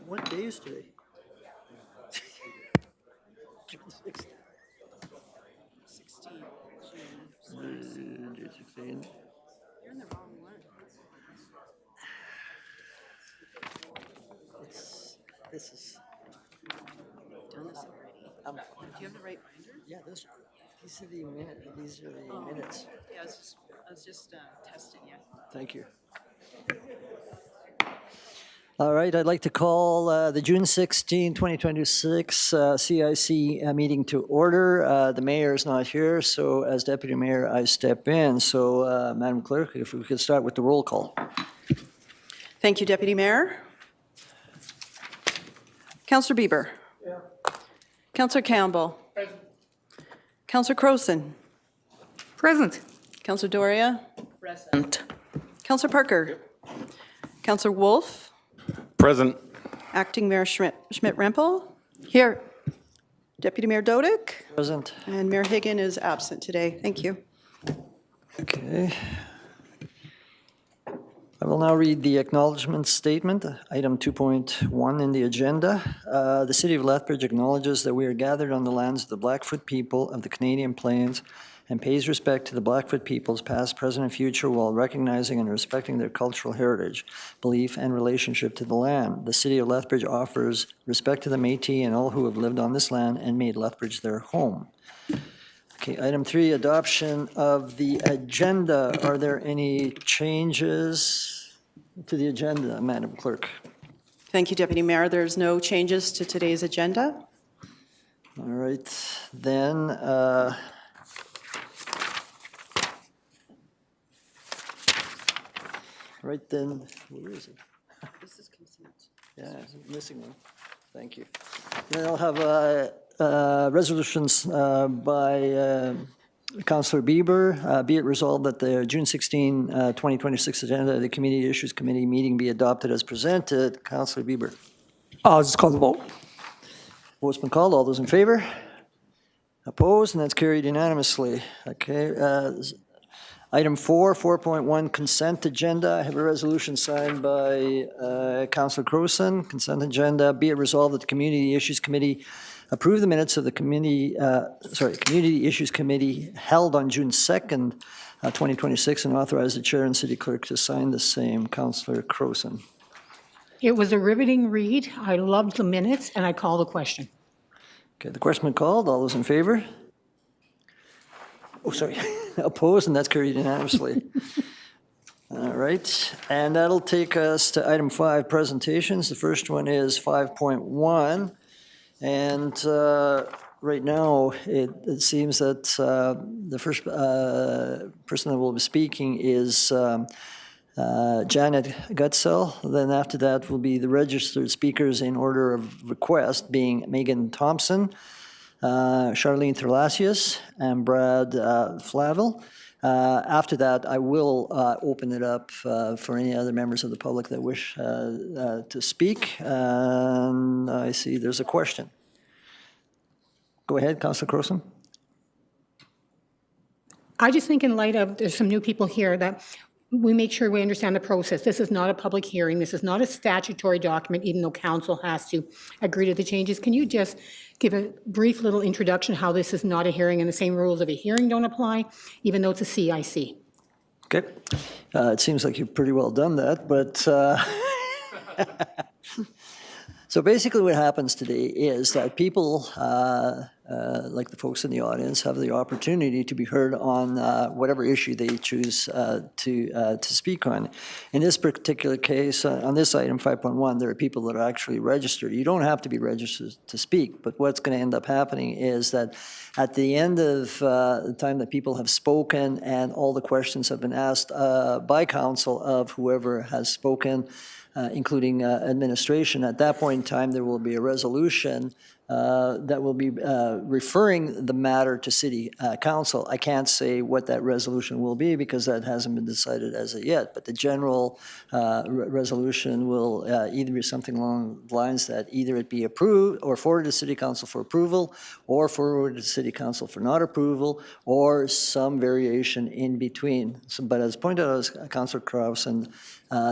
What day is today? June 16th. 16. You're in the wrong one. This is. Done this already. Do you have the right binder? Yeah, these are the minutes. Yeah, I was just testing you. Thank you. All right, I'd like to call the June 16, 2026 CIC meeting to order. The mayor is not here, so as deputy mayor, I step in. So, Madam Clerk, if we could start with the roll call. Thank you, Deputy Mayor. Councillor Bieber. Yeah. Councillor Campbell. Present. Councillor Crowson. Present. Councillor Doria. Present. Councillor Parker. Councillor Wolf. Present. Acting Mayor Schmidt-Rempel. Here. Deputy Mayor Dodick. Present. And Mayor Higgin is absent today. Thank you. Okay. I will now read the acknowledgement statement, item 2.1 in the agenda. The City of Lethbridge acknowledges that we are gathered on the lands of the Blackfoot people of the Canadian Plains and pays respect to the Blackfoot peoples past, present, and future while recognizing and respecting their cultural heritage, belief, and relationship to the land. The City of Lethbridge offers respect to the Métis and all who have lived on this land and made Lethbridge their home. Okay, item 3, adoption of the agenda. Are there any changes to the agenda, Madam Clerk? Thank you, Deputy Mayor. There's no changes to today's agenda. All right, then. Right then, where is it? This is consent. Yeah, missing one. Thank you. Then I'll have resolutions by Councillor Bieber. Be it resolved that the June 16, 2026 agenda of the Community Issues Committee meeting be adopted as presented. Councillor Bieber. I'll just call the vote. Vote's been called. All those in favor? Opposed? And that's carried unanimously. Okay. Item 4, 4.1 consent agenda. I have a resolution signed by Councillor Crowson. Consent agenda. Be it resolved that the Community Issues Committee approve the minutes of the Community Issues Committee held on June 2nd, 2026, and authorize the chair and city clerk to sign the same. Councillor Crowson. It was a riveting read. I loved the minutes, and I call the question. Okay, the question been called. All those in favor? Oh, sorry. Opposed, and that's carried unanimously. All right, and that'll take us to item 5, presentations. The first one is 5.1, and right now it seems that the first person that will be speaking is Janet Gutzel. Then after that will be the registered speakers in order of request, being Megan Thompson, Charlene Threlasius, and Brad Flavel. After that, I will open it up for any other members of the public that wish to speak. And I see there's a question. Go ahead, Councillor Crowson. I just think in light of there's some new people here that we make sure we understand the process. This is not a public hearing. This is not a statutory document, even though council has to agree to the changes. Can you just give a brief little introduction how this is not a hearing and the same rules of a hearing don't apply, even though it's a CIC? Okay. It seems like you've pretty well done that, but so basically what happens today is that people, like the folks in the audience, have the opportunity to be heard on whatever issue they choose to speak on. In this particular case, on this item 5.1, there are people that are actually registered. You don't have to be registered to speak, but what's going to end up happening is that at the end of the time that people have spoken and all the questions have been asked by council of whoever has spoken, including administration. At that point in time, there will be a resolution that will be referring the matter to City Council. I can't say what that resolution will be because that hasn't been decided as of yet, but the general resolution will either be something along the lines that either it be approved or forwarded to City Council for approval, or forwarded to City Council for not approval, or some variation in between. So, but as pointed out as Councillor Kraus, and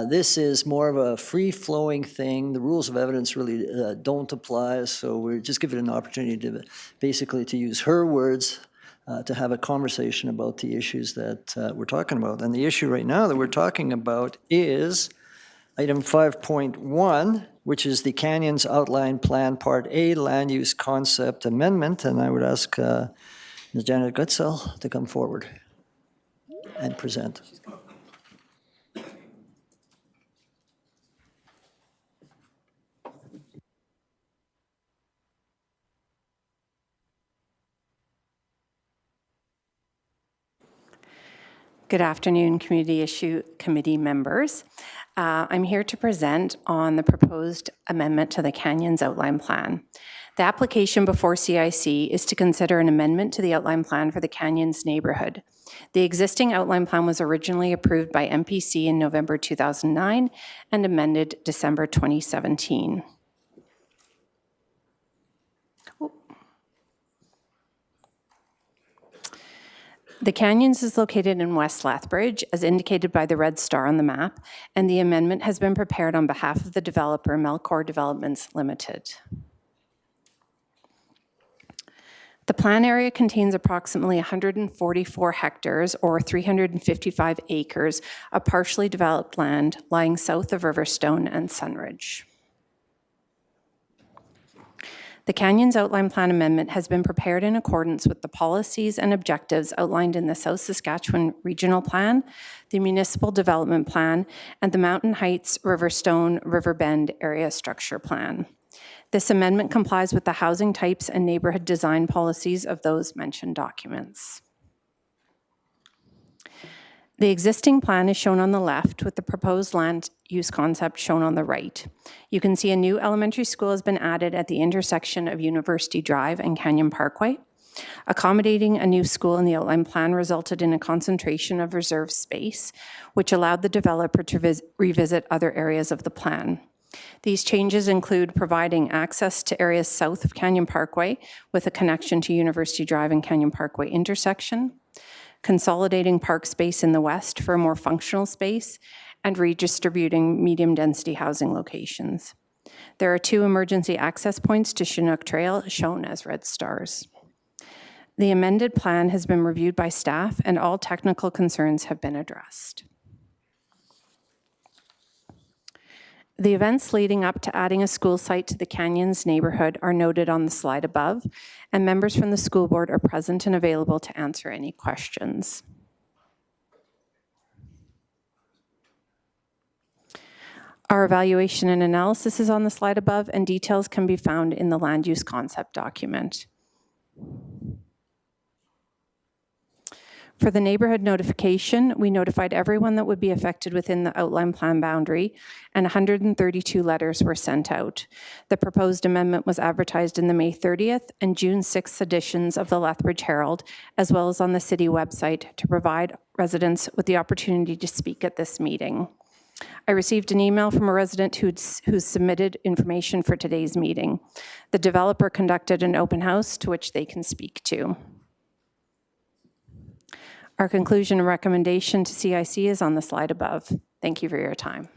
this is more of a free-flowing thing. The rules of evidence really don't apply, so we're just giving an opportunity to basically to use her words to have a conversation about the issues that we're talking about. And the issue right now that we're talking about is item 5.1, which is the Canyons Outline Plan Part A Land Use Concept Amendment. And I would ask Ms. Janet Gutzel to come forward and present. Good afternoon, Community Issue Committee members. I'm here to present on the proposed amendment to the Canyons Outline Plan. The application before CIC is to consider an amendment to the outline plan for the Canyons neighborhood. The existing outline plan was originally approved by MPC in November 2009 and amended December 2017. The Canyons is located in West Lethbridge, as indicated by the red star on the map, and the amendment has been prepared on behalf of the developer, Melcor Developments Limited. The plan area contains approximately 144 hectares, or 355 acres, of partially developed land lying south of Riverstone and Sunridge. The Canyons Outline Plan Amendment has been prepared in accordance with the policies and objectives outlined in the South Saskatchewan Regional Plan, the Municipal Development Plan, and the Mountain Heights Riverstone Riverbend Area Structure Plan. This amendment complies with the housing types and neighborhood design policies of those mentioned documents. The existing plan is shown on the left, with the proposed land use concept shown on the right. You can see a new elementary school has been added at the intersection of University Drive and Canyon Parkway. Accommodating a new school in the outline plan resulted in a concentration of reserved space, which allowed the developer to revisit other areas of the plan. These changes include providing access to areas south of Canyon Parkway with a connection to University Drive and Canyon Parkway intersection, consolidating park space in the west for a more functional space, and redistributing medium-density housing locations. There are 2 emergency access points to Chinook Trail, shown as red stars. The amended plan has been reviewed by staff, and all technical concerns have been addressed. The events leading up to adding a school site to the Canyons neighborhood are noted on the slide above, and members from the school board are present and available to answer any questions. Our evaluation and analysis is on the slide above, and details can be found in the land use concept document. For the neighborhood notification, we notified everyone that would be affected within the outline plan boundary, and 132 letters were sent out. The proposed amendment was advertised in the May 30th and June 6th editions of the Lethbridge Herald, as well as on the city website, to provide residents with the opportunity to speak at this meeting. I received an email from a resident who submitted information for today's meeting. The developer conducted an open house to which they can speak to. Our conclusion and recommendation to CIC is on the slide above. Thank you for your time.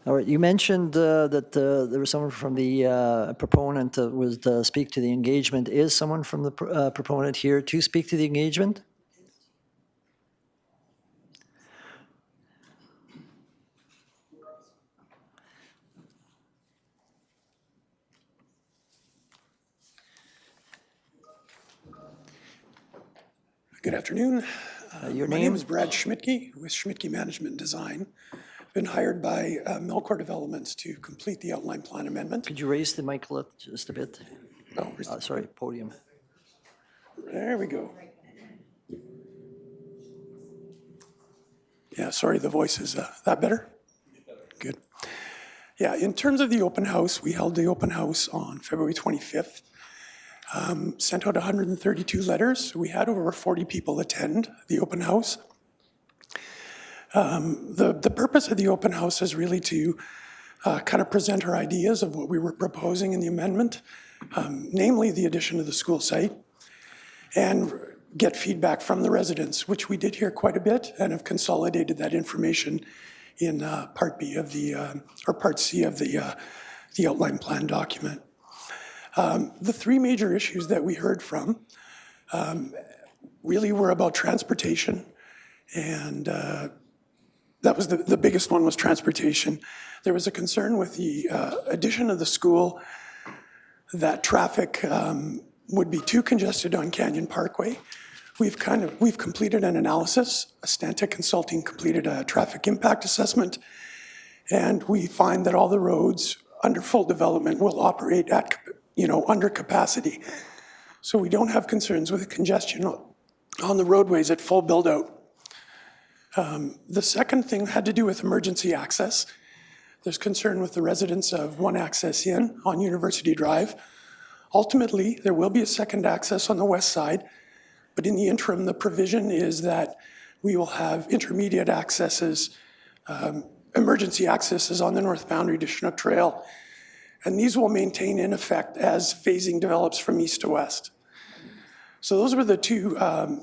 All right, you mentioned that there was someone from the proponent that was to speak to the engagement. Is someone from the proponent here to speak to the engagement? Good afternoon. Your My name? name is Brad Schmidtke with Schmidtke Management Design. Been hired by Melcor Developments to complete the outline plan amendment. Could you raise the mic just a bit? Oh, Sorry, podium. there we go. Yeah, sorry, the voice is that better? Good. Yeah, in terms of the open house, we held the open house on February 25th. Sent out 132 letters. We had over 40 people attend the open house. The purpose of the open house is really to kind of present our ideas of what we were proposing in the amendment, namely the addition of the school site, and get feedback from the residents, which we did hear quite a bit and have consolidated that information in Part B of the, or Part C of the outline plan document. The three major issues that we heard from really were about transportation, and that was the biggest one was transportation. There was a concern with the addition of the school that traffic would be too congested on Canyon Parkway. We've completed an analysis. Stantec Consulting completed a traffic impact assessment, and we find that all the roads under full development will operate at, under capacity. So we don't have concerns with congestion on the roadways at full build-out. The second thing had to do with emergency access. There's concern with the residents of one access in on University Drive. Ultimately, there will be a second access on the west side, but in the interim, the provision is that we will have intermediate accesses, emergency accesses on the north boundary to Chinook Trail, and these will maintain in effect as phasing develops from east to west. So those were the two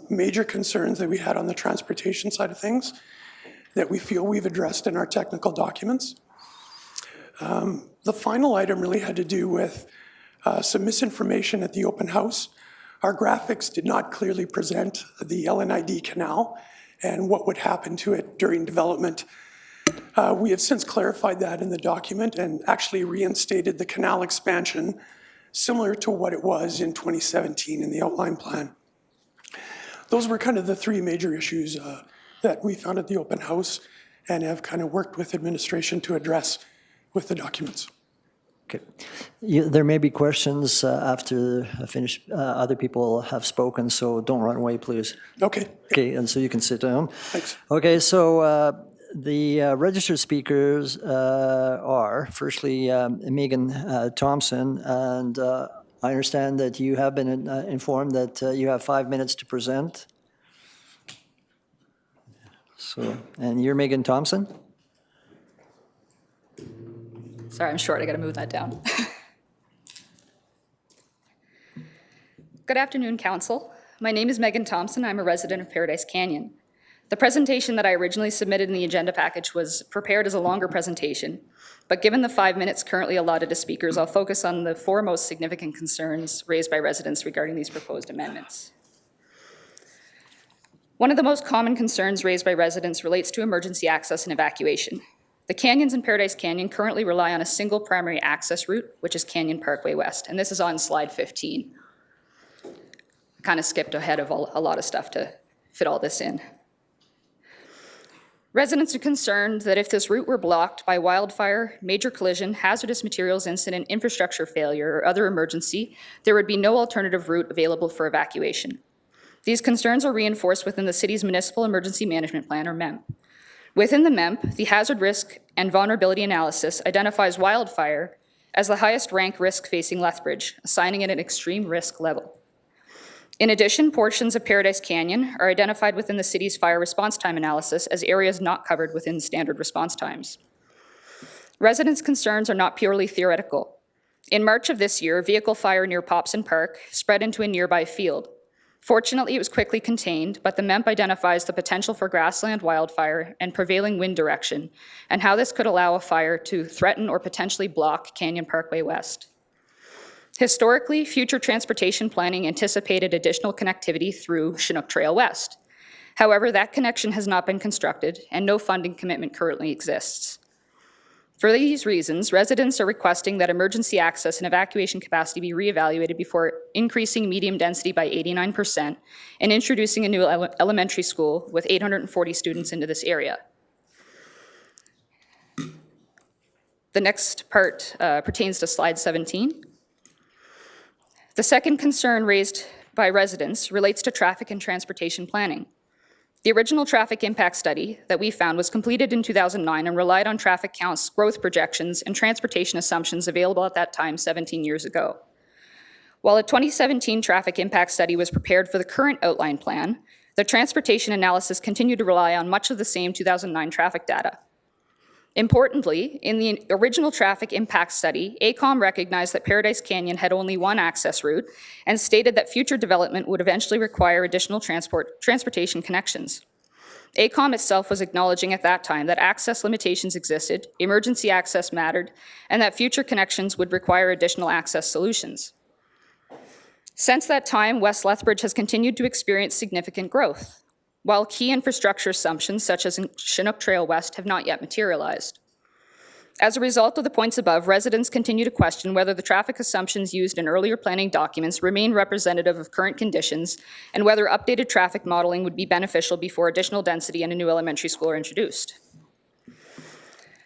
major concerns that we had on the transportation side of things that we feel we've addressed in our technical documents. The final item really had to do with some misinformation at the open house. Our graphics did not clearly present the LNID canal and what would happen to it during development. We have since clarified that in the document and actually reinstated the canal expansion similar to what it was in 2017 in the outline plan. Those were kind of the three major issues that we found at the open house and have kind of worked with administration to address with the documents. Okay. There may be questions after I finish. Other people have spoken, so don't run away, please. Okay. Okay, and so you can sit down. Thanks. Okay, so the registered speakers are, firstly, Megan Thompson, and I understand that you have been informed that you have 5 minutes to present. So, and you're Megan Thompson? Sorry, I'm short. I got to move that down. Good afternoon, Council. My name is Megan Thompson. I'm a resident of Paradise Canyon. The presentation that I originally submitted in the agenda package was prepared as a longer presentation, but given the 5 minutes currently allotted to speakers, I'll focus on the four most significant concerns raised by residents regarding these proposed amendments. One of the most common concerns raised by residents relates to emergency access and evacuation. The canyons in Paradise Canyon currently rely on a single primary access route, which is Canyon Parkway West, and this is on slide 15. I kind of skipped ahead of a lot of stuff to fit all this in. Residents are concerned that if this route were blocked by wildfire, major collision, hazardous materials incident, infrastructure failure, or other emergency, there would be no alternative route available for evacuation. These concerns are reinforced within the city's Municipal Emergency Management Plan, or MEMP. Within the MEMP, the Hazard Risk and Vulnerability Analysis identifies wildfire as the highest rank risk facing Lethbridge, assigning it an extreme risk level. In addition, portions of Paradise Canyon are identified within the city's fire response time analysis as areas not covered within standard response times. Residents' concerns are not purely theoretical. In March of this year, a vehicle fire near Popson Park spread into a nearby field. Fortunately, it was quickly contained, but the MEMP identifies the potential for grassland wildfire and prevailing wind direction, and how this could allow a fire to threaten or potentially block Canyon Parkway West. Historically, future transportation planning anticipated additional connectivity through Chinook Trail West. However, that connection has not been constructed, and no funding commitment currently exists. For these reasons, residents are requesting that emergency access and evacuation capacity be reevaluated before increasing medium density by 89% and introducing a new elementary school with 840 students into this area. The next part pertains to slide 17. The second concern raised by residents relates to traffic and transportation planning. The original traffic impact study that we found was completed in 2009 and relied on traffic counts, growth projections, and transportation assumptions available at that time 17 years ago. While a 2017 traffic impact study was prepared for the current outline plan, the transportation analysis continued to rely on much of the same 2009 traffic data. Importantly, in the original traffic impact study, AECOM recognized that Paradise Canyon had only one access route and stated that future development would eventually require additional transportation connections. AECOM itself was acknowledging at that time that access limitations existed, emergency access mattered, and that future connections would require additional access solutions. Since that time, West Lethbridge has continued to experience significant growth, while key infrastructure assumptions such as Chinook Trail West have not yet materialized. As a result of the points above, residents continue to question whether the traffic assumptions used in earlier planning documents remain representative of current conditions and whether updated traffic modeling would be beneficial before additional density and a new elementary school are introduced.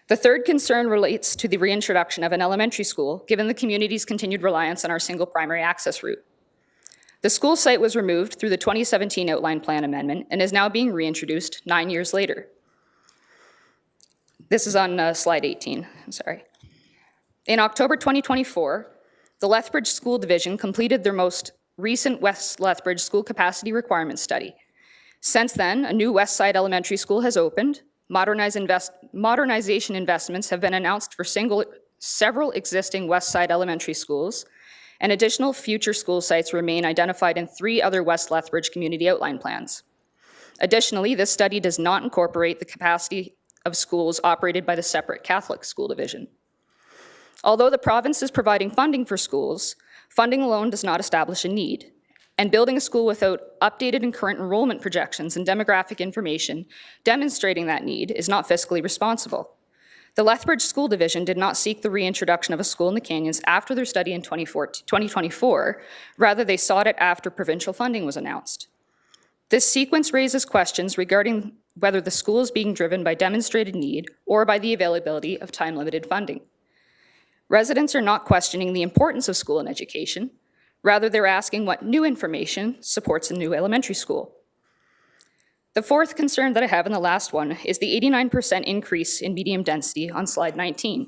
The third concern relates to the reintroduction of an elementary school, given the community's continued reliance on our single primary access route. The school site was removed through the 2017 Outline Plan Amendment and is now being reintroduced 9 years later. This is on slide 18, I'm sorry. In October 2024, the Lethbridge School Division completed their most recent West Lethbridge school capacity requirement study. Since then, a new West Side Elementary School has opened, modernization investments have been announced for several existing West Side elementary schools, and additional future school sites remain identified in 3 other West Lethbridge community outline plans. Additionally, this study does not incorporate the capacity of schools operated by the separate Catholic school division. Although the province is providing funding for schools, funding alone does not establish a need, and building a school without updated and current enrollment projections and demographic information demonstrating that need is not fiscally responsible. The Lethbridge School Division did not seek the reintroduction of a school in the Canyons after their study in 2024. Rather, they sought it after provincial funding was announced. This sequence raises questions regarding whether the school is being driven by demonstrated need or by the availability of time-limited funding. Residents are not questioning the importance of school and education. Rather, they're asking what new information supports a new elementary school. The fourth concern that I have, and the last one, is the 89% increase in medium density on slide 19.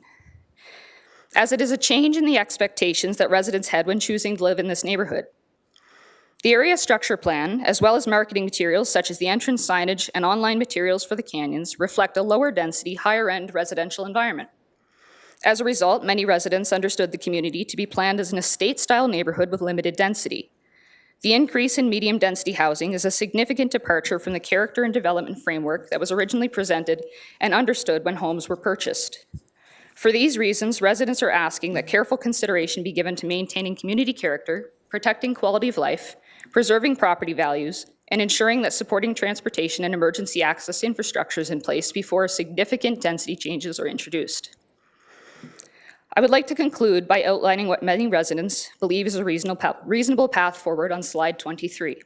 As it is a change in the expectations that residents had when choosing to live in this neighborhood. The area structure plan, as well as marketing materials such as the entrance signage and online materials for the canyons, reflect a lower density, higher-end residential environment. As a result, many residents understood the community to be planned as an estate-style neighborhood with limited density. The increase in medium-density housing is a significant departure from the character and development framework that was originally presented and understood when homes were purchased. For these reasons, residents are asking that careful consideration be given to maintaining community character, protecting quality of life, preserving property values, and ensuring that supporting transportation and emergency access infrastructure is in place before significant density changes are introduced. I would like to conclude by outlining what many residents believe is a reasonable path forward on slide 23.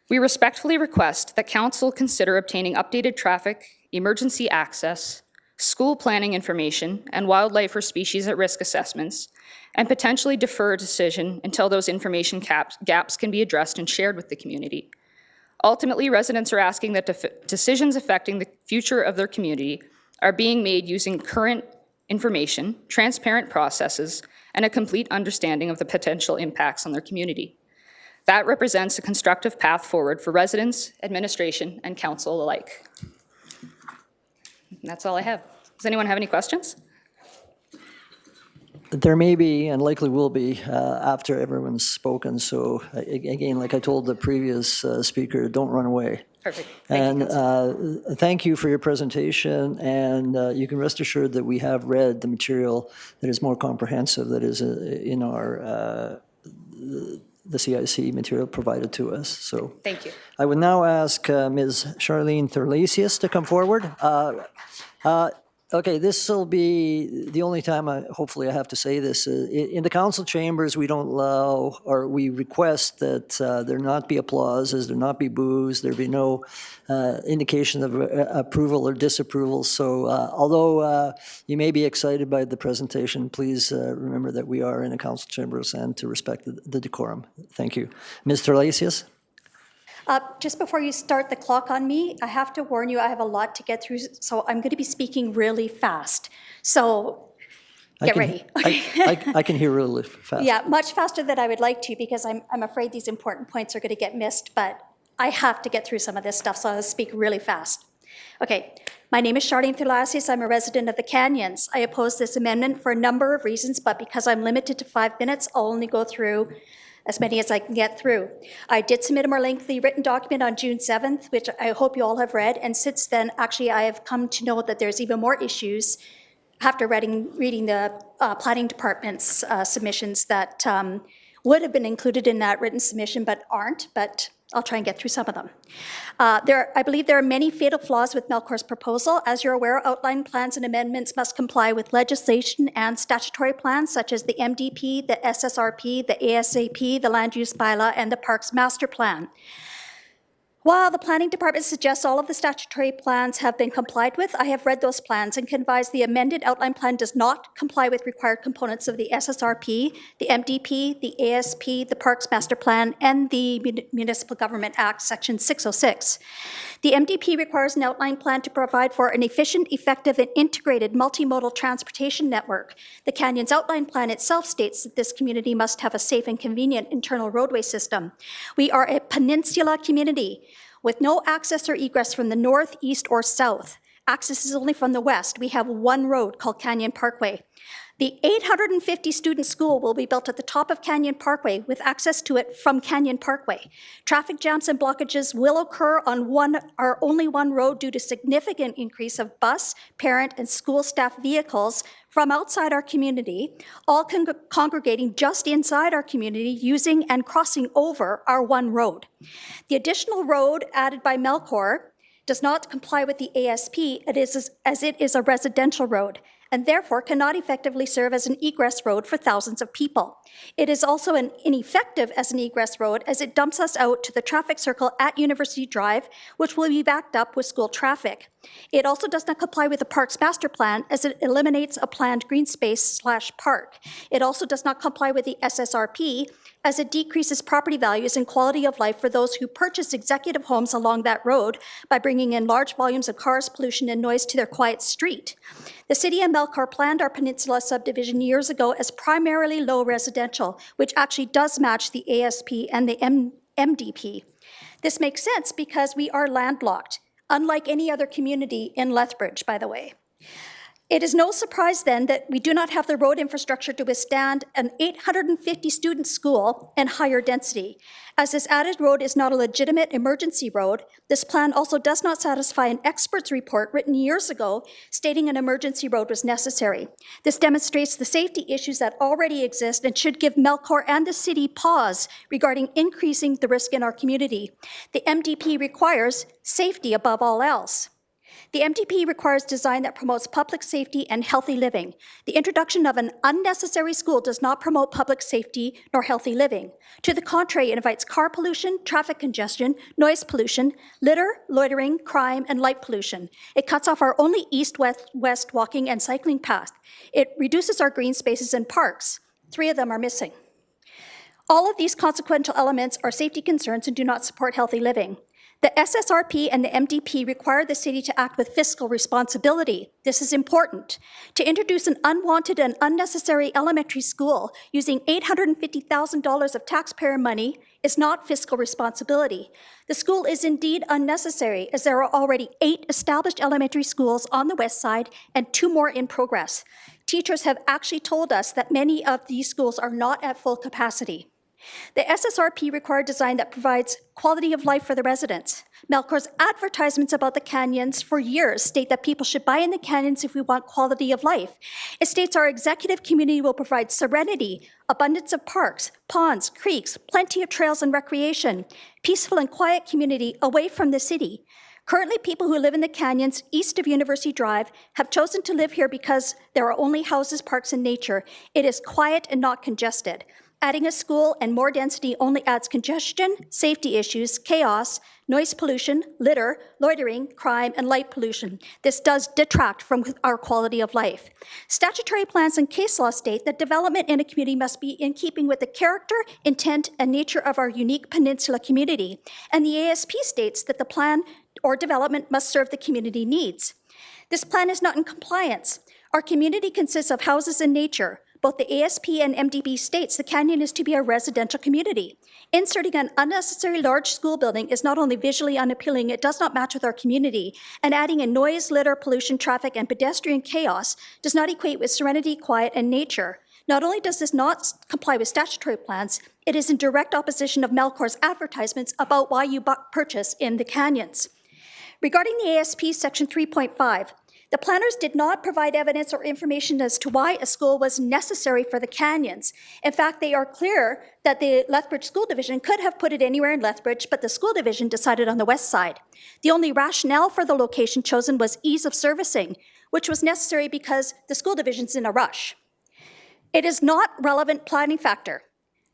We respectfully request that Council consider obtaining updated traffic, emergency access, school planning information, and wildlife or species at risk assessments, and potentially defer a decision until those information gaps can be addressed and shared with the community. Ultimately, residents are asking that decisions affecting the future of their community are being made using current information, transparent processes, and a complete understanding of the potential impacts on their community. That represents a constructive path forward for residents, administration, and council alike. And that's all I have. Does anyone have any questions? There may be, and likely will be, after everyone's spoken. So again, like I told the previous speaker, don't run away. Perfect. Thank you, And thank you for your presentation, and you can rest assured that we have read the material that is more comprehensive, that is in our, the CIC material provided to us. So Thank you. I would now ask Ms. Charlene Thurlasius to come forward. Okay, this will be the only time hopefully I have to say this. In the council chambers, we don't allow, or we request that there not be applauses, there not be boos, there be no indication of approval or disapproval. So although you may be excited by the presentation, please remember that we are in a council chambers and to respect the decorum. Thank you. Ms. Terlesius? Just before you start the clock on me, I have to warn you, I have a lot to get through, so I'm going to be speaking really fast. So get ready. I can hear really fast. Yeah, much faster than I would like to, because I'm afraid these important points are going to get missed, but I have to get through some of this stuff, so I'll speak really fast. Okay, my name is Charlene Thulasius. I'm a resident of the Canyons. I oppose this amendment for a number of reasons, but because I'm limited to 5 minutes, I'll only go through as many as I can get through. I did submit a more lengthy written document on June 7th, which I hope you all have read, and since then, actually, I have come to know that there's even more issues after reading the planning department's submissions that would have been included in that written submission but aren't, but I'll try and get through some of them. I believe there are many fatal flaws with Melcor's proposal. As you're aware, outline plans and amendments must comply with legislation and statutory plans such as the MDP, the SSRP, the ASAP, the Land Use Bylaw, and the Parks Master Plan. While the planning department suggests all of the statutory plans have been complied with, I have read those plans and can advise the amended outline plan does not comply with required components of the SSRP, the MDP, the ASP, the Parks Master Plan, and the Municipal Government Act, Section 606. The MDP requires an outline plan to provide for an efficient, effective, and integrated multimodal transportation network. The Canyons outline plan itself states that this community must have a safe and convenient internal roadway system. We are a peninsula community with no access or egress from the north, east, or south. Access is only from the west. We have one road called Canyon Parkway. The 850-student school will be built at the top of Canyon Parkway with access to it from Canyon Parkway. Traffic jams and blockages will occur on only one road due to significant increase of bus, parent, and school staff vehicles from outside our community, all congregating just inside our community using and crossing over our one road. The additional road added by Melcor does not comply with the ASP as it is a residential road, and therefore cannot effectively serve as an egress road for thousands of people. It is also ineffective as an egress road as it dumps us out to the traffic circle at University Drive, which will be backed up with school traffic. It also does not comply with the Parks Master Plan as it eliminates a planned green space/park. It also does not comply with the SSRP as it decreases property values and quality of life for those who purchase executive homes along that road by bringing in large volumes of cars, pollution, and noise to their quiet street. The City of Melcor planned our peninsula subdivision years ago as primarily low residential, which actually does match the ASP and the MDP. This makes sense because we are landlocked, unlike any other community in Lethbridge, by the way. It is no surprise then that we do not have the road infrastructure to withstand an 850-student school and higher density. As this added road is not a legitimate emergency road, this plan also does not satisfy an expert's report written years ago stating an emergency road was necessary. This demonstrates the safety issues that already exist and should give Melcor and the city pause regarding increasing the risk in our community. The MDP requires safety above all else. The MDP requires design that promotes public safety and healthy living. The introduction of an unnecessary school does not promote public safety nor healthy living. To the contrary, it invites car pollution, traffic congestion, noise pollution, litter, loitering, crime, and light pollution. It cuts off our only east-west walking and cycling path. It reduces our green spaces and parks. 3 of them are missing. All of these consequential elements are safety concerns and do not support healthy living. The SSRP and the MDP require the city to act with fiscal responsibility. This is important. To introduce an unwanted and unnecessary elementary school using $850,000 of taxpayer money is not fiscal responsibility. The school is indeed unnecessary as there are already 8 established elementary schools on the west side and 2 more in progress. Teachers have actually told us that many of these schools are not at full capacity. The SSRP required design that provides quality of life for the residents. Melcor's advertisements about the canyons for years state that people should buy in the canyons if we want quality of life. It states our executive community will provide serenity, abundance of parks, ponds, creeks, plenty of trails and recreation, peaceful and quiet community away from the city. Currently, people who live in the canyons east of University Drive have chosen to live here because there are only houses, parks, and nature. It is quiet and not congested. Adding a school and more density only adds congestion, safety issues, chaos, noise pollution, litter, loitering, crime, and light pollution. This does detract from our quality of life. Statutory plans and case law state that development in a community must be in keeping with the character, intent, and nature of our unique peninsula community. And the ASP states that the plan or development must serve the community needs. This plan is not in compliance. Our community consists of houses and nature. Both the ASP and MDB states the canyon is to be a residential community. Inserting an unnecessary large school building is not only visually unappealing, it does not match with our community, and adding in noise, litter, pollution, traffic, and pedestrian chaos does not equate with serenity, quiet, and nature. Not only does this not comply with statutory plans, it is in direct opposition of Melcor's advertisements about why you purchase in the canyons. Regarding the ASP Section 3.5, the planners did not provide evidence or information as to why a school was necessary for the canyons. In fact, they are clear that the Lethbridge School Division could have put it anywhere in Lethbridge, but the school division decided on the west side. The only rationale for the location chosen was ease of servicing, which was necessary because the school division's in a rush. It is not relevant planning factor.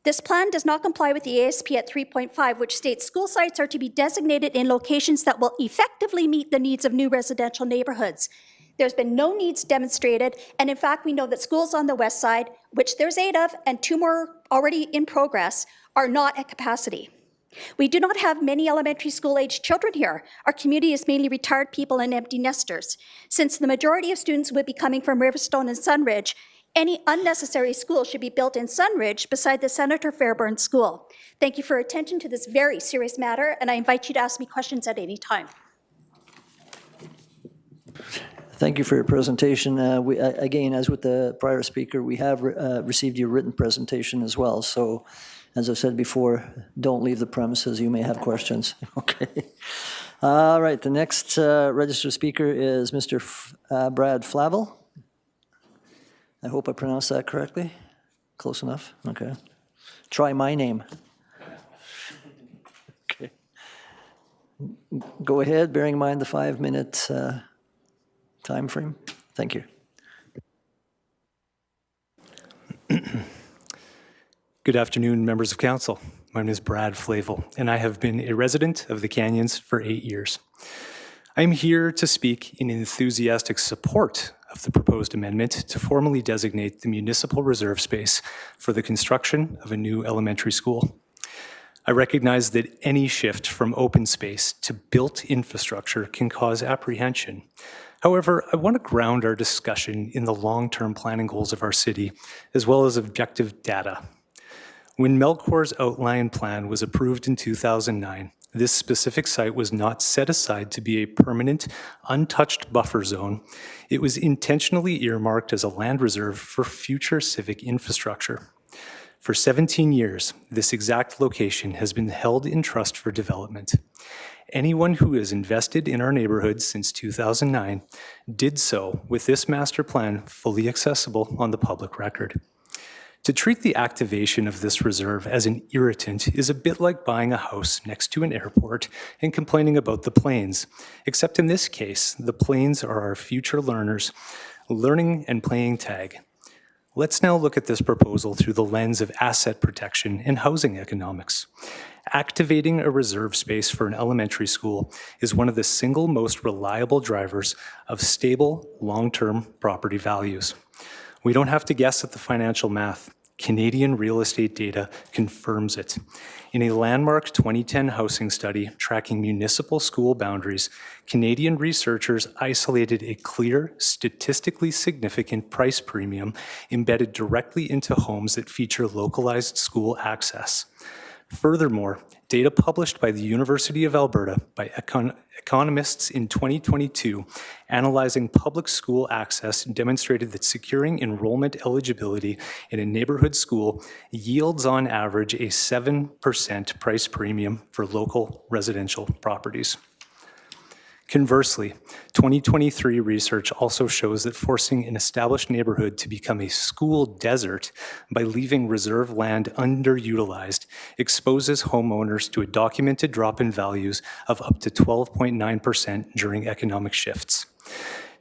This plan does not comply with the ASP at 3.5, which states school sites are to be designated in locations that will effectively meet the needs of new residential neighborhoods. There's been no needs demonstrated, and in fact, we know that schools on the west side, which there's 8 of and 2 more already in progress, are not at capacity. We do not have many elementary school-aged children here. Our community is mainly retired people and empty nesters. Since the majority of students would be coming from Riverstone and Sunridge, any unnecessary school should be built in Sunridge beside the Senator Fairburn School. Thank you for your attention to this very serious matter, and I invite you to ask me questions at any time. Thank you for your presentation. Again, as with the prior speaker, we have received your written presentation as well. So, as I said before, don't leave the premises. You may have questions. Okay. All right. The next registered speaker is Mr. Brad Flavel. I hope I pronounced that correctly. Close enough? Okay. Try my name. Okay. Go ahead, bearing in mind the 5-minute time frame. Thank you. Good afternoon, members of council. My name is Brad Flavel, and I have been a resident of the Canyons for 8 years. I am here to speak in enthusiastic support of the proposed amendment to formally designate the municipal reserve space for the construction of a new elementary school. I recognize that any shift from open space to built infrastructure can cause apprehension. However, I want to ground our discussion in the long-term planning goals of our city, as well as objective data. When Melcor's outline plan was approved in 2009, this specific site was not set aside to be a permanent, untouched buffer zone. It was intentionally earmarked as a land reserve for future civic infrastructure. For 17 years, this exact location has been held in trust for development. Anyone who has invested in our neighborhood since 2009 did so with this master plan fully accessible on the public record. To treat the activation of this reserve as an irritant is a bit like buying a house next to an airport and complaining about the planes, except in this case, the planes are our future learners learning and playing tag. Let's now look at this proposal through the lens of asset protection and housing economics. Activating a reserve space for an elementary school is one of the single most reliable drivers of stable, long-term property values. We don't have to guess at the financial math. Canadian real estate data confirms it. In a landmark 2010 housing study tracking municipal school boundaries, Canadian researchers isolated a clear, statistically significant price premium embedded directly into homes that feature localized school access. Furthermore, data published by the University of Alberta by economists in 2022 analyzing public school access demonstrated that securing enrollment eligibility in a neighborhood school yields on average a 7% price premium for local residential properties. Conversely, 2023 research also shows that forcing an established neighborhood to become a school desert by leaving reserve land underutilized exposes homeowners to a documented drop in values of up to 12.9% during economic shifts.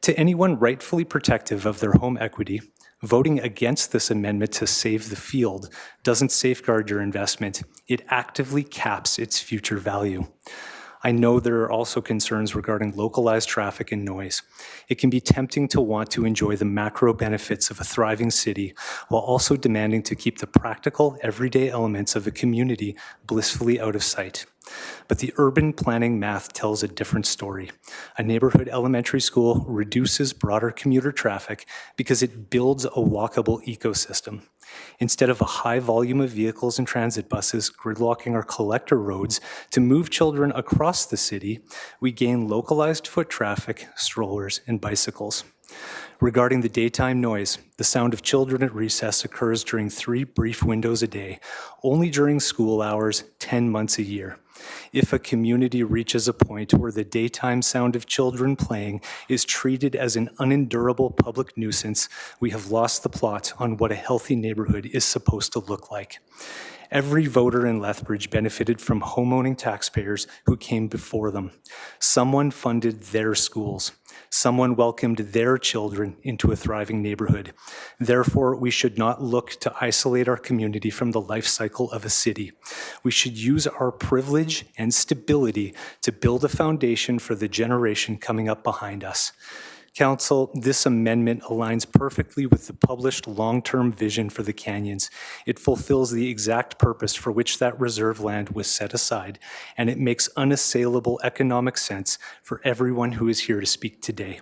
To anyone rightfully protective of their home equity, voting against this amendment to save the field doesn't safeguard your investment, it actively caps its future value. I know there are also concerns regarding localized traffic and noise. It can be tempting to want to enjoy the macro benefits of a thriving city while also demanding to keep the practical, everyday elements of a community blissfully out of sight. But the urban planning math tells a different story. A neighborhood elementary school reduces broader commuter traffic because it builds a walkable ecosystem. Instead of a high volume of vehicles and transit buses gridlocking our collector roads to move children across the city, we gain localized foot traffic, strollers, and bicycles. Regarding the daytime noise, the sound of children at recess occurs during 3 brief windows a day, only during school hours, 10 months a year. If a community reaches a point where the daytime sound of children playing is treated as an unendurable public nuisance, we have lost the plot on what a healthy neighborhood is supposed to look like. Every voter in Lethbridge benefited from homeowning taxpayers who came before them. Someone funded their schools. Someone welcomed their children into a thriving neighborhood. Therefore, we should not look to isolate our community from the life cycle of a city. We should use our privilege and stability to build a foundation for the generation coming up behind us. Council, this amendment aligns perfectly with the published long-term vision for the canyons. It fulfills the exact purpose for which that reserve land was set aside, and it makes unassailable economic sense for everyone who is here to speak today.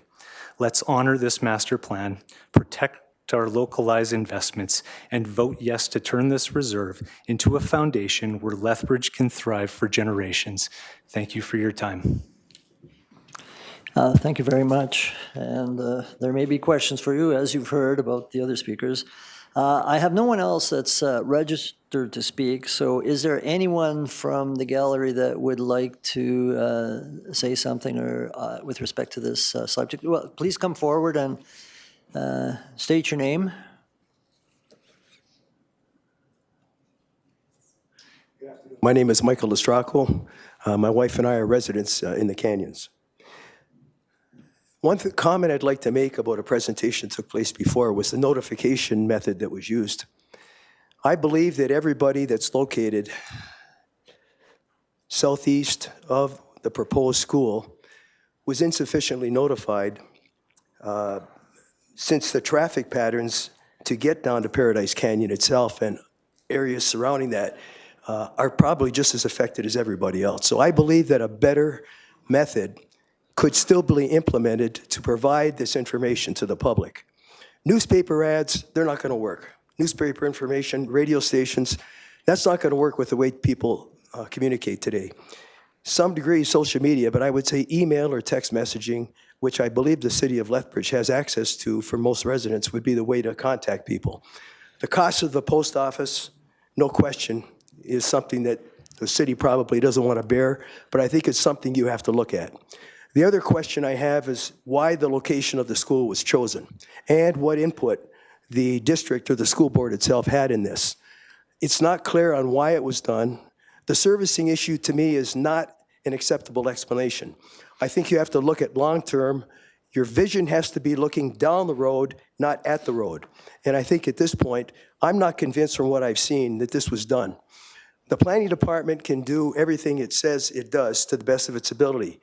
Let's honor this master plan, protect our localized investments, and vote yes to turn this reserve into a foundation where Lethbridge can thrive for generations. Thank you for your time. Thank you very much. And there may be questions for you, as you've heard about the other speakers. I have no one else that's registered to speak, so is there anyone from the gallery that would like to say something or with respect to this subject? Well, please come forward and state your name. My name is Michael Lestraco. My wife and I are residents in the Canyons. One comment I'd like to make about a presentation that took place before was the notification method that was used. I believe that everybody that's located southeast of the proposed school was insufficiently notified since the traffic patterns to get down to Paradise Canyon itself and areas surrounding that are probably just as affected as everybody else. So I believe that a better method could still be implemented to provide this information to the public. Newspaper ads, they're not going to work. Newspaper information, radio stations, that's not going to work with the way people communicate today. Some degree social media, but I would say email or text messaging, which I believe the city of Lethbridge has access to for most residents, would be the way to contact people. The cost of the post office, no question, is something that the city probably doesn't want to bear, but I think it's something you have to look at. The other question I have is why the location of the school was chosen and what input the district or the school board itself had in this. It's not clear on why it was done. The servicing issue to me is not an acceptable explanation. I think you have to look at long-term. Your vision has to be looking down the road, not at the road. And I think at this point, I'm not convinced from what I've seen that this was done. The planning department can do everything it says it does to the best of its ability.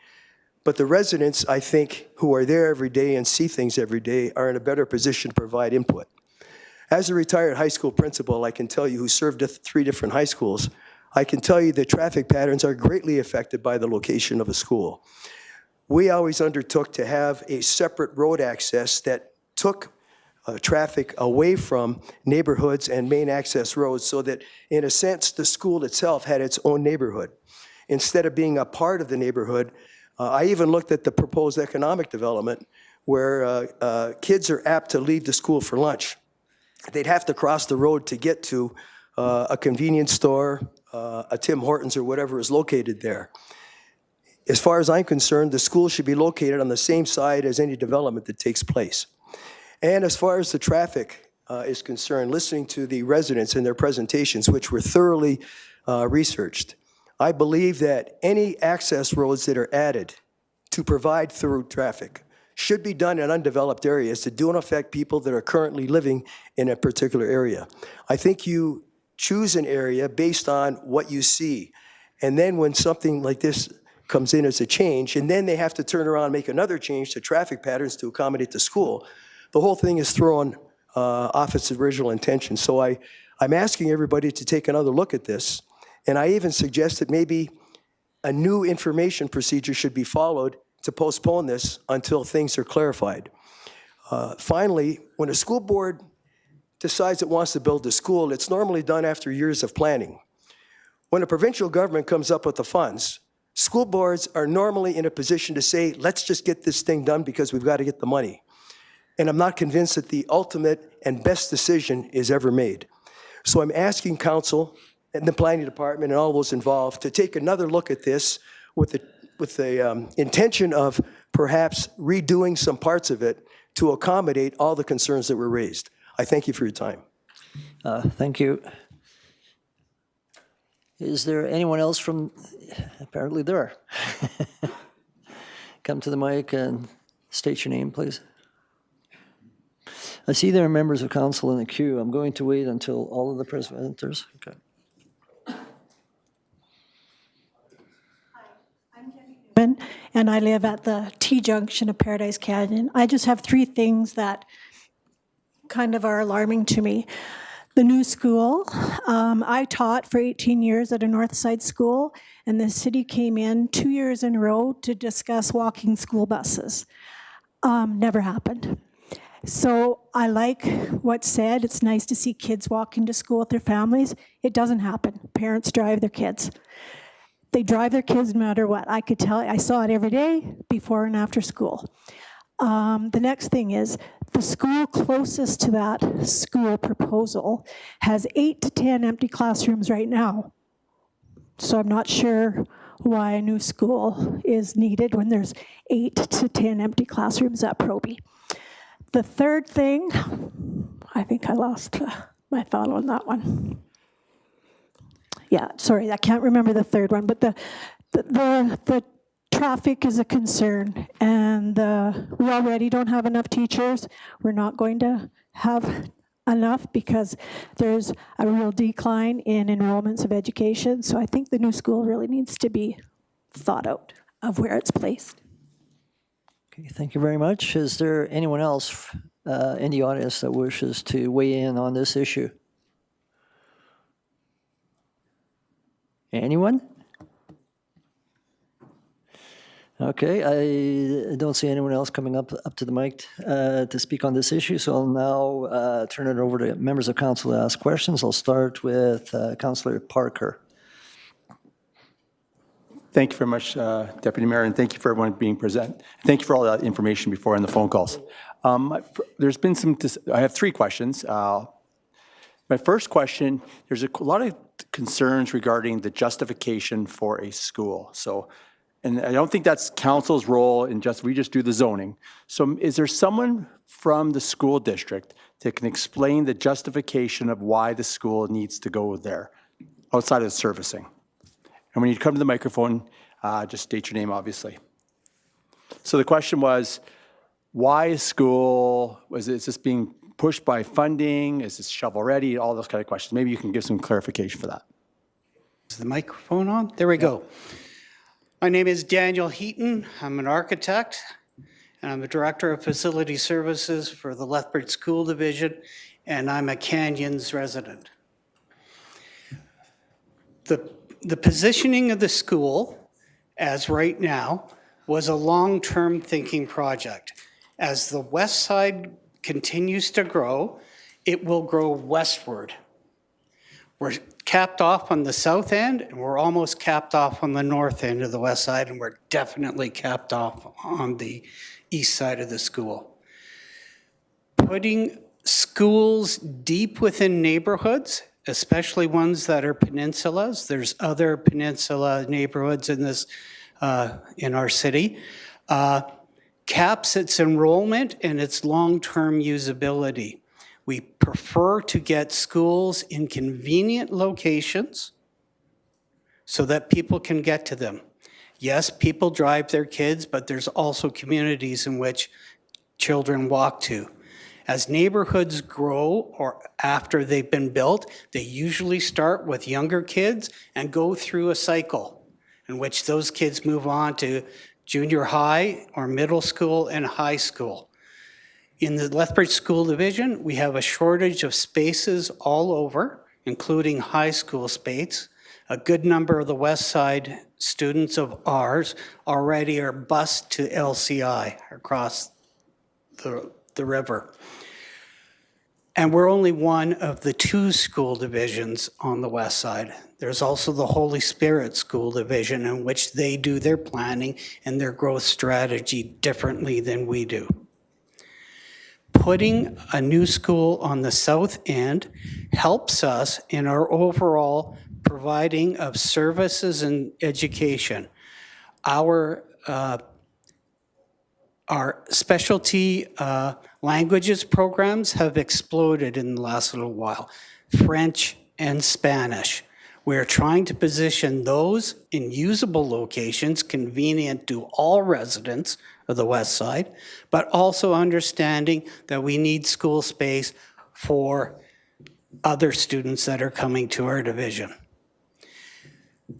But the residents, I think, who are there every day and see things every day are in a better position to provide input. As a retired high school principal, I can tell you who served at 3 different high schools, I can tell you that traffic patterns are greatly affected by the location of a school. We always undertook to have a separate road access that took traffic away from neighborhoods and main access roads so that, in a sense, the school itself had its own neighborhood. Instead of being a part of the neighborhood, I even looked at the proposed economic development where kids are apt to leave the school for lunch. They'd have to cross the road to get to a convenience store, a Tim Hortons or whatever is located there. As far as I'm concerned, the school should be located on the same side as any development that takes place. And as far as the traffic is concerned, listening to the residents in their presentations, which were thoroughly researched, I believe that any access roads that are added to provide through traffic should be done in undeveloped areas that don't affect people that are currently living in a particular area. I think you choose an area based on what you see. And then when something like this comes in as a change, and then they have to turn around and make another change to traffic patterns to accommodate the school, the whole thing is thrown off its original intention. So I'm asking everybody to take another look at this, and I even suggest that maybe a new information procedure should be followed to postpone this until things are clarified. Finally, when a school board decides it wants to build a school, it's normally done after years of planning. When a provincial government comes up with the funds, school boards are normally in a position to say, let's just get this thing done because we've got to get the money. And I'm not convinced that the ultimate and best decision is ever made. So I'm asking council and the planning department and all those involved to take another look at this with the intention of perhaps redoing some parts of it to accommodate all the concerns that were raised. I thank you for your time. Thank you. Is there anyone else from, apparently there are. Come to the mic and state your name, please. I see there are members of council in the queue. I'm going to wait until all of the presenters. Okay. And I live at the T-junction of Paradise Canyon. I just have 3 things that kind of are alarming to me. The new school, I taught for 18 years at a Northside school, and the city came in 2 years in a row to discuss walking school buses. Never happened. So I like what's said. It's nice to see kids walking to school with their families. It doesn't happen. Parents drive their kids. They drive their kids no matter what. I could tell, I saw it every day, before and after school. The next thing is, the school closest to that school proposal has 8 to 10 empty classrooms right now. So I'm not sure why a new school is needed when there's 8 to 10 empty classrooms at Proby. The third thing, I think I lost my thought on that one. Yeah, sorry, I can't remember the third one, but the traffic is a concern, and we already don't have enough teachers. We're not going to have enough because there's a real decline in enrollments of education. So I think the new school really needs to be thought out of where it's placed. Okay, thank you very much. Is there anyone else in the audience that wishes to weigh in on this issue? Anyone? Okay, I don't see anyone else coming up to the mic to speak on this issue, so I'll now turn it over to members of council to ask questions. I'll start with Councillor Parker. Thank you very much, Deputy Mayor, and thank you for everyone being present. Thank you for all that information before and the phone calls. There's been I have 3 questions. My first question, there's a lot of concerns regarding the justification for a school. So, and I don't think that's council's role in we just do the zoning. So is there someone from the school district that can explain the justification of why the school needs to go there outside of servicing? And when you come to the microphone, just state your name, obviously. So the question was, why is school, is this being pushed by funding? Is this shovel ready? All those kind of questions. Maybe you can give some clarification for that. Is the microphone on? There we go. My name is Daniel Heaton. I'm an architect, and I'm the Director of Facility Services for the Lethbridge School Division, and I'm a Canyons resident. The positioning of the school, as right now, was a long-term thinking project. As the west side continues to grow, it will grow westward. We're capped off on the south end, and we're almost capped off on the north end of the west side, and we're definitely capped off on the east side of the school. Putting schools deep within neighborhoods, especially ones that are peninsulas. There's other peninsula neighborhoods in this in our city, caps its enrollment and its long-term usability. We prefer to get schools in convenient locations so that people can get to them. Yes, people drive their kids, but there's also communities in which children walk to. As neighborhoods grow or after they've been built, they usually start with younger kids and go through a cycle in which those kids move on to junior high or middle school and high school. In the Lethbridge School Division, we have a shortage of spaces all over, including high school space. A good number of the West Side students of ours already are bused to LCI across the river. And we're only one of the 2 school divisions on the West Side. There's also the Holy Spirit School Division, in which they do their planning and their growth strategy differently than we do. Putting a new school on the south end helps us in our overall providing of services and education. Our specialty languages programs have exploded in the last little while, French and Spanish. We're trying to position those in usable locations, convenient to all residents of the West Side, but also understanding that we need school space for other students that are coming to our division.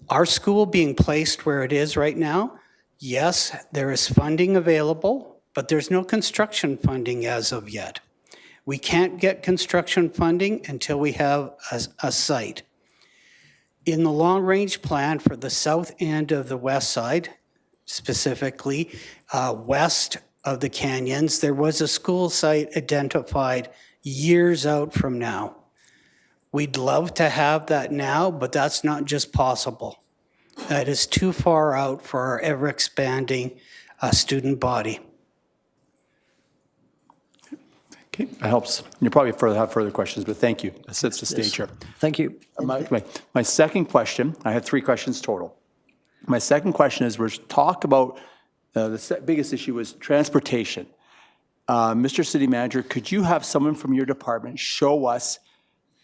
Our school being placed where it is right now, yes, there is funding available, but there's no construction funding as of yet. We can't get construction funding until we have a site. In the long-range plan for the south end of the West Side, specifically west of the canyons, there was a school site identified years out from now. We'd love to have that now, but that's not just possible. That is too far out for our ever-expanding student body. Okay, that helps. You probably have further questions, but thank you. That sets the stage here. Thank you. My second question, I have 3 questions total. My second question is, we're talk about the biggest issue was transportation. Mr. City Manager, could you have someone from your department show us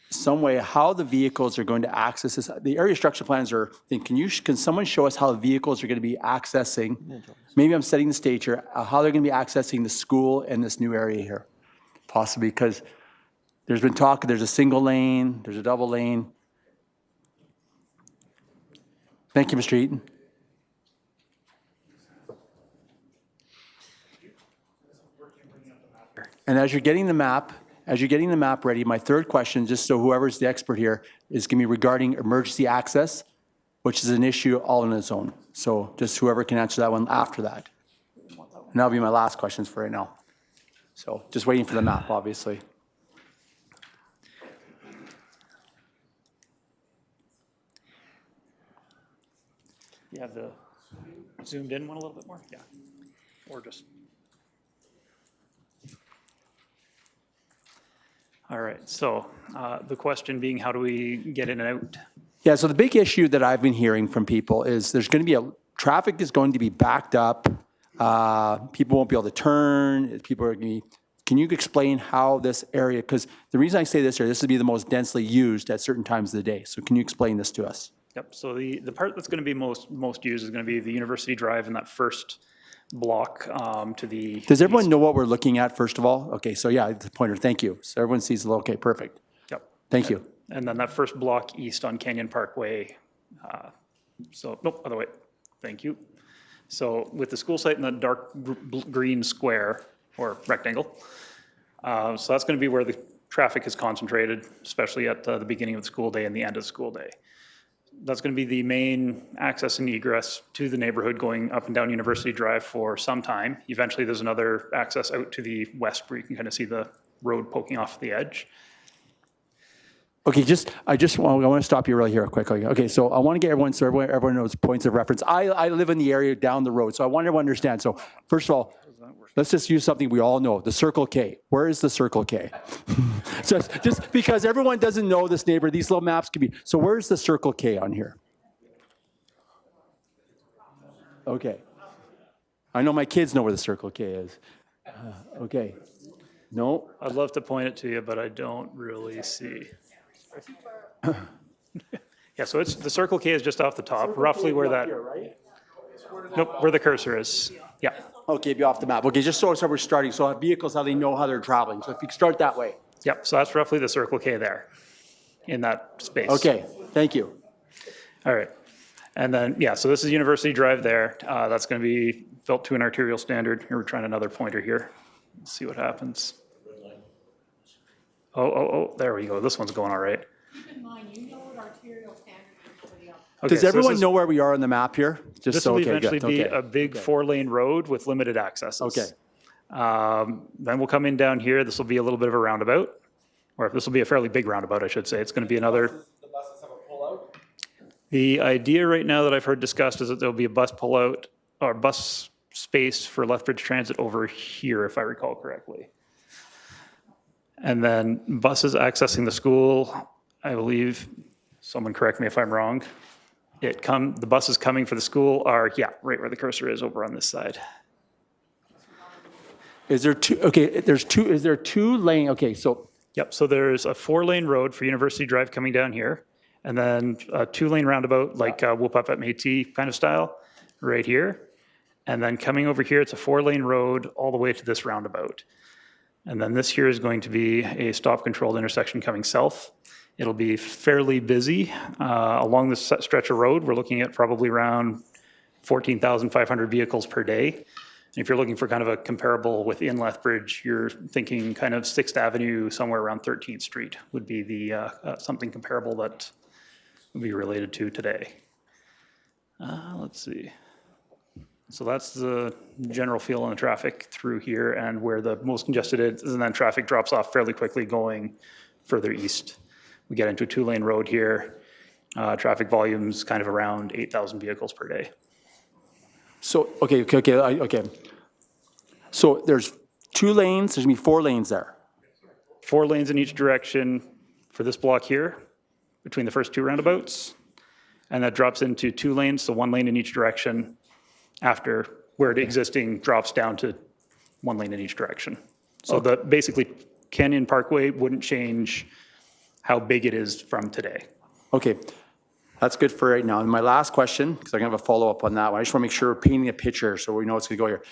some way how the vehicles are going to access this? The area structure plans are, can someone show us how the vehicles are going to be accessing, maybe I'm setting the stage here, how they're going to be accessing the school and this new area here? Possibly, because there's been talk, there's a single lane, there's a double lane. Thank you, Mr. Eaton. And as you're getting the map ready, my third question, just so whoever's the expert here, is going to be regarding emergency access, which is an issue all on its own. So just whoever can answer that one after that. And that'll be my last questions for right now. So just waiting for the map, obviously. You have the zoomed in one a little bit more? Yeah. Or just. All right, so the question being, how do we get in and out? Yeah, so the big issue that I've been hearing from people is there's going to be traffic is going to be backed up. People won't be able to turn. People are going to be, can you explain how this area, because the reason I say this here, this will be the most densely used at certain times of the day. So can you explain this to us? Yep, so the part that's going to be most used is going to be the University Drive and that first block to the Does everyone know what we're looking at, first of all? Okay, so yeah, the pointer, thank you. So everyone sees the, okay, perfect. Yep. Thank you. And then that first block east on Canyon Parkway. Other way. Thank you. So with the school site in the dark green square or rectangle, so that's going to be where the traffic is concentrated, especially at the beginning of the school day and the end of the school day. That's going to be the main access and egress to the neighborhood going up and down University Drive for some time. Eventually, there's another access out to the west where you can kind of see the road poking off the edge. Okay, I want to stop you really here quickly. Okay, so I want to get everyone, so everyone knows points of reference. I live in the area down the road, so I want everyone to understand. So first of all, let's just use something we all know, the Circle K. Where is the Circle K? So just because everyone doesn't know this neighborhood, these little maps can be, so where's the Circle K on here? Okay. I know my kids know where the Circle K is. Okay. No? I'd love to point it to you, but I don't really see. Yeah, so it's, the Circle K is just off the top, roughly where that, nope, where the cursor is. Yeah, Okay, be off the map. Okay, just so we're starting, so vehicles, how they know how they're traveling. So if you start that way. yep, so that's roughly the Circle K there, in that space. Okay, thank you. All right. And then, yeah, so this is University Drive there. That's going to be built to an arterial standard. Here, we're trying another pointer here. Let's see what happens. Oh, there we go. This one's going all right. Keep in mind, you know what arterial standard is for the Okay, Does so everyone this is- know where we are on the map here? Just This so, will okay, good, eventually be okay. a big 4-lane road with limited accesses. Okay. Then we'll come in down here. This will be a little bit of a roundabout, or this will be a fairly big roundabout, I should say. It's going to be another. The buses have a pullout? The idea right now that I've heard discussed is that there'll be a bus pullout or bus space for Lethbridge Transit over here, if I recall correctly. And then buses accessing the school, I believe, someone correct me if I'm wrong. The buses coming for the school are, yeah, right where the cursor is over on this side. Is there two, okay, is there 2 lane, okay, so, Yep, so there's a 4-lane road for University Drive coming down here, and then a 2-lane roundabout, like Whoop Up at Métis kind of style, right here. And then coming over here, it's a 4-lane road all the way to this roundabout. And then this here is going to be a stop-controlled intersection coming south. It'll be fairly busy. Along this stretch of road, we're looking at probably around 14,500 vehicles per day. And if you're looking for kind of a comparable within Lethbridge, you're thinking kind of 6th Avenue, somewhere around 13th Street would be the something comparable that would be related to today. Let's see. So that's the general feel on the traffic through here and where the most congested is, and then traffic drops off fairly quickly going further east. We get into a 2-lane road here. Traffic volumes kind of around 8,000 vehicles per day. so, okay. So there's 2 lanes, there's gonna be 4 lanes there. 4 lanes in each direction for this block here, between the first 2 roundabouts. And that drops into 2 lanes, so 1 lane in each direction after where the existing drops down to 1 lane in each direction. So basically Canyon Parkway wouldn't change how big it is from today. Okay, that's good for right now. And my last question, because I'm gonna have a follow-up on that one, I just wanna make sure we're painting a picture so we know what's gonna go here.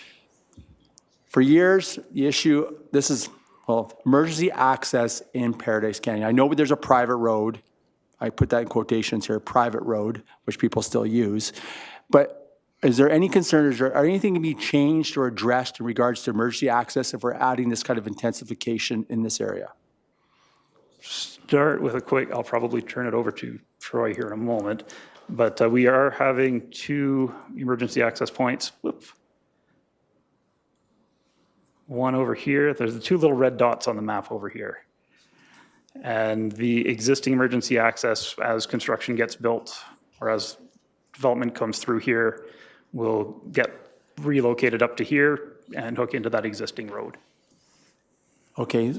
For years, the issue, this is, well, emergency access in Paradise Canyon. I know there's a private road. I put that in quotations here, private road, which people still use. But is there any concern, is there anything to be changed or addressed in regards to emergency access if we're adding this kind of intensification in this area? Start with a quick, I'll probably turn it over to Troy here in a moment, but we are having 2 emergency access points. Whoop. One over here, there's the 2 little red dots on the map over here. And the existing emergency access as construction gets built or as development comes through here will get relocated up to here and hook into that existing road. Okay,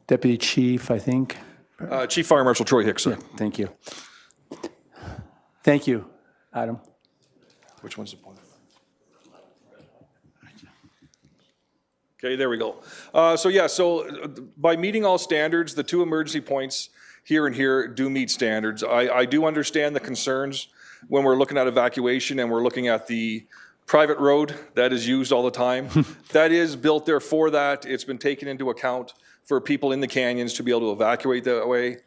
Deputy Chief, I think. Chief Fire Marshal Troy Hicks, sir. Thank you. Thank you, Adam. Which one's the point? Okay, there we go. So by meeting all standards, the 2 emergency points here and here do meet standards. I do understand the concerns when we're looking at evacuation and we're looking at the private road that is used all the time. That is built there for that. It's been taken into account for people in the canyons to be able to evacuate that way.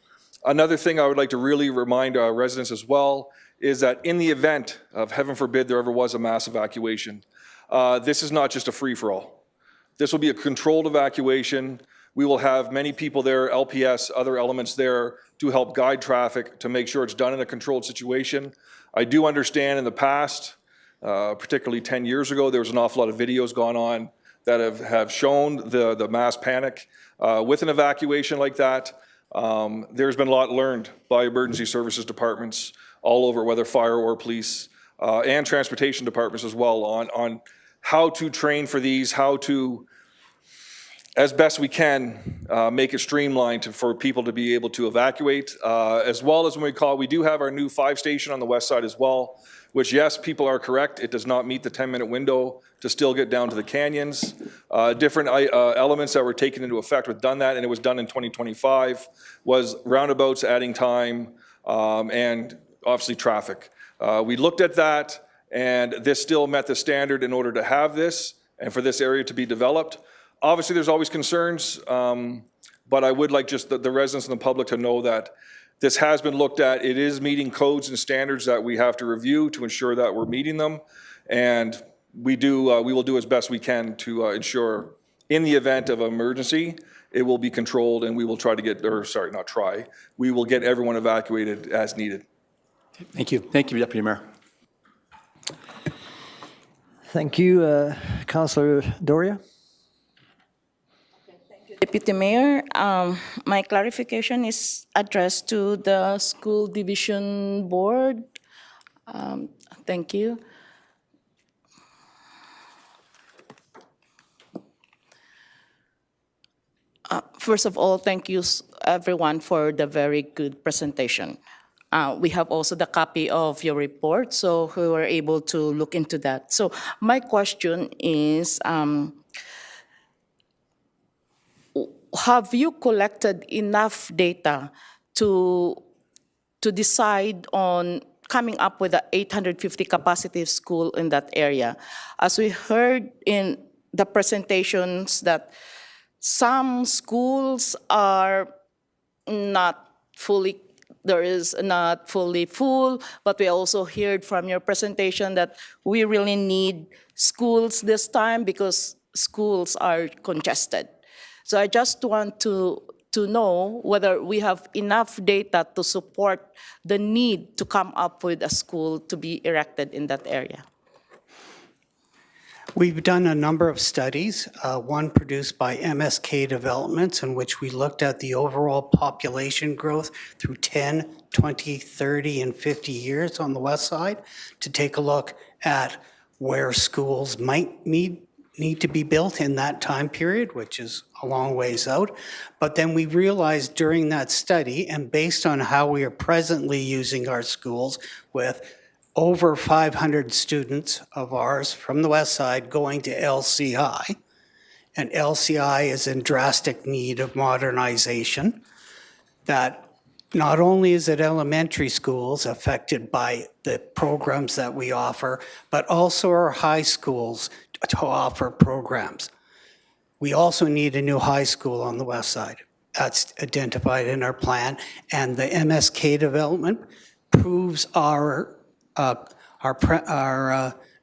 Another thing I would like to really remind our residents as well is that in the event of, heaven forbid, there ever was a mass evacuation, this is not just a free-for-all. This will be a controlled evacuation. We will have many people there, LPS, other elements there to help guide traffic to make sure it's done in a controlled situation. I do understand in the past, particularly 10 years ago, there was an awful lot of videos gone on that have shown the mass panic with an evacuation like that. There's been a lot learned by emergency services departments all over, whether fire or police, and transportation departments as well, on how to train for these, how to as best we can, make it streamlined for people to be able to evacuate, as well as when we do have our new 5 station on the west side as well, which, yes, people are correct, it does not meet the 10-minute window to still get down to the canyons. Different elements that were taken into effect with done that, and it was done in 2025, was roundabouts adding time and obviously traffic. We looked at that, and this still met the standard in order to have this and for this area to be developed. Obviously, there's always concerns, but I would like just the residents and the public to know that this has been looked at. It is meeting codes and standards that we have to review to ensure that we're meeting them. And we will do as best we can to ensure in the event of an emergency, it will be controlled and we will try to get, or sorry, not try, we will get everyone evacuated as needed. Thank you. Thank you, Deputy Mayor. Thank you, Councillor Doria. Deputy Mayor, my clarification is addressed to the School Division Board. Thank you. First of all, thank you everyone for the very good presentation. We have also the copy of your report, so we were able to look into that. So my question is, have you collected enough data to decide on coming up with an 850 capacity school in that area? As we heard in the presentations that some schools are not fully, there is not fully full, but we also heard from your presentation that we really need schools this time because schools are congested. So I just want to know whether we have enough data to support the need to come up with a school to be erected in that area. We've done a number of studies, one produced by MSK Developments, in which we looked at the overall population growth through 10, 20, 30, and 50 years on the west side to take a look at where schools might need to be built in that time period, which is a long ways out. But then we realized during that study, and based on how we are presently using our schools with over 500 students of ours from the west side going to LCI, and LCI is in drastic need of modernization, that not only is it elementary schools affected by the programs that we offer, but also our high schools to offer programs. We also need a new high school on the west side. That's identified in our plan, and the MSK development proves our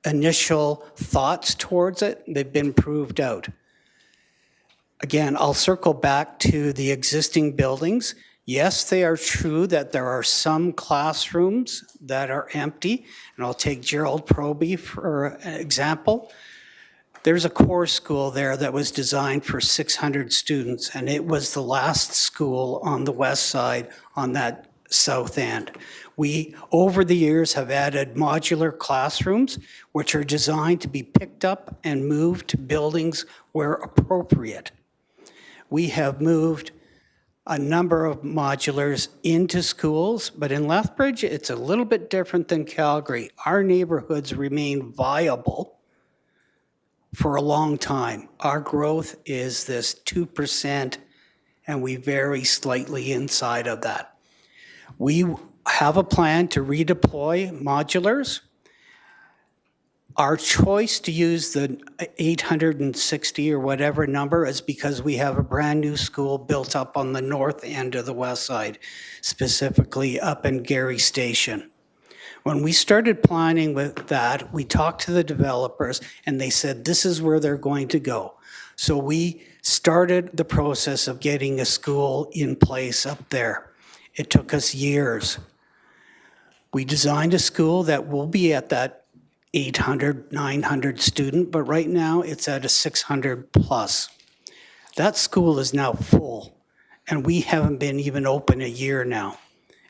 initial thoughts towards it. They've been proved out. Again, I'll circle back to the existing buildings. Yes, they are true that there are some classrooms that are empty, and I'll take Gerald Proby for an example. There's a core school there that was designed for 600 students, and it was the last school on the west side on that south end. We, over the years, have added modular classrooms, which are designed to be picked up and moved to buildings where appropriate. We have moved a number of modulars into schools, but in Lethbridge, it's a little bit different than Calgary. Our neighborhoods remain viable for a long time. Our growth is this 2%, and we vary slightly inside of that. We have a plan to redeploy modulars. Our choice to use the 860 or whatever number is because we have a brand new school built up on the north end of the west side, specifically up in Gary Station. When we started planning with that, we talked to the developers and they said this is where they're going to go. So we started the process of getting a school in place up there. It took us years. We designed a school that will be at that 800, 900 student, but right now it's at a 600 plus. That school is now full, and we haven't been even open a year now.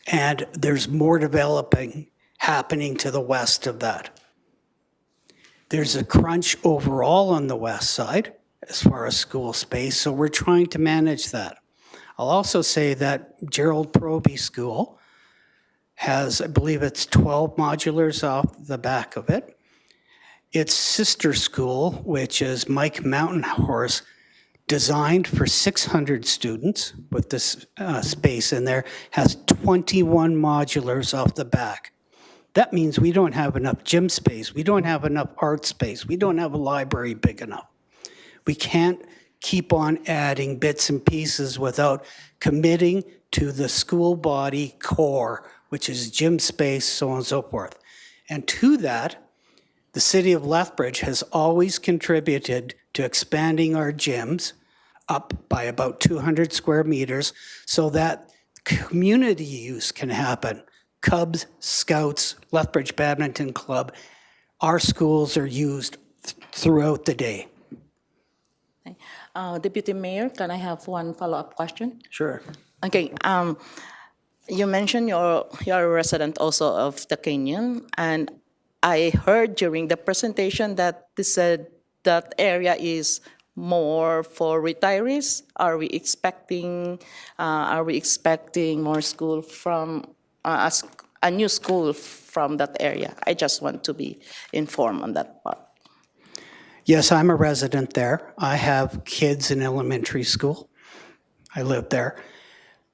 And there's more developing happening to the west of that. There's a crunch overall on the west side, as far as school space, so we're trying to manage that. I'll also say that Gerald Proby School has, I believe it's 12 modulars off the back of it. Its sister school, which is Mike Mountain Horse, designed for 600 students with this space in there, has 21 modulars off the back. That means we don't have enough gym space, we don't have enough art space, we don't have a library big enough. We can't keep on adding bits and pieces without committing to the school body core, which is gym space, so on and so forth. And to that, the city of Lethbridge has always contributed to expanding our gyms up by about 200 square meters so that community use can happen. Cubs, Scouts, Lethbridge Badminton Club, our schools are used throughout the day. Deputy Mayor, can I have one follow-up question? Sure. Okay, you mentioned you're a resident also of the Canyon, and I heard during the presentation that they said that area is more for retirees. Are we expecting more school from a new school from that area? I just want to be informed on that part. Yes, I'm a resident there. I have kids in elementary school. I live there.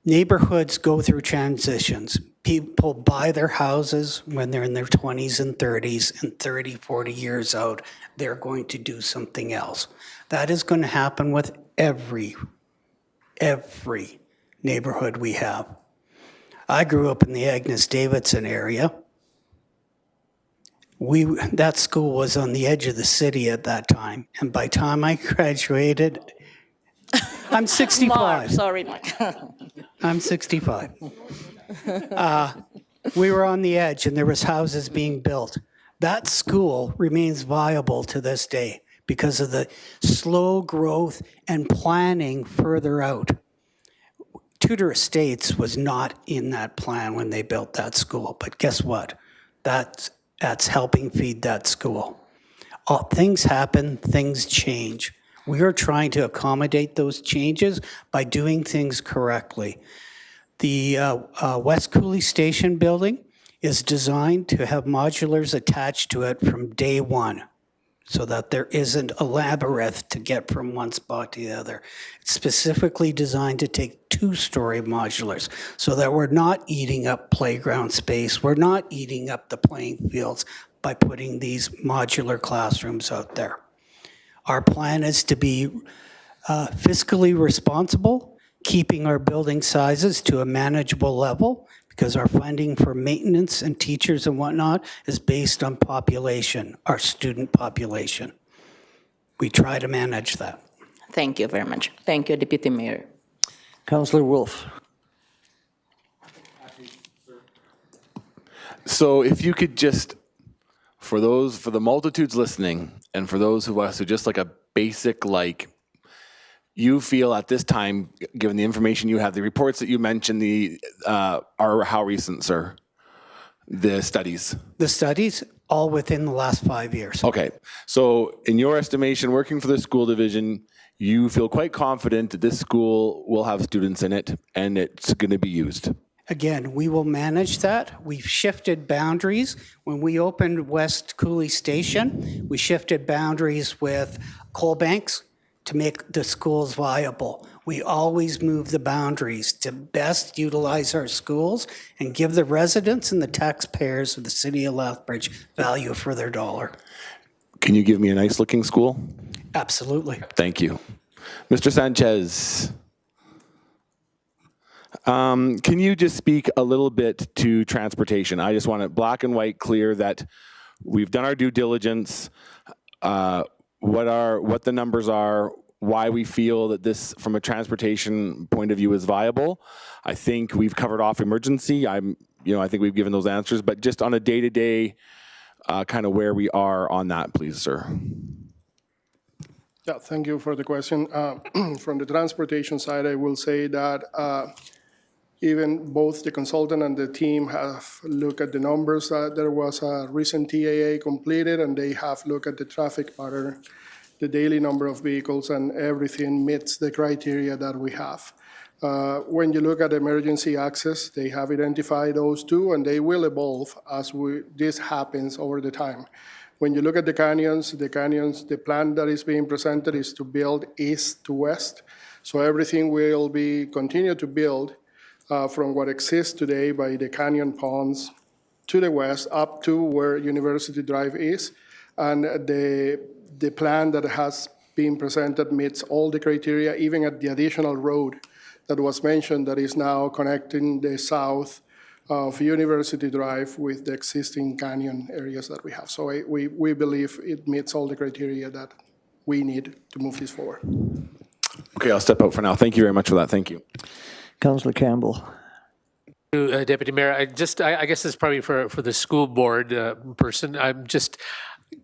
Neighborhoods go through transitions. People buy their houses when they're in their 20s and 30s, and 30, 40 years out, they're going to do something else. That is going to happen with every neighborhood we have. I grew up in the Agnes Davidson area. That school was on the edge of the city at that time, and by the time I graduated, I'm 65. Mark, sorry, Mark. I'm 65. We were on the edge, and there was houses being built. That school remains viable to this day because of the slow growth and planning further out. Tudor Estates was not in that plan when they built that school, but guess what? That's helping feed that school. Things happen, things change. We are trying to accommodate those changes by doing things correctly. The West Cooley Station building is designed to have modulars attached to it from day one, so that there isn't a labyrinth to get from one spot to the other. It's specifically designed to take two-story modulars so that we're not eating up playground space, we're not eating up the playing fields by putting these modular classrooms out there. Our plan is to be fiscally responsible, keeping our building sizes to a manageable level, because our funding for maintenance and teachers and whatnot is based on population, our student population. We try to manage that. Thank you very much. Thank you, Deputy Mayor. Councillor Wolf. So if you could just, for the multitudes listening, and for those of us who just like a basic, like, you feel at this time, given the information you have, the reports that you mentioned, are how recent, sir? The studies? The studies, all within the last 5 years. Okay. So in your estimation, working for the school division, you feel quite confident that this school will have students in it and it's going to be used? Again, we will manage that. We've shifted boundaries. When we opened West Cooley Station, we shifted boundaries with coal banks to make the schools viable. We always move the boundaries to best utilize our schools and give the residents and the taxpayers of the city of Lethbridge value for their dollar. Can you give me a nice looking school? Absolutely. Thank you. Mr. Sanchez, can you just speak a little bit to transportation? I just want it black and white clear that we've done our due diligence, what the numbers are, why we feel that this, from a transportation point of view, is viable. I think we've covered off emergency. I think we've given those answers, but just on a day-to-day, kind of where we are on that, please, sir. Yeah, thank you for the question. From the transportation side, I will say that even both the consultant and the team have looked at the numbers. There was a recent TAA completed, and they have looked at the traffic pattern the daily number of vehicles and everything meets the criteria that we have. When you look at emergency access, they have identified those two, and they will evolve as this happens over the time. When you look at the canyons, the plan that is being presented is to build east to west. So everything will be continue to build from what exists today by the canyon ponds to the west up to where University Drive is. And the plan that has been presented meets all the criteria, even at the additional road that was mentioned that is now connecting the south of University Drive with the existing canyon areas that we have. So we believe it meets all the criteria that we need to move this forward. Okay, I'll step out for now. Thank you very much for that. Thank you. Councillor Campbell. Deputy Mayor, I guess this is probably for the school board person. I'm just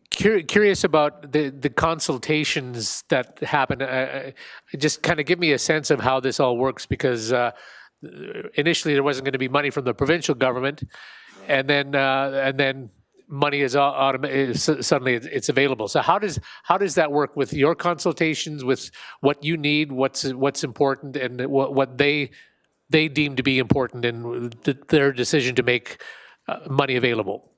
curious about the consultations that happen. Just kind of give me a sense of how this all works, because initially there wasn't going to be money from the provincial government, and then money is suddenly it's available. So how does that work with your consultations, with what you need, what's important, and what they deem to be important in their decision to make money available?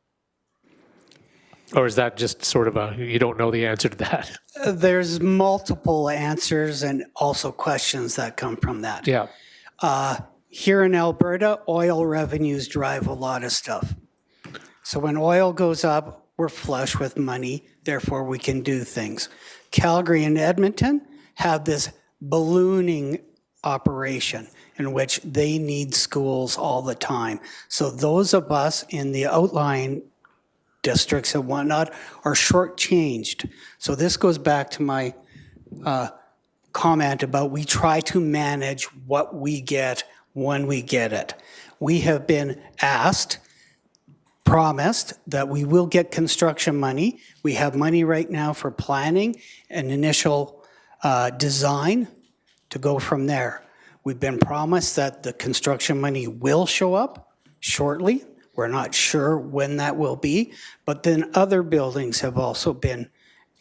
Or is that just sort of you don't know the answer to that? There's multiple answers and also questions that come from that. Yeah. Here in Alberta, oil revenues drive a lot of stuff. So when oil goes up, we're flush with money, therefore we can do things. Calgary and Edmonton have this ballooning operation in which they need schools all the time. So those of us in the outlying districts and whatnot are shortchanged. So this goes back to my comment about we try to manage what we get when we get it. We have been promised that we will get construction money. We have money right now for planning and initial design to go from there. We've been promised that the construction money will show up shortly. We're not sure when that will be, but then other buildings have also been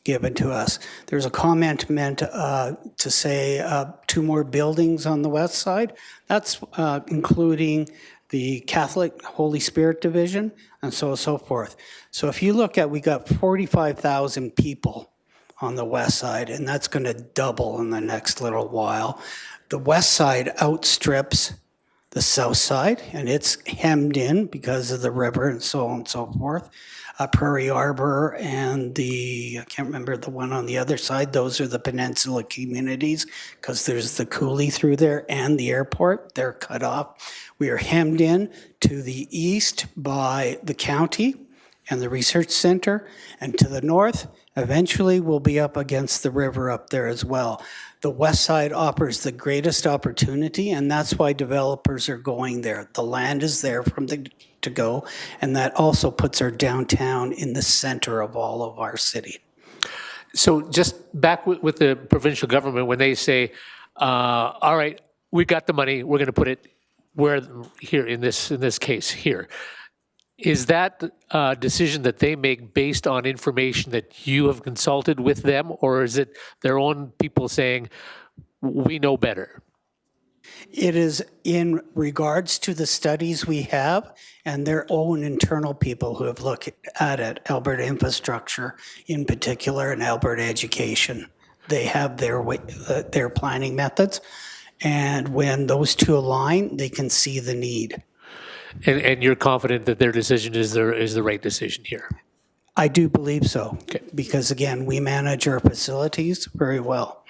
given to us. There's a comment meant to say 2 more buildings on the west side. That's including the Catholic Holy Spirit Division and so forth. So if you look at, we got 45,000 people on the west side, and that's going to double in the next little while. The west side outstrips the south side, and it's hemmed in because of the river and so on and so forth. Prairie Arbor and I can't remember the one on the other side, those are the peninsula communities because there's the coulee through there and the airport, they're cut off. We are hemmed in to the east by the county and the research center, and to the north, eventually we'll be up against the river up there as well. The west side offers the greatest opportunity, and that's why developers are going there. The land is there to go, and that also puts our downtown in the center of all of our city. So just back with the provincial government, when they say, all right, we got the money, we're going to put it where here in this case here. Is that a decision that they make based on information that you have consulted with them, or is it their own people saying, we know better? It is in regards to the studies we have and their own internal people who have looked at it, Alberta Infrastructure in particular and Alberta Education. They have their planning methods, and when those two align, they can see the need. And you're confident that their decision is the right decision here? I do believe so, because again, we manage our facilities very well.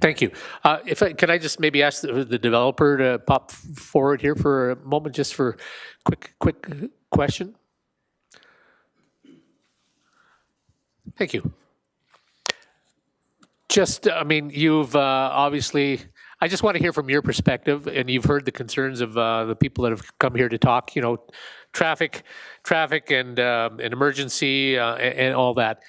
Thank you. Can I just maybe ask the developer to pop forward here for a moment, just for quick question? Thank you. Just, I mean, you've obviously, I just want to hear from your perspective, and you've heard the concerns of the people that have come here to talk, you know, traffic and an emergency and all that.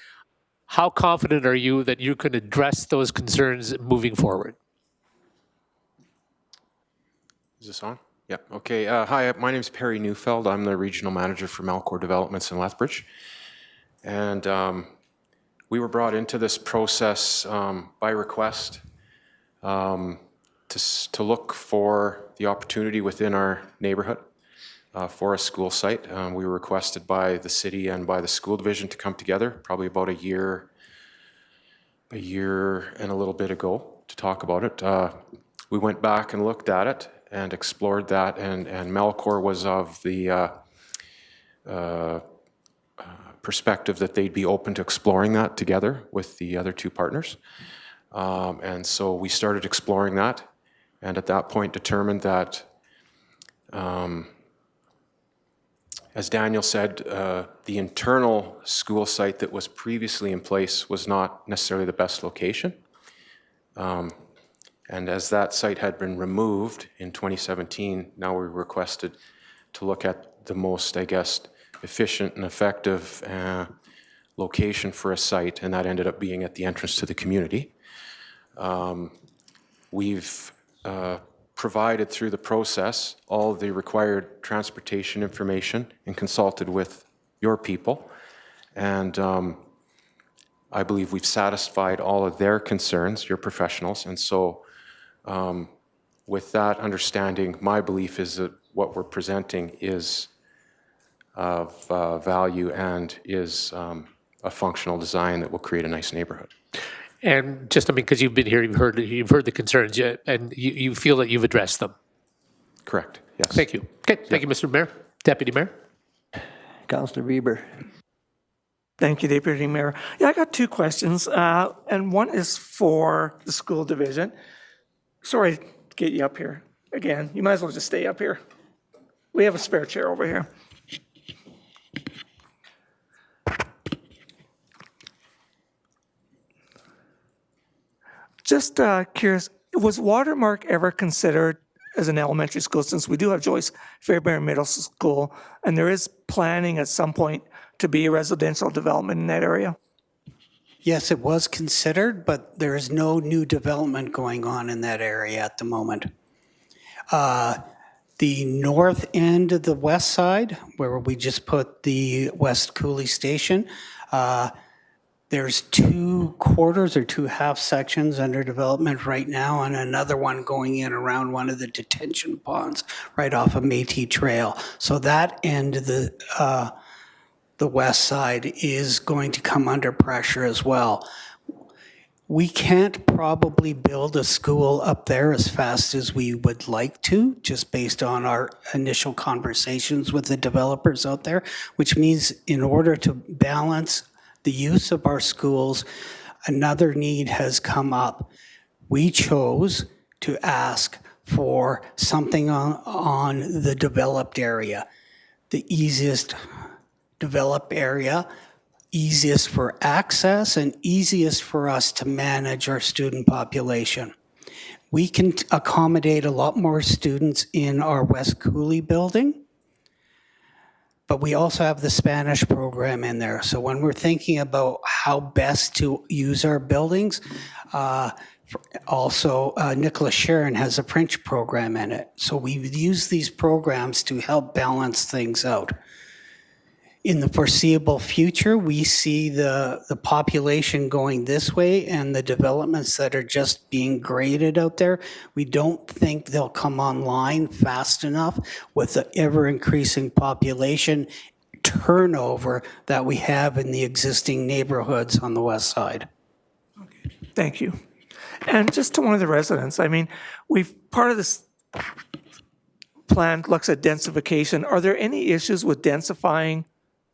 How confident are you that you can address those concerns moving forward? Is this on? Yeah, okay. Hi, my name is Perry Neufeld. I'm the regional manager for Melcor Developments in Lethbridge. And We were brought into this process by request to look for the opportunity within our neighborhood for a school site. We were requested by the city and by the school division to come together probably about a year and a little bit ago to talk about it. We went back and looked at it and explored that, and Melcor was of the perspective that they'd be open to exploring that together with the other two partners. And so we started exploring that, and at that point determined that, as Daniel said, the internal school site that was previously in place was not necessarily the best location. And as that site had been removed in 2017, now we're requested to look at the most, I guess, efficient and effective location for a site, and that ended up being at the entrance to the community. We've provided through the process all the required transportation information and consulted with your people, and I believe we've satisfied all of their concerns, your professionals, and so with that understanding, my belief is that what we're presenting is of value and is a functional design that will create a nice neighborhood. And just, I mean, because you've been here, you've heard the concerns, and you feel that you've addressed them. Correct, yes. Thank you. Okay, thank you, Mr. Mayor. Deputy Mayor. Councillor Bieber. Thank you, Deputy Mayor. Yeah, I got two questions, and one is for the school division. Sorry to get you up here again. You might as well just stay up here. We have a spare chair over here. Just curious, was Watermark ever considered as an elementary school, since we do have Joyce Fairbairn Middle School, and there is planning at some point to be a residential development in that area? Yes, it was considered, but there is no new development going on in that area at the moment. The north end of the west side, where we just put the West Cooley Station, there's 2/4 or 2/2 sections under development right now, and another one going in around one of the detention ponds right off of Métis Trail. So that end of the west side is going to come under pressure as well. We can't probably build a school up there as fast as we would like to, just based on our initial conversations with the developers out there, which means in order to balance the use of our schools, another need has come up. We chose to ask for something on the developed area, the easiest developed area, easiest for access and easiest for us to manage our student population. We can accommodate a lot more students in our West Cooley building, but we also have the Spanish program in there. So when we're thinking about how best to use our buildings, also Nicholas Sharon has a French program in it. So we've used these programs to help balance things out. In the foreseeable future, we see the population going this way and the developments that are just being graded out there. We don't think they'll come online fast enough with the ever-increasing population turnover that we have in the existing neighborhoods on the west side. Thank you. And just to one of the residents, I mean, part of this plan looks at densification. Are there any issues with densifying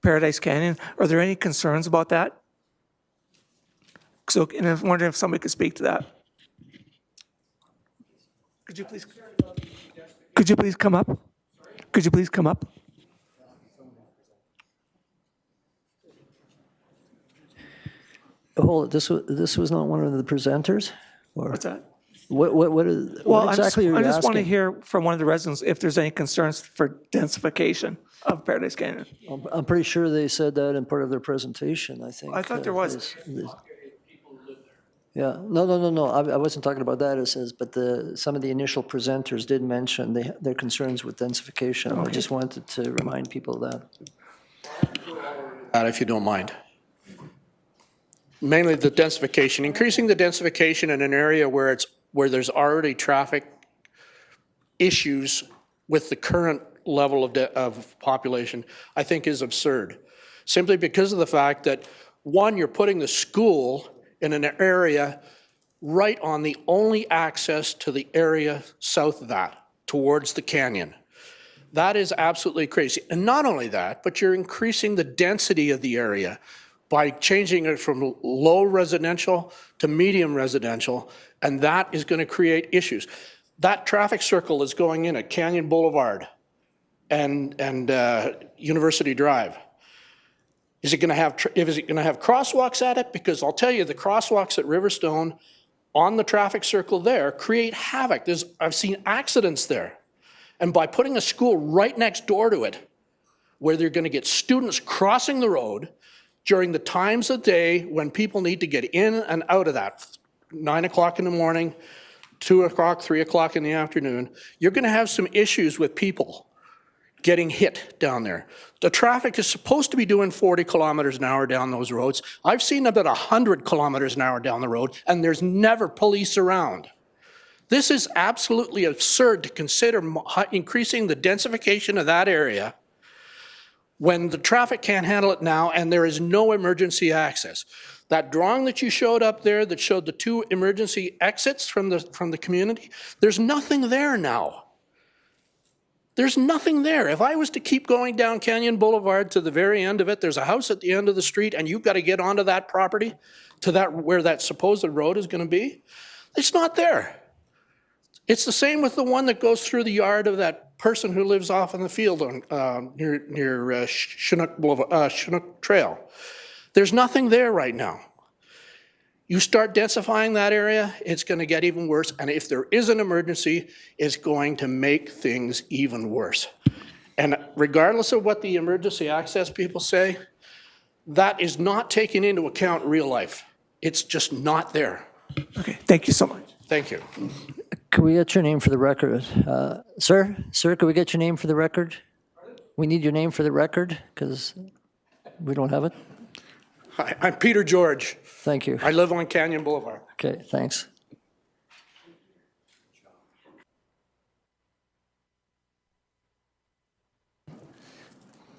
Paradise Canyon? Are there any concerns about that? So, and I'm wondering if somebody could speak to that. Could you please come up? Could you please come up? Hold it, this was not one of the presenters? Or What's that? What exactly are you asking? I just want to hear from one of the residents if there's any concerns for densification of Paradise Canyon. I'm pretty sure they said that in part of their presentation, I think. I thought there was. Yeah, no, I wasn't talking about that, it says, but some of the initial presenters did mention their concerns with densification. I just wanted to remind people of that. If you don't mind. mainly the densification, increasing the densification in an area where there's already traffic issues with the current level of population, I think is absurd. Simply because of the fact that, one, you're putting the school in an area right on the only access to the area south of that, towards the canyon. That is absolutely crazy. And not only that, but you're increasing the density of the area by changing it from low residential to medium residential, and that is going to create issues. That traffic circle is going in at Canyon Boulevard and University Drive. Is it going to have crosswalks at it? Because I'll tell you, the crosswalks at Riverstone on the traffic circle there create havoc. I've seen accidents there. And by putting a school right next door to it, where they're going to get students crossing the road during the times of day when people need to get in and out of that, 9 o'clock in the morning, 2 o'clock, 3 o'clock in the afternoon, you're going to have some issues with people getting hit down there. The traffic is supposed to be doing 40 kilometers an hour down those roads. I've seen about 100 kilometers an hour down the road, and there's never police around. This is absolutely absurd to consider increasing the densification of that area when the traffic can't handle it now and there is no emergency access. That drawing that you showed up there that showed the 2 emergency exits from the community, there's nothing there now. There's nothing there. If I was to keep going down Canyon Boulevard to the very end of it, there's a house at the end of the street and you've got to get onto that property to where that supposed road is going to be. It's not there. It's the same with the one that goes through the yard of that person who lives off in the field near Chinook Trail. There's nothing there right now. You start densifying that area, it's going to get even worse. And if there is an emergency, it's going to make things even worse. And regardless of what the emergency access people say, that is not taking into account real life. It's just not there. Okay, thank you so much. Thank you. Could we get your name for the record? Sir, could we get your name for the record? We need your name for the record because we don't have it. Hi, I'm Peter George. Thank you. I live on Canyon Boulevard. Okay, thanks.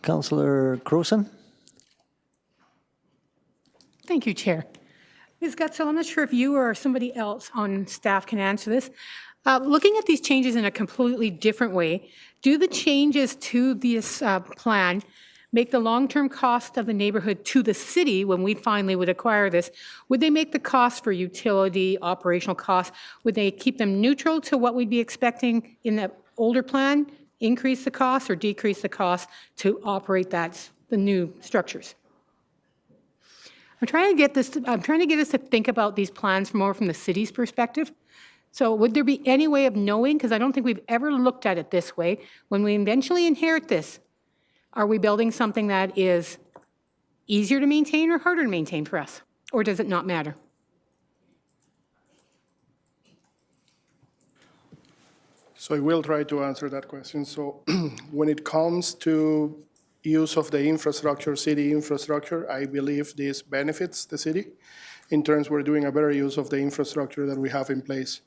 Councillor Croson? Thank you, Chair. Ms. Gutzel, I'm not sure if you or somebody else on staff can answer this. Looking at these changes in a completely different way, do the changes to this plan make the long-term cost of the neighborhood to the city when we finally would acquire this? Would they make the cost for utility, operational costs, would they keep them neutral to what we'd be expecting in the older plan, increase the cost or decrease the cost to operate the new structures? I'm trying to get us to think about these plans more from the city's perspective. So would there be any way of knowing, because I don't think we've ever looked at it this way, when we eventually inherit this, are we building something that is easier to maintain or harder to maintain for us? Or does it not matter? So I will try to answer that question. So when it comes to use of the infrastructure, city infrastructure, I believe this benefits the city in terms we're doing a better use of the infrastructure that we have in place.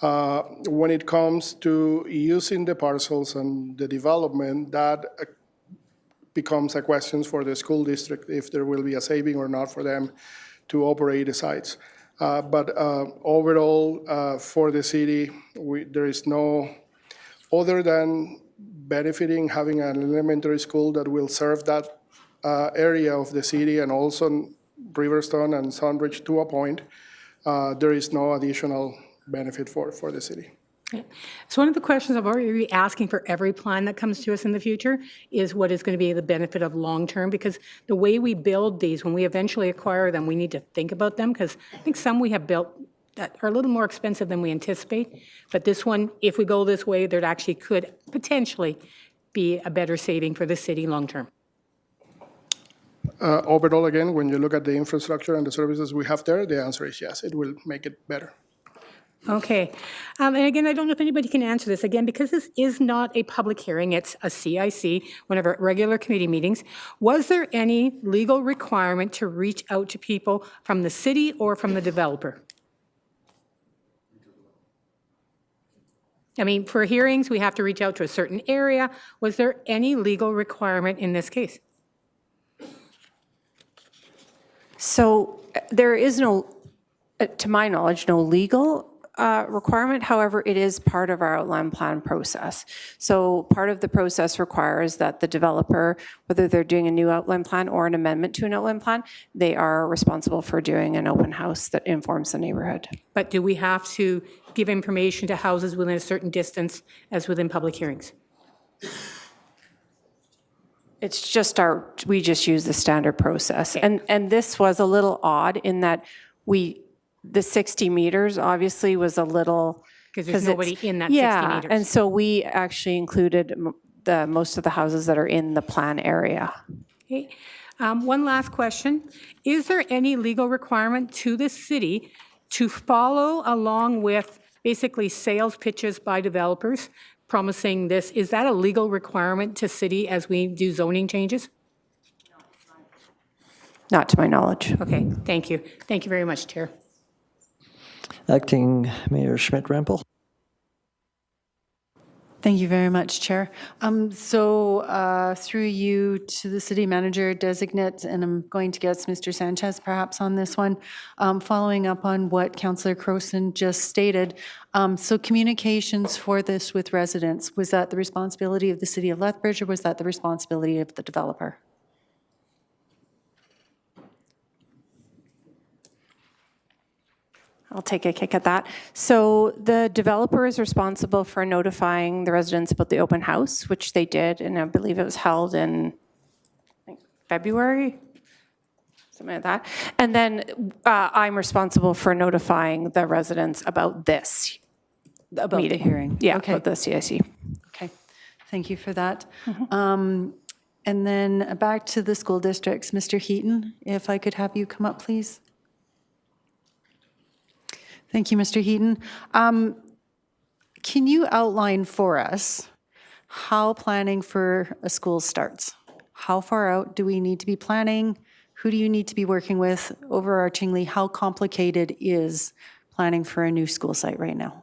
When it comes to using the parcels and the development, that becomes a question for the school district if there will be a saving or not for them to operate the sites. But overall, for the city, there is no, other than benefiting having an elementary school that will serve that area of the city and also Riverstone and Sunridge to a point, there is no additional benefit for the city. Okay. So one of the questions I'm already asking for every plan that comes to us in the future is what is going to be the benefit of long-term, because the way we build these, when we eventually acquire them, we need to think about them, because I think some we have built that are a little more expensive than we anticipate. But this one, if we go this way, there actually could potentially be a better saving for the city long-term. Overall, again, when you look at the infrastructure and the services we have there, the answer is yes, it will make it better. Okay. And again, I don't know if anybody can answer this. Again, because this is not a public hearing, it's a CIC, one of our regular committee meetings. Was there any legal requirement to reach out to people from the city or from the developer? I mean, for hearings, we have to reach out to a certain area. Was there any legal requirement in this case? So there is no, to my knowledge, no legal requirement. However, it is part of our outline plan process. So part of the process requires that the developer, whether they're doing a new outline plan or an amendment to an outline plan, they are responsible for doing an open house that informs the neighborhood. But do we have to give information to houses within a certain distance as within public hearings? It's just we just use the standard process. And this was a little odd in that the 60 meters obviously was a little. Because there's nobody in that 60 yeah, meters. and so we actually included most of the houses that are in the plan area. Okay. One last question. Is there any legal requirement to the city to follow along with basically sales pitches by developers promising this? Is that a legal requirement to city as we do zoning changes? Not to my knowledge. Okay, thank you. Thank you very much, Chair. Acting Mayor Schmidt-Rempel. Thank you very much, Chair. Through you to the city manager designate, and I'm going to guess Mr. Sanchez perhaps on this one, following up on what Councillor Crowson just stated. So communications for this with residents, was that the responsibility of the city of Lethbridge or was that the responsibility of the developer? I'll take a kick at that. So the developer is responsible for notifying the residents about the open house, which they did, and I believe it was held in February, something like that. And then I'm responsible for notifying the residents about this About meeting. the hearing? Yeah, Okay. about the CIC. Okay, thank you for that. And then back to the school districts. Mr. Heaton, if I could have you come up, please. Thank you, Mr. Heaton. Can you outline for us how planning for a school starts? How far out do we need to be planning? Who do you need to be working with? Overarchingly, how complicated is planning for a new school site right now?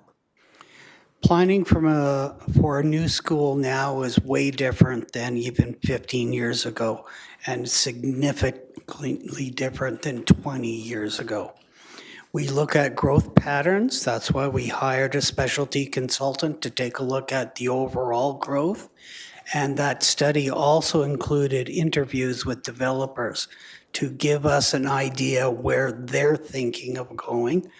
Planning for a new school now is way different than even 15 years ago and significantly different than 20 years ago. We look at growth patterns. That's why we hired a specialty consultant to take a look at the overall growth. And that study also included interviews with developers to give us an idea where they're thinking of going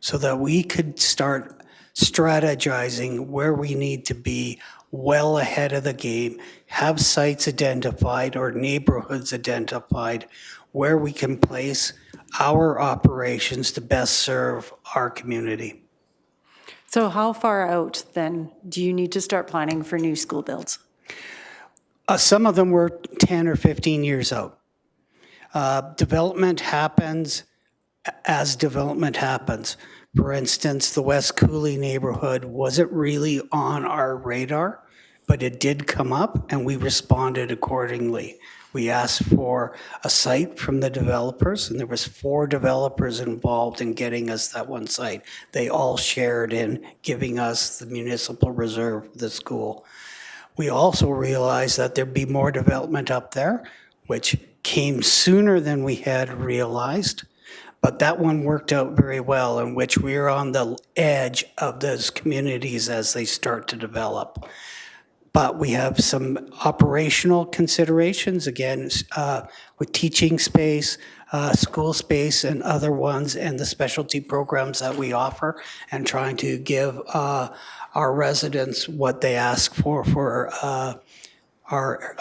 so that we could start strategizing where we need to be well ahead of the game, have sites identified or neighborhoods identified where we can place our operations to best serve our community. So how far out then do you need to start planning for new school builds? Some of them were 10 or 15 years out. Development happens as development happens. For instance, the West Cooley neighborhood wasn't really on our radar, but it did come up and we responded accordingly. We asked for a site from the developers, and there was 4 developers involved in getting us that one site. They all shared in giving us the municipal reserve of the school. We also realized that there'd be more development up there, which came sooner than we had realized, but that one worked out very well, in which we are on the edge of those communities as they start to develop. But we have some operational considerations, again, with teaching space, school space, and other ones, and the specialty programs that we offer, and trying to give our residents what they ask for our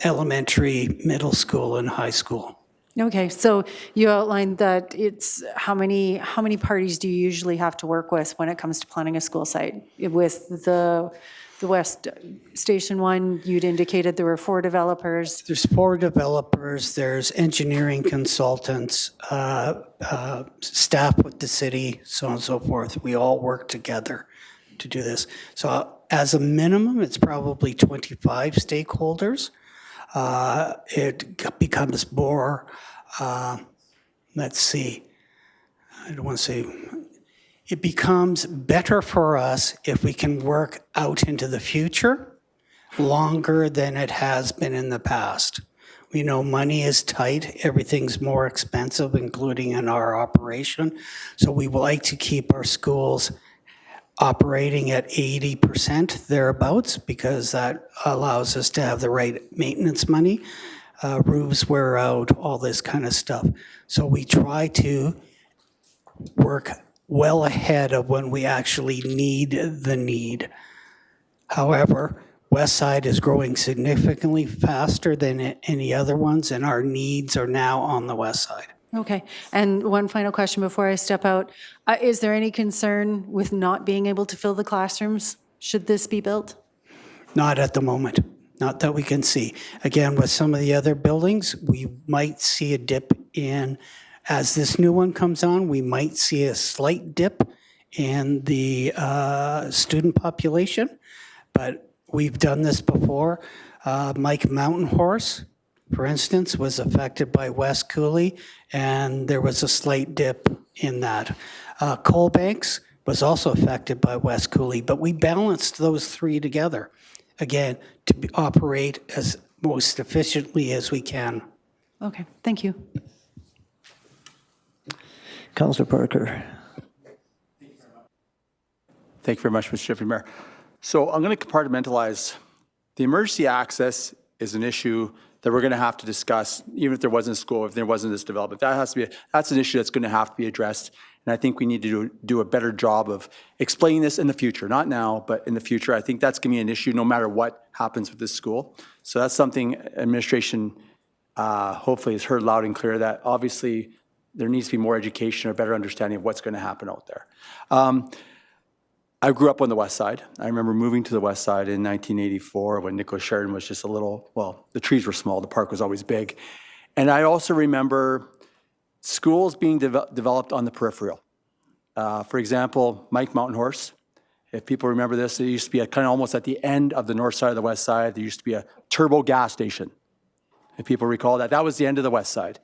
elementary, middle school, and high school. Okay, so you outlined that it's how many parties do you usually have to work with when it comes to planning a school site? With the the West Station one, you'd indicated there were 4 developers. There's 4 developers, there's engineering consultants, staff with the city, so on and so forth. We all work together to do this. So as a minimum, it's probably 25 stakeholders. It becomes more, let's see, I don't want to say, it becomes better for us if we can work out into the future longer than it has been in the past. We know money is tight, everything's more expensive, including in our operation. So we would like to keep our schools operating at 80% thereabouts, because that allows us to have the right maintenance money. Roofs wear out, all this kind of stuff. So we try to work well ahead of when we actually need the need. However, West Side is growing significantly faster than any other ones, and our needs are now on the West Side. Okay, and one final question before I step out. Is there any concern with not being able to fill the classrooms should this be built? Not at the moment, not that we can see. Again, with some of the other buildings, we might see a dip in, as this new one comes on, we might see a slight dip in the student population, but we've done this before. Mike Mountain Horse, for instance, was affected by West Cooley, and there was a slight dip in that. Coal Banks was also affected by West Cooley, but we balanced those 3 together, again, to operate as most efficiently as we can. Okay, thank you. Councillor Parker. Thank you very much, Mr. Deputy Mayor. So I'm going to compartmentalize. The emergency access is an issue that we're going to have to discuss, even if there wasn't a school, if there wasn't this development. That's an issue that's going to have to be addressed. And I think we need to do a better job of explaining this in the future, not now, but in the future. I think that's going to be an issue no matter what happens with this school. So that's something administration hopefully has heard loud and clear, that obviously there needs to be more education or better understanding of what's going to happen out there. I grew up on the West Side. I remember moving to the West Side in 1984 when Nicholas Sheridan was just a little, well, the trees were small, the park was always big. And I also remember schools being developed on the peripheral. For example, Mike Mountain Horse. If people remember this, it used to be kind of almost at the end of the north side of the West Side. There used to be a turbo gas station. If people recall that, that was the end of the West Side.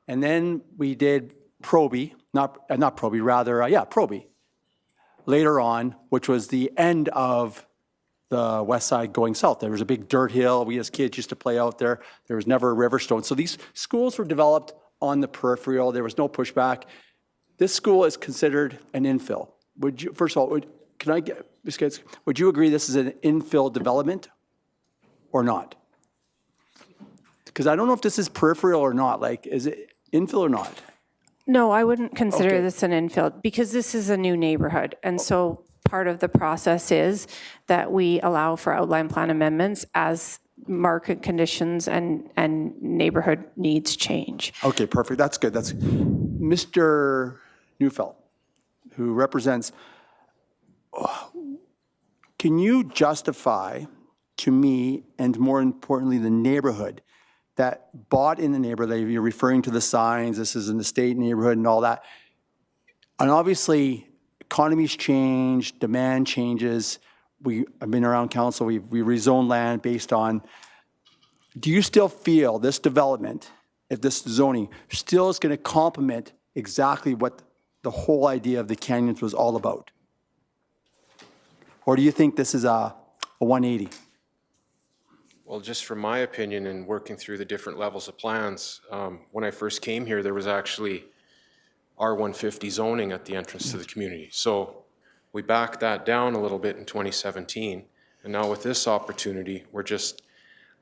And then we did Proby, Proby. Later on, which was the end of the West Side going south. There was a big dirt hill. We as kids used to play out there. There was never a river stone. So these schools were developed on the peripheral. There was no pushback. This school is considered an infill. Would you, first of all, would you agree this is an infill development or not? Because I don't know if this is peripheral or not. Like, is it infill or not? No, I wouldn't consider this an infill because this is a new neighborhood. And so part of the process is that we allow for outline plan amendments as market conditions and neighborhood needs change. Okay, perfect. That's good. That's Mr. Neufeld, who represents, can you justify to me, and more importantly, the neighborhood that bought in the neighborhood, you're referring to the signs, this is an estate neighborhood and all that. And obviously, economies change, demand changes. I've been around council, we rezone land based on, do you still feel this development, if this zoning, still is going to complement exactly what the whole idea of the canyons was all about? Or do you think this is a 180? Well, just from my opinion and working through the different levels of plans, when I first came here, there was actually R150 zoning at the entrance to the community. So we backed that down a little bit in 2017. And now with this opportunity, we're just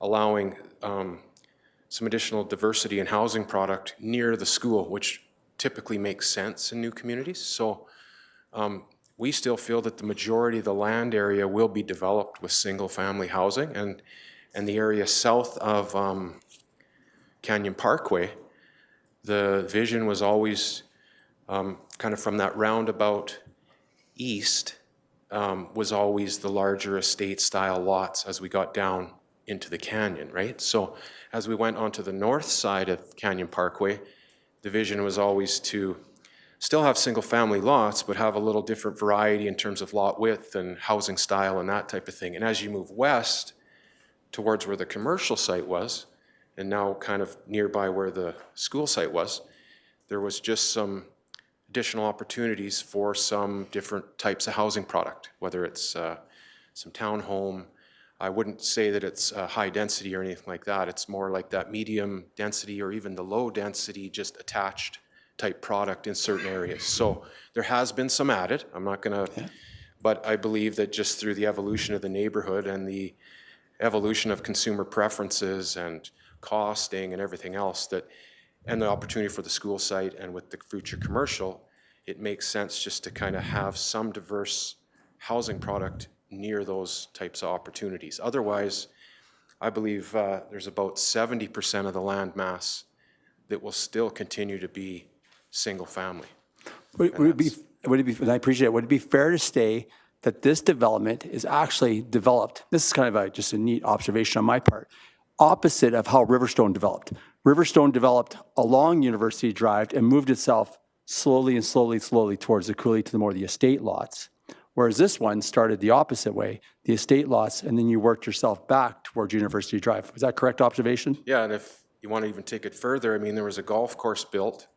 allowing some additional diversity in housing product near the school, which typically makes sense in new communities. So we still feel that the majority of the land area will be developed with single-family housing, and the area south of Canyon Parkway, the vision was always kind of from that roundabout east was always the larger estate-style lots as we got down into the canyon, right? So as we went onto the north side of Canyon Parkway, the vision was always to still have single-family lots, but have a little different variety in terms of lot width and housing style and that type of thing. And as you move west towards where the commercial site was, and now kind of nearby where the school site was, there was just some additional opportunities for some different types of housing product, whether it's some townhome. I wouldn't say that it's high density or anything like that. It's more like that medium density or even the low density, just attached type product in certain areas. So there has been some added. I'm not gonna, but I believe that just through the evolution of the neighborhood and the evolution of consumer preferences and costing and everything else, that, and the opportunity for the school site and with the future commercial, it makes sense just to kind of have some diverse housing product near those types of opportunities. Otherwise, I believe there's about 70% of the land mass that will still continue to be single family. Would it be, and I appreciate it, would it be fair to say that this development is actually developed, this is kind of just a neat observation on my part, opposite of how Riverstone developed. Riverstone developed along University Drive and moved itself slowly towards the coulee to the more of the estate lots. Whereas this one started the opposite way, the estate lots, and then you worked yourself back towards University Drive. Is that correct observation? Yeah, and if you want to even take it further, I mean, there was a golf course built.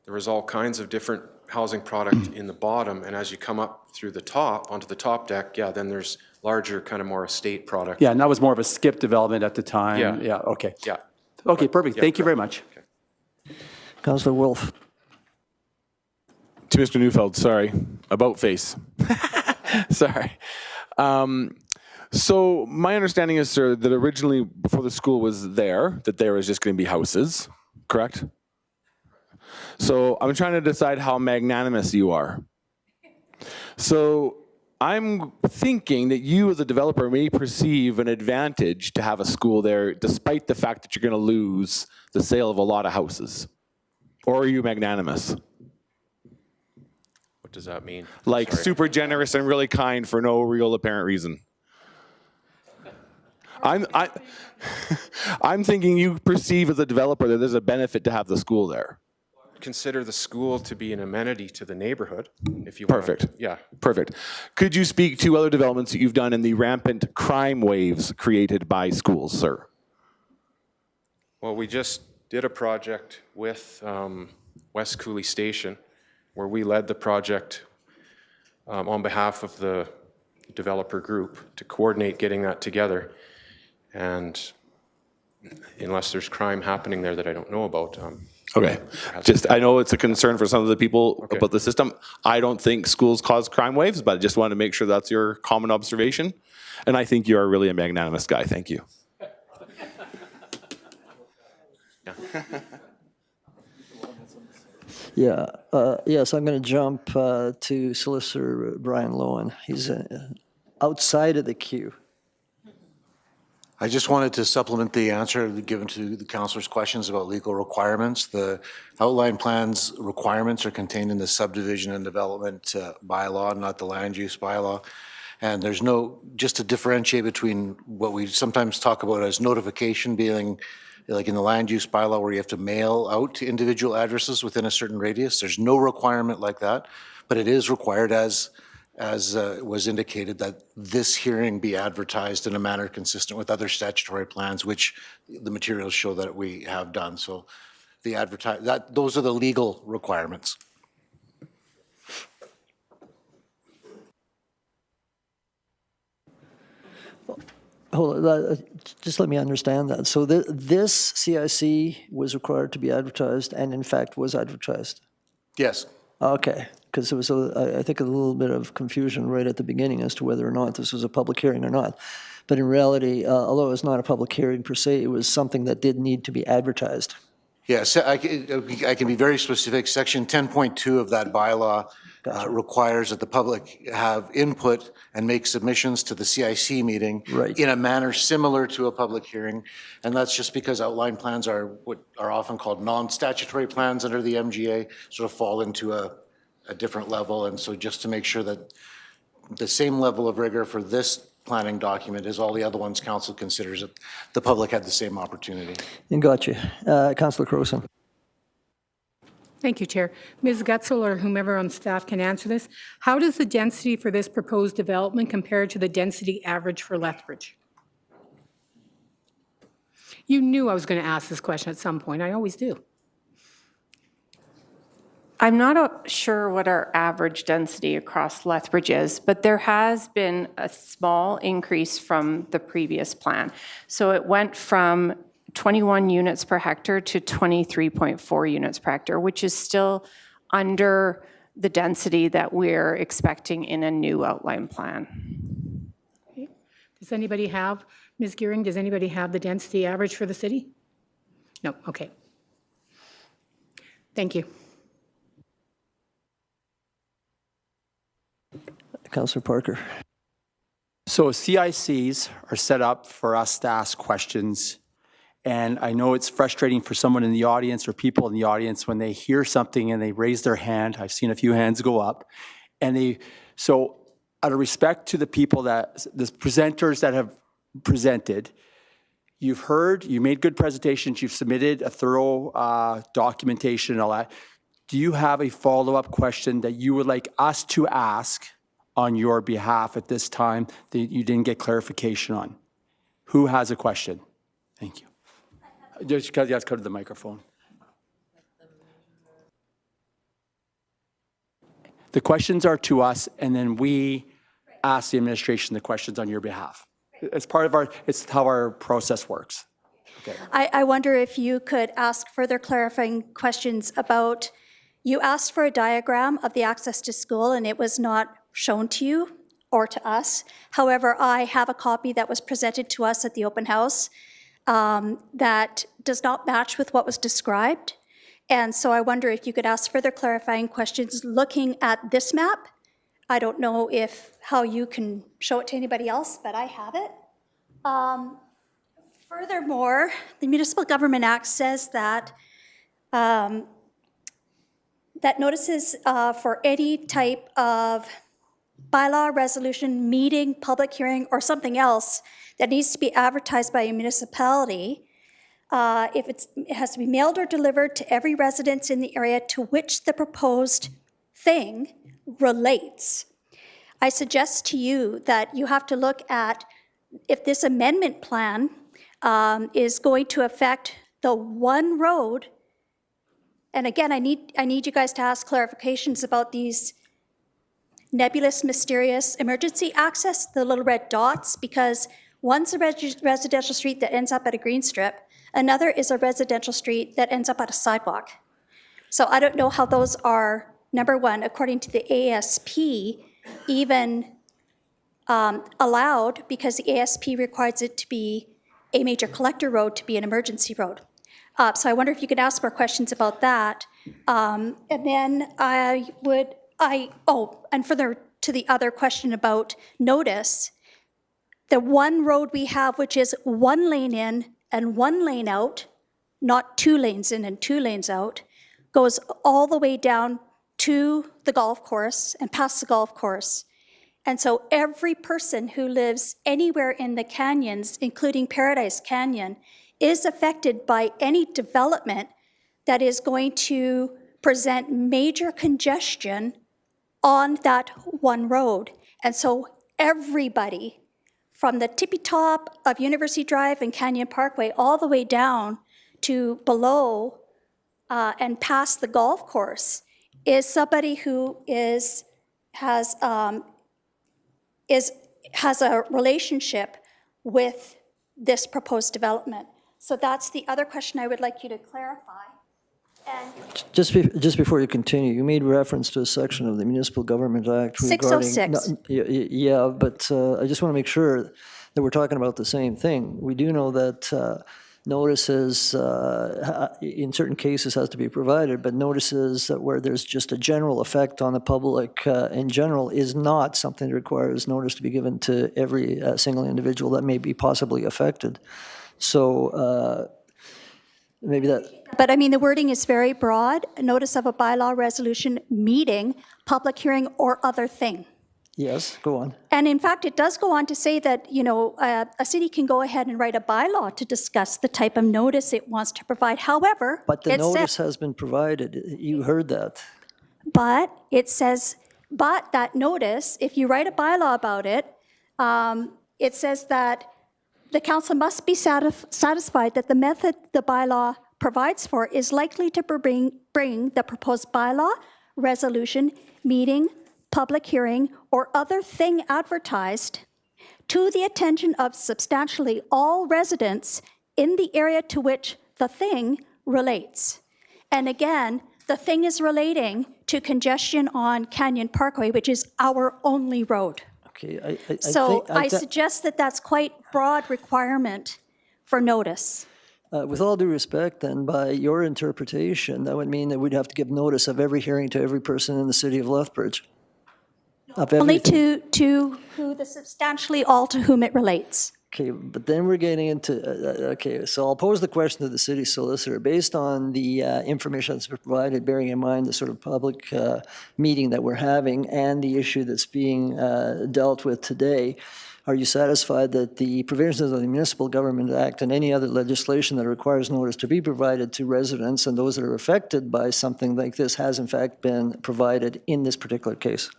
There was all kinds of different housing product in the bottom, and as you come up through the top, onto the top deck, yeah, then there's larger, kind of more estate product. Yeah, and that was more of a skip development at the time. Yeah. Yeah, okay. Yeah. Okay, perfect. Yeah, Thank you very much. Councillor Wolf. To Mr. Neufeld, sorry, about face. Sorry. So my understanding is, sir, that originally before the school was there, that there was just going to be houses, correct? So I'm trying to decide how magnanimous you are. So I'm thinking that you as a developer may perceive an advantage to have a school there despite the fact that you're going to lose the sale of a lot of houses. Or are you magnanimous? What does that mean? Like Sorry. super generous and really kind for no real apparent reason. I'm thinking you perceive as a developer that there's a benefit to have the school there. Consider the school to be an amenity to the neighborhood, if you want. Perfect. Yeah. Perfect. Could you speak to other developments that you've done in the rampant crime waves created by schools, sir? Well, we just did a project with West Cooley Station, where we led the project on behalf of the developer group to coordinate getting that together. And unless there's crime happening there that I don't know about. Okay. Just, I know it's a concern for some of the people about the system. I don't think schools cause crime waves, but I just want to make sure that's your common observation. And I think you are really a magnanimous guy. Thank you. Yeah, yes, I'm going to jump to Solicitor Brian Lowen. He's outside of the queue. I just wanted to supplement the answer given to the councillor's questions about legal requirements. The outline plans requirements are contained in the subdivision and development bylaw, not the land use bylaw. And there's no, just to differentiate between what we sometimes talk about as notification being like in the land use bylaw where you have to mail out to individual addresses within a certain radius. There's no requirement like that, but it is required as was indicated that this hearing be advertised in a manner consistent with other statutory plans, which the materials show that we have done. So the those are the legal requirements. Hold on, just let me understand that. So this CIC was required to be advertised and in fact was advertised? Yes. Okay, because there was, I think, a little bit of confusion right at the beginning as to whether or not this was a public hearing or not. But in reality, although it was not a public hearing per se, it was something that did need to be advertised. Yes, I can be very specific. Section 10.2 of that bylaw requires that the public have input and make submissions to the CIC meeting in a manner similar to a public hearing. And that's just because outline plans are what are often called non-statutory plans under the MGA, sort of fall into a different level. And so just to make sure that the same level of rigor for this planning document as all the other ones council considers it. The public had the same opportunity. Got you. Councillor Croson. Thank you, Chair. Ms. Gutzel or whomever on staff can answer this. How does the density for this proposed development compare to the density average for Lethbridge? You knew I was going to ask this question at some point. I always do. I'm not sure what our average density across Lethbridge is, but there has been a small increase from the previous plan. So it went from 21 units per hectare to 23.4 units per hectare, which is still under the density that we're expecting in a new outline plan. Okay. Does anybody have, Ms. Gearing, does anybody have the density average for the city? No, okay. Thank you. Councillor Parker. So CICs are set up for us to ask questions. And I know it's frustrating for someone in the audience or people in the audience when they hear something and they raise their hand. I've seen a few hands go up. And so out of respect to the people the presenters that have presented, you've heard, you made good presentations, you've submitted a thorough documentation and all that. Do you have a follow-up question that you would like us to ask on your behalf at this time that you didn't get clarification on? Who has a question? Thank you. Just because you have to go to the microphone. The questions are to us, and then we ask the administration the questions on your behalf. It's part of it's how our process works. Okay. I wonder if you could ask further clarifying questions about, you asked for a diagram of the access to school and it was not shown to you or to us. However, I have a copy that was presented to us at the open house that does not match with what was described. And so I wonder if you could ask further clarifying questions looking at this map. I don't know how you can show it to anybody else, but I have it. Furthermore, the Municipal Government Act says that that notices for any type of bylaw, resolution, meeting, public hearing, or something else that needs to be advertised by a municipality, it has to be mailed or delivered to every residence in the area to which the proposed thing relates. I suggest to you that you have to look at if this amendment plan is going to affect the one road. And again, I need you guys to ask clarifications about these nebulous, mysterious emergency access, the little red dots, because one's a residential street that ends up at a green strip, another is a residential street that ends up at a sidewalk. So I don't know how those are, number one, according to the ASP, even allowed, because the ASP requires it to be a major collector road to be an emergency road. So I wonder if you could ask more questions about that. And then and further to the other question about notice, the one road we have, which is 1 lane in and 1 lane out, not 2 lanes in and 2 lanes out, goes all the way down to the golf course and past the golf course. And so every person who lives anywhere in the canyons, including Paradise Canyon, is affected by any development that is going to present major congestion on that one road. And so everybody from the tippy top of University Drive and Canyon Parkway all the way down to below and past the golf course is somebody who has a relationship with this proposed development. So that's the other question I would like you to clarify. And Just before you continue, you made reference to a section of the Municipal Government Act regarding... 606. Yeah, but I just want to make sure that we're talking about the same thing. We do know that notices, in certain cases, has to be provided, but notices where there's just a general effect on the public in general is not something that requires notice to be given to every single individual that may be possibly affected. So maybe that... But I mean, the wording is very broad. A notice of a bylaw, resolution, meeting, public hearing, or other thing. Yes, go on. And in fact, it does go on to say that, you know, a city can go ahead and write a bylaw to discuss the type of notice it wants to provide. However, But the it says- notice has been provided. You heard that. But it says, but that notice, if you write a bylaw about it, it says that the council must be satisfied that the method the bylaw provides for is likely to bring the proposed bylaw, resolution, meeting, public hearing, or other thing advertised to the attention of substantially all residents in the area to which the thing relates. And again, the thing is relating to congestion on Canyon Parkway, which is our only road. Okay, So I think- suggest that that's quite broad requirement for notice. With all due respect, then, by your interpretation, that would mean that we'd have to give notice of every hearing to every person in the city of Lethbridge. Of Only everything. to who the substantially all to whom it relates. Okay, but then we're getting into, okay, so I'll pose the question to the city solicitor. Based on the information that's provided, bearing in mind the sort of public meeting that we're having and the issue that's being dealt with today, are you satisfied that the provisions of the Municipal Government Act and any other legislation that requires notice to be provided to residents and those that are affected by something like this has in fact been provided in this particular case?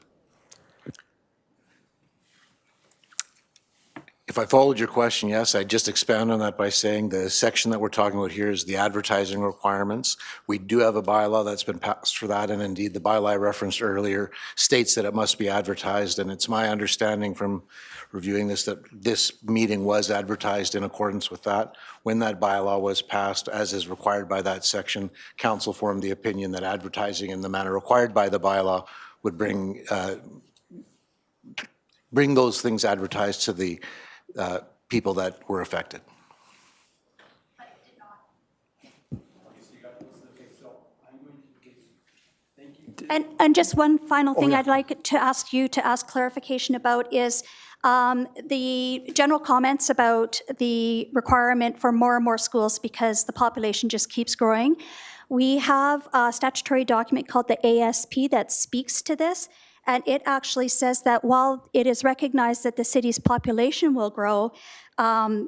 If I followed your question, yes, I'd just expand on that by saying the section that we're talking about here is the advertising requirements. We do have a bylaw that's been passed for that, and indeed the bylaw I referenced earlier states that it must be advertised, and it's my understanding from reviewing this that this meeting was advertised in accordance with that. When that bylaw was passed, as is required by that section, council formed the opinion that advertising in the manner required by the bylaw would bring those things advertised to the people that were affected. And just one final thing I'd like to ask you to ask clarification about is the general comments about the requirement for more and more schools because the population just keeps growing. We have a statutory document called the ASP that speaks to this, and it actually says that while it is recognized that the city's population will grow, the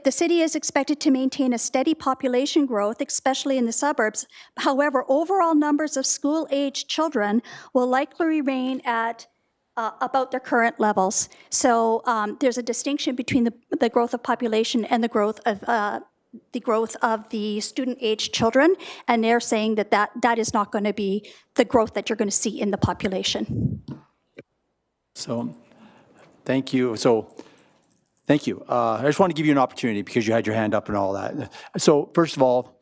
city is expected to maintain a steady population growth, especially in the suburbs. However, overall numbers of school-aged children will likely remain at about their current levels. So there's a distinction between the growth of population and the growth of the student-aged children, and they're saying that is not going to be the growth that you're going to see in the population. So, thank you. Thank you. I just want to give you an opportunity because you had your hand up and all that. So, first of all,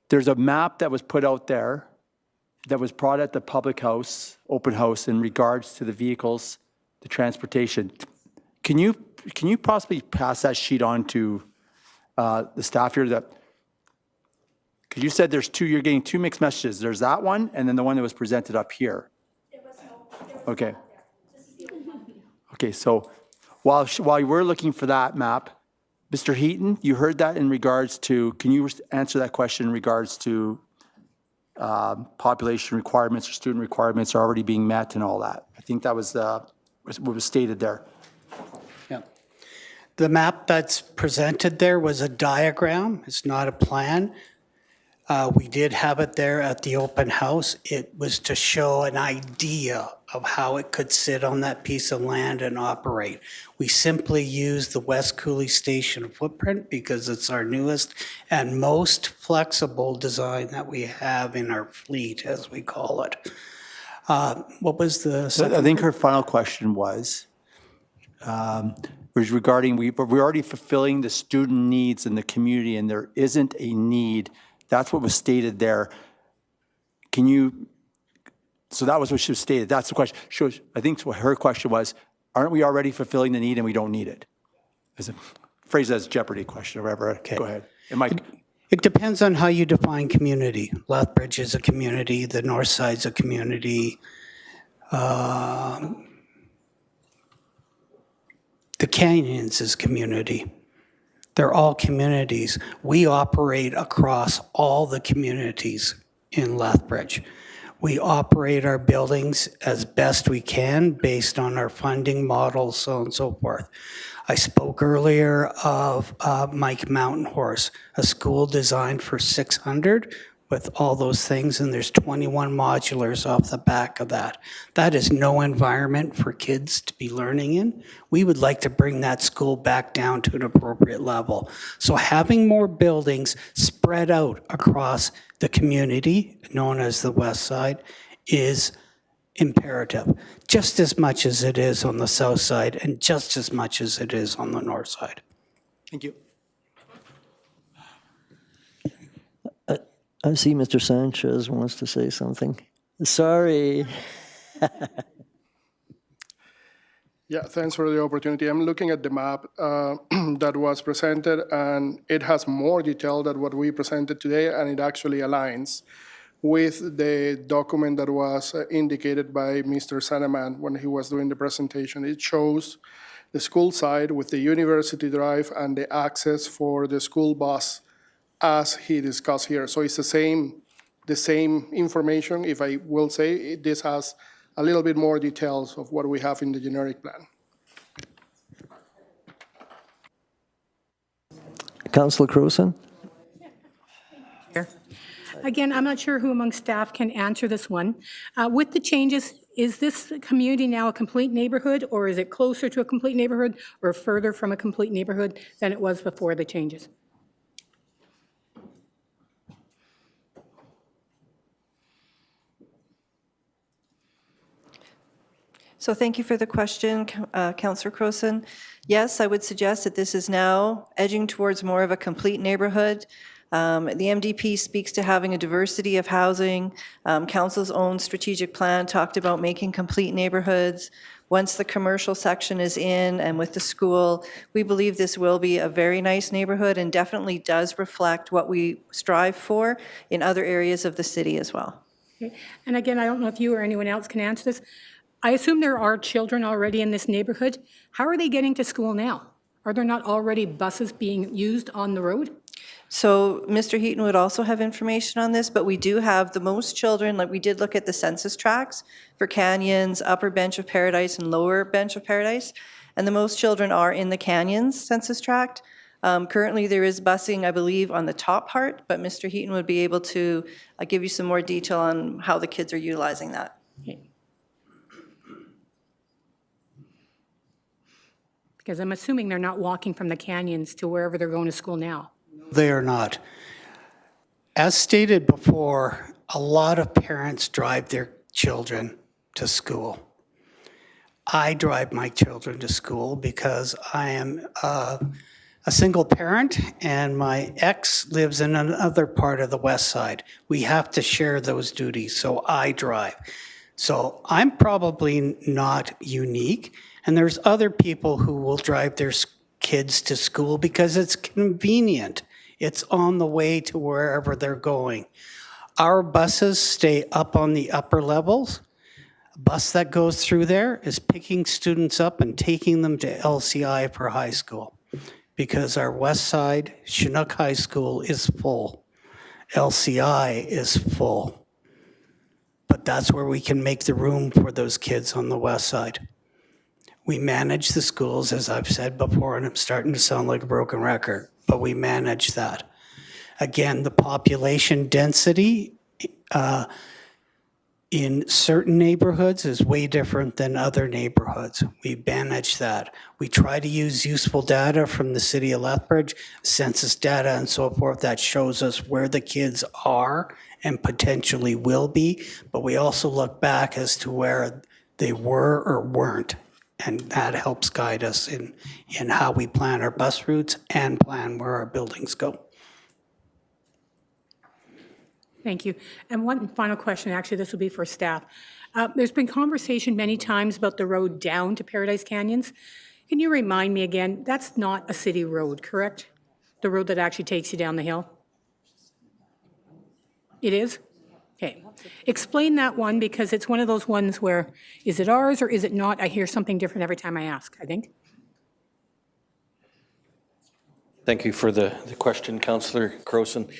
there's a map that was put out there that was brought at the public house, open house, in regards to the vehicles, the transportation. Can you possibly pass that sheet on to the staff here? Because you said you're getting two mixed messages. There's that one, and then the one that was presented up here. Okay. Okay, so while we're looking for that map, Mr. Heaton, you heard that in regards to, can you answer that question in regards to population requirements or student requirements are already being met and all that? I think that was what was stated there. Yeah. The map that's presented there was a diagram. It's not a plan. We did have it there at the open house. It was to show an idea of how it could sit on that piece of land and operate. We simply used the West Cooley Station footprint because it's our newest and most flexible design that we have in our fleet, as we call it. What was the second? I think her final question was regarding, we're already fulfilling the student needs in the community and there isn't a need. That's what was stated there. So that was what she stated. That's the question. I think what her question was, aren't we already fulfilling the need and we don't need it? Phrase as Jeopardy question or whatever. Okay. Go ahead. And Mike. It depends on how you define community. Lethbridge is a community. The North Side's a community. The Canyons is community. They're all communities. We operate across all the communities in Lethbridge. We operate our buildings as best we can based on our funding models, so on and so forth. I spoke earlier of Mike Mountain Horse, a school designed for 600 with all those things, and there's 21 modulars off the back of that. That is no environment for kids to be learning in. We would like to bring that school back down to an appropriate level. So having more buildings spread out across the community, known as the West Side, is imperative, just as much as it is on the south side and just as much as it is on the north side. Thank you. I see Mr. Sanchez wants to say something. Sorry. Yeah, thanks for the opportunity. I'm looking at the map that was presented, and it has more detail than what we presented today, and it actually aligns with the document that was indicated by Mr. Saneman when he was doing the presentation. It shows the school side with the University Drive and the access for the school bus as he discussed here. So it's the same information, if I will say. This has a little bit more details of what we have in the generic plan. Councillor Crowson? Again, I'm not sure who among staff can answer this one. With the changes, is this community now a complete neighborhood, or is it closer to a complete neighborhood or further from a complete neighborhood than it was before the changes? So thank you for the question, Councillor Crowson. Yes, I would suggest that this is now edging towards more of a complete neighborhood. The MDP speaks to having a diversity of housing. Council's own strategic plan talked about making complete neighborhoods. Once the commercial section is in and with the school, we believe this will be a very nice neighborhood and definitely does reflect what we strive for in other areas of the city as well. Okay. And again, I don't know if you or anyone else can answer this. I assume there are children already in this neighborhood. How are they getting to school now? Are there not already buses being used on the road? So Mr. Heaton would also have information on this, but we do have the most children, like we did look at the census tracts for Canyons, Upper Bench of Paradise and Lower Bench of Paradise, and the most children are in the Canyons census tract. Currently there is busing, I believe, on the top part, but Mr. Heaton would be able to give you some more detail on how the kids are utilizing that. Okay. Because I'm assuming they're not walking from the Canyons to wherever they're going to school now. They are not. As stated before, a lot of parents drive their children to school. I drive my children to school because I am a single parent and my ex lives in another part of the West Side. We have to share those duties, so I drive. So I'm probably not unique. And there's other people who will drive their kids to school because it's convenient. It's on the way to wherever they're going. Our buses stay up on the upper levels. A bus that goes through there is picking students up and taking them to LCI for high school because our West Side Chinook High School is full. LCI is full. But that's where we can make the room for those kids on the West Side. We manage the schools, as I've said before, and I'm starting to sound like a broken record, but we manage that. Again, the population density in certain neighborhoods is way different than other neighborhoods. We manage that. We try to use useful data from the city of Lethbridge, census data and so forth that shows us where the kids are and potentially will be, but we also look back as to where they were or weren't. And that helps guide us in how we plan our bus routes and plan where our buildings go. Thank you. And one final question, actually, this will be for staff. There's been conversation many times about the road down to Paradise Canyons. Can you remind me again, that's not a city road, correct? The road that actually takes you down the hill? It is? Okay. Explain that one, because it's one of those ones where, is it ours or is it not? I hear something different every time I ask, I think. Thank you for the question, Councillor Crowson.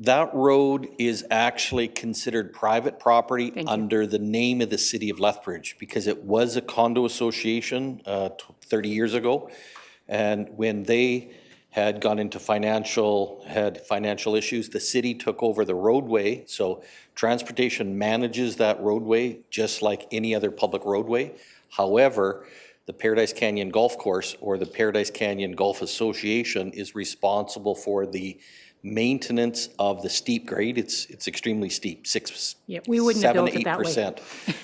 That road is actually considered private property under the name of the city of Lethbridge because it was a condo association 30 years ago. And when they had gone into financial issues, the city took over the roadway. So transportation manages that roadway just like any other public roadway. However, the Paradise Canyon Golf Course or the Paradise Canyon Golf Association is responsible for the maintenance of the steep grade. It's extremely steep, we wouldn't have built it that way. 7-8%.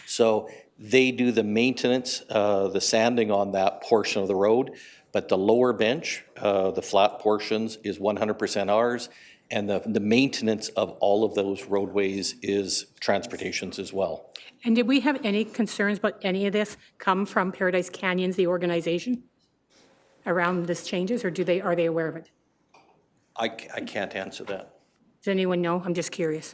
So they do the maintenance, the sanding on that portion of the road, but the lower bench, the flat portions, is 100% ours, and the maintenance of all of those roadways is transportation's as well. And did we have any concerns about any of this come from Paradise Canyons, the organization, around this changes, or are they aware of it? I can't answer that. Does anyone know? I'm just curious.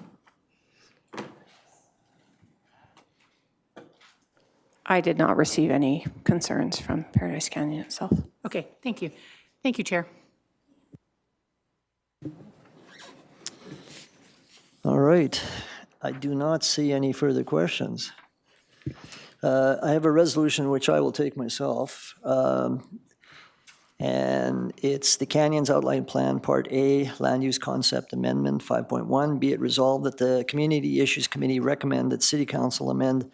I did not receive any concerns from Paradise Canyon itself. Okay, thank you. Thank you, Chair. All right. I do not see any further questions. I have a resolution which I will take myself. And it's the Canyons Outline Plan, Part A, Land Use Concept Amendment 5.1. Be it resolved that the Community Issues Committee recommend that City Council amend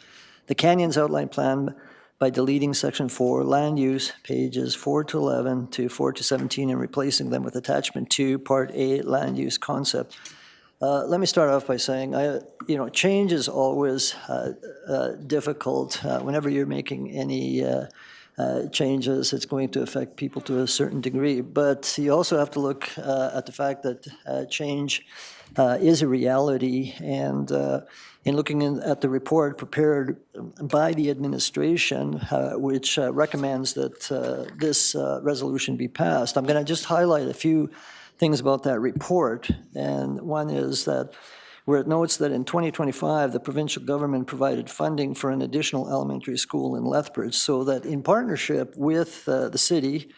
the Canyons Outline Plan by deleting Section 4, Land Use, pages 4 to 11 to 4 to 17, and replacing them with Attachment 2, Part A, Land Use Concept. Let me start off by saying, change is always difficult. Whenever you're making any changes, it's going to affect people to a certain degree. But you also have to look at the fact that change is a reality. And in looking at the report prepared by the administration, which recommends that this resolution be passed, I'm going to just highlight a few things about that report. And one is that where it notes that in 2025, the provincial government provided funding for an additional elementary school in Lethbridge, so that in partnership with the city,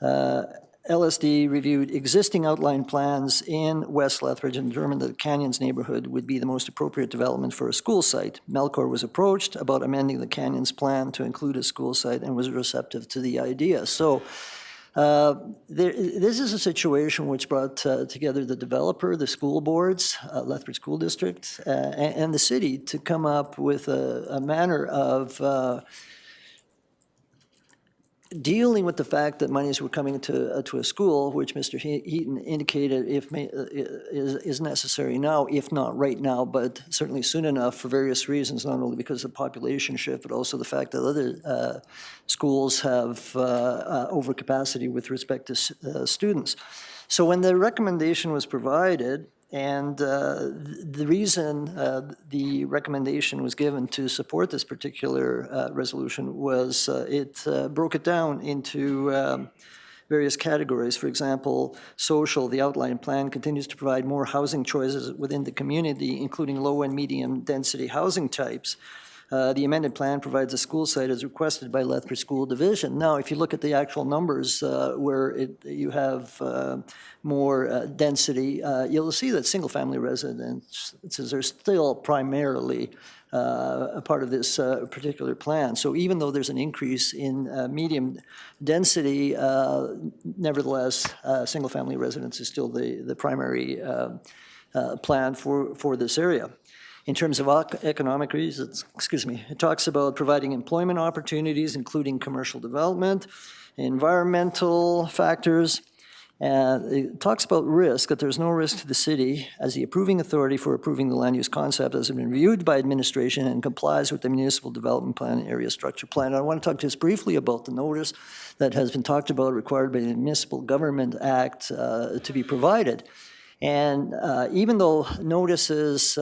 LSD reviewed existing outline plans in West Lethbridge and determined that the Canyons neighborhood would be the most appropriate development for a school site. Melcor was approached about amending the Canyons plan to include a school site and was receptive to the idea. So this is a situation which brought together the developer, the school boards, Lethbridge School District, and the city to come up with a manner of dealing with the fact that monies were coming to a school, which Mr. Heaton indicated is necessary now, if not right now, but certainly soon enough for various reasons, not only because of population shift, but also the fact that other schools have overcapacity with respect to students. So when the recommendation was provided, and the reason the recommendation was given to support this particular resolution was it broke it down into various categories. For example, social, the outline plan continues to provide more housing choices within the community, including low and medium density housing types. The amended plan provides a school site as requested by Lethbridge School Division. Now, if you look at the actual numbers where you have more density, you'll see that single-family residences are still primarily a part of this particular plan. So even though there's an increase in medium density, nevertheless, single-family residence is still the primary plan for this area. In terms of economic reasons, it talks about providing employment opportunities, including commercial development, environmental factors. It talks about risk, that there's no risk to the city as the approving authority for approving the land use concept has been reviewed by administration and complies with the municipal development plan and area structure plan. And I want to talk just briefly about the notice that has been talked about, required by the Municipal Government Act to be provided. And even though notices,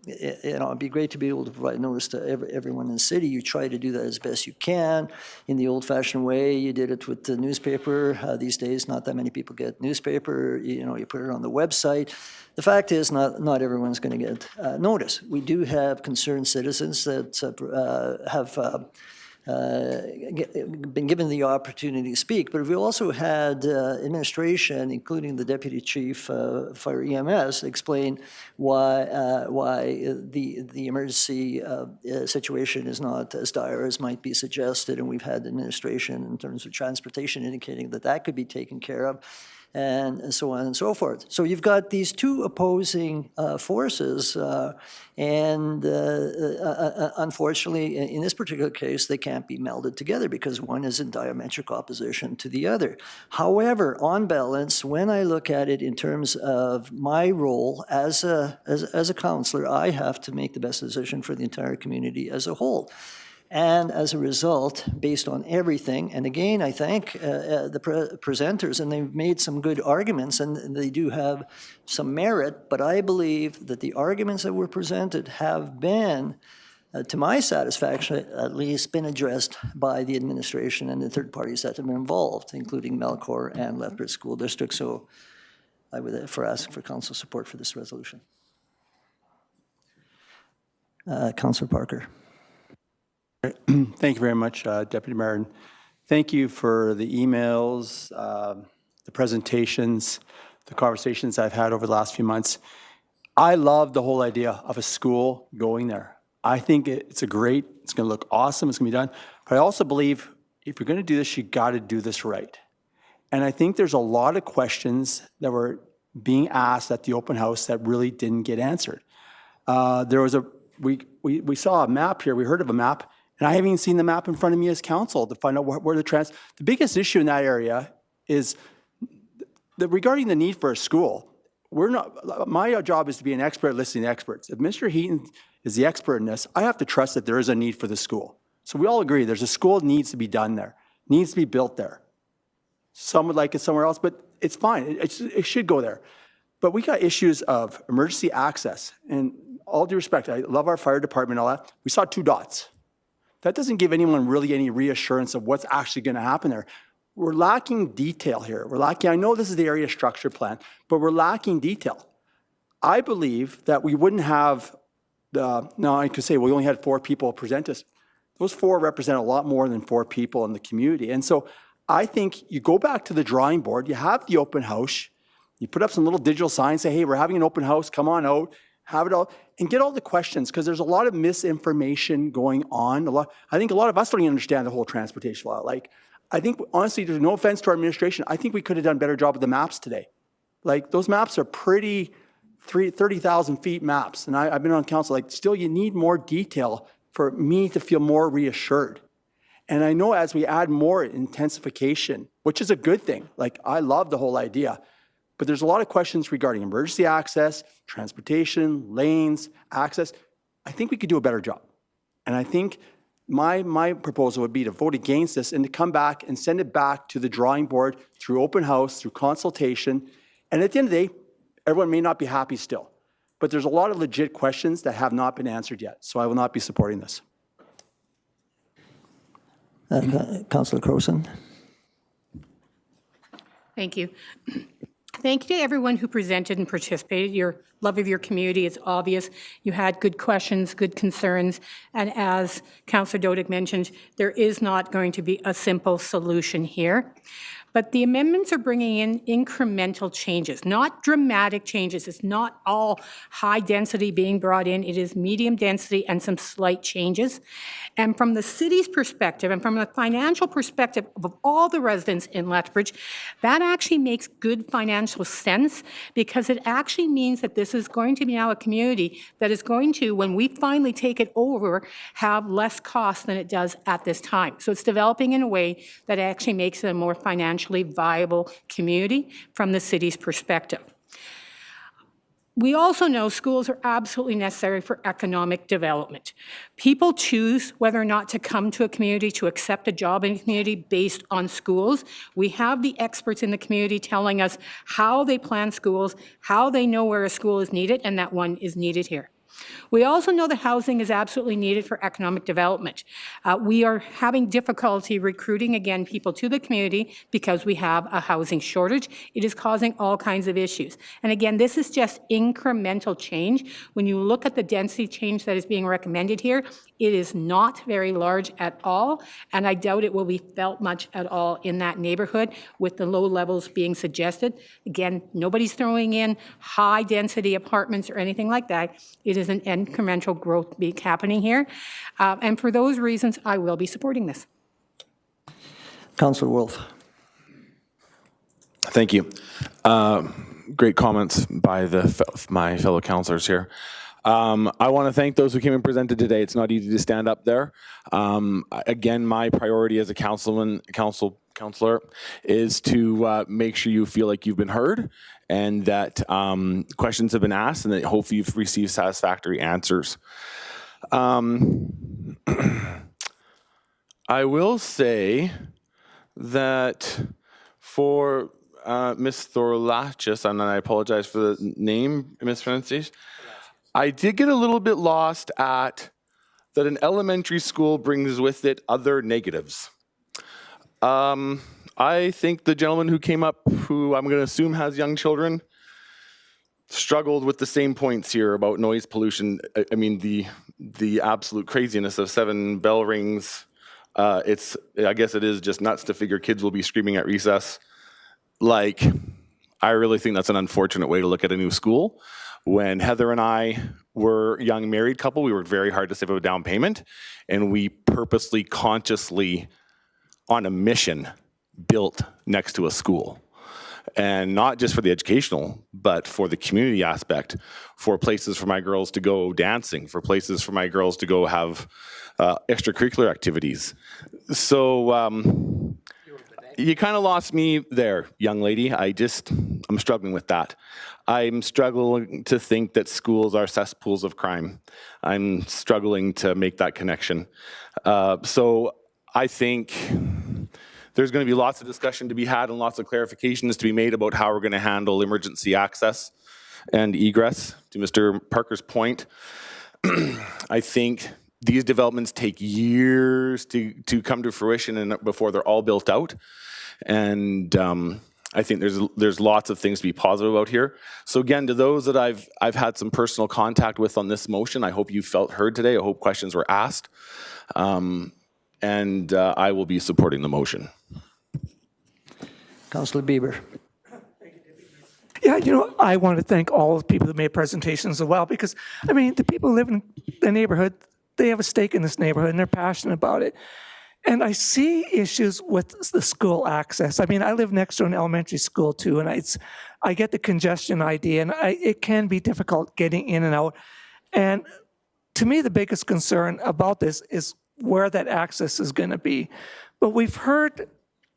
it'd be great to be able to provide notice to everyone in the city. You try to do that as best you can. In the old-fashioned way, you did it with the newspaper. These days, not that many people get newspaper. You put it on the website. The fact is, not everyone's going to get notice. We do have concerned citizens that have been given the opportunity to speak, but we've also had administration, including the deputy chief for EMS, explain why the emergency situation is not as dire as might be suggested, and we've had administration in terms of transportation indicating that that could be taken care of, and so on and so forth. So you've got these two opposing forces, and unfortunately, in this particular case, they can't be melded together because one is in diametric opposition to the other. However, on balance, when I look at it in terms of my role as a counselor, I have to make the best decision for the entire community as a whole. And as a result, based on everything, and again, I thank the presenters, and they've made some good arguments, and they do have some merit, but I believe that the arguments that were presented have been, to my satisfaction, at least been addressed by the administration and the third parties that have been involved, including Melcor and Lethbridge School District. So I would therefore ask for council support for this resolution. Councillor Parker. Thank you very much, Deputy Mayor. And thank you for the emails, the presentations, the conversations I've had over the last few months. I love the whole idea of a school going there. I think it's going to look awesome, it's going to be done. But I also believe if you're going to do this, you got to do this right. And I think there's a lot of questions that were being asked at the open house that really didn't get answered. We saw a map here, we heard of a map, and I haven't even seen the map in front of me as council to find out where the biggest issue in that area is regarding the need for a school. My job is to be an expert at listening to experts. If Mr. Heaton is the expert in this, I have to trust that there is a need for the school. So we all agree there's a school that needs to be done there, needs to be built there. Some would like it somewhere else, but it's fine. It should go there. But we got issues of emergency access. And all due respect, I love our fire department and all that. We saw 2 dots. That doesn't give anyone really any reassurance of what's actually going to happen there. We're lacking detail here. I know this is the area structure plan, but we're lacking detail. I believe that we wouldn't have now I could say we only had 4 people present us. Those 4 represent a lot more than 4 people in the community. And so I think you go back to the drawing board, you have the open house, you put up some little digital signs, say, hey, we're having an open house, come on out, have it all, and get all the questions, because there's a lot of misinformation going on. I think a lot of us don't even understand the whole transportation law. I think, honestly, there's no offense to our administration, I think we could have done a better job with the maps today. Those maps are pretty 30,000 feet maps, and I've been on council, still you need more detail for me to feel more reassured. And I know as we add more intensification, which is a good thing, I love the whole idea, but there's a lot of questions regarding emergency access, transportation, lanes, access. I think we could do a better job. And I think my proposal would be to vote against this and to come back and send it back to the drawing board through open house, through consultation. And at the end of the day, everyone may not be happy still, but there's a lot of legit questions that have not been answered yet. So I will not be supporting this. Councillor Crowson. Thank you. Thank you to everyone who presented and participated. Your love of your community is obvious. You had good questions, good concerns, and as Councillor Dodick mentioned, there is not going to be a simple solution here. But the amendments are bringing in incremental changes, not dramatic changes. It's not all high density being brought in. It is medium density and some slight changes. And from the city's perspective and from the financial perspective of all the residents in Lethbridge, that actually makes good financial sense, because it actually means that this is going to be now a community that is going to, when we finally take it over, have less cost than it does at this time. So it's developing in a way that actually makes it a more financially viable community from the city's perspective. We also know schools are absolutely necessary for economic development. People choose whether or not to come to a community, to accept a job in a community based on schools. We have the experts in the community telling us how they plan schools, how they know where a school is needed, and that one is needed here. We also know that housing is absolutely needed for economic development. We are having difficulty recruiting, again, people to the community because we have a housing shortage. It is causing all kinds of issues. And again, this is just incremental change. When you look at the density change that is being recommended here, it is not very large at all, and I doubt it will be felt much at all in that neighborhood with the low levels being suggested. Again, nobody's throwing in high-density apartments or anything like that. It is an incremental growth happening here, and for those reasons, I will be supporting this. Councillor Wolf. Thank you. Great comments by my fellow councillors here. I want to thank those who came and presented today. It's not easy to stand up there. Again, my priority as a councillor is to make sure you feel like you've been heard and that questions have been asked and that hopefully you've received satisfactory answers. I will say that for Ms. Thorlachis, and I apologize for the name mispronunciation, I did get a little bit lost at that an elementary school brings with it other negatives. I think the gentleman who came up, who I'm going to assume has young children, struggled with the same points here about noise pollution. I mean, the absolute craziness of 7 bell rings. I guess it is just nuts to figure kids will be screaming at recess. Like, I really think that's an unfortunate way to look at a new school. When Heather and I were a young married couple, we worked very hard to save up a down payment, and we purposely, consciously, on a mission, built next to a school. And not just for the educational, but for the community aspect, for places for my girls to go dancing, for places for my girls to go have extracurricular activities. So you kind of lost me there, young lady. I'm struggling with that. I'm struggling to think that schools are cesspools of crime. I'm struggling to make that connection. So I think there's going to be lots of discussion to be had and lots of clarifications to be made about how we're going to handle emergency access and egress. To Mr. Parker's point, I think these developments take years to come to fruition and before they're all built out. And I think there's lots of things to be positive about here. So again, to those that I've had some personal contact with on this motion, I hope you felt heard today. I hope questions were asked. And I will be supporting the motion. Councillor Bieber. Yeah, I want to thank all the people that made presentations as well, because, I mean, the people who live in the neighborhood, they have a stake in this neighborhood and they're passionate about it. And I see issues with the school access. I mean, I live next to an elementary school too, and I get the congestion idea, and it can be difficult getting in and out. And to me, the biggest concern about this is where that access is going to be. But we've heard,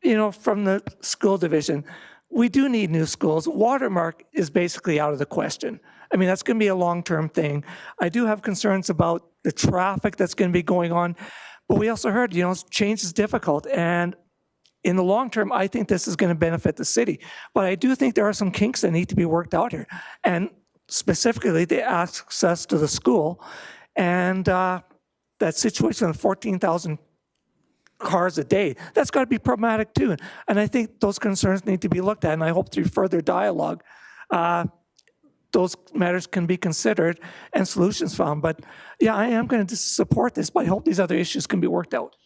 from the school division, we do need new schools. Watermark is basically out of the question. I mean, that's going to be a long-term thing. I do have concerns about the traffic that's going to be going on. But we also heard, change is difficult. And in the long term, I think this is going to benefit the city. But I do think there are some kinks that need to be worked out here. And specifically, the access to the school and that situation of 14,000 cars a day, that's got to be problematic too. And I think those concerns need to be looked at. And I hope through further dialogue, those matters can be considered and solutions found. But yeah, I am going to support this, but I hope these other issues can be worked out.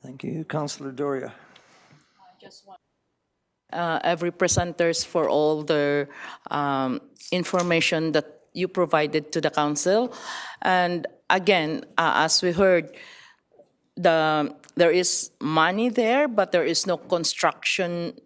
Thank you. Councillor Doria. Every presenters for all the information that you provided to the council. And again, as we heard, there is money there, but there is no construction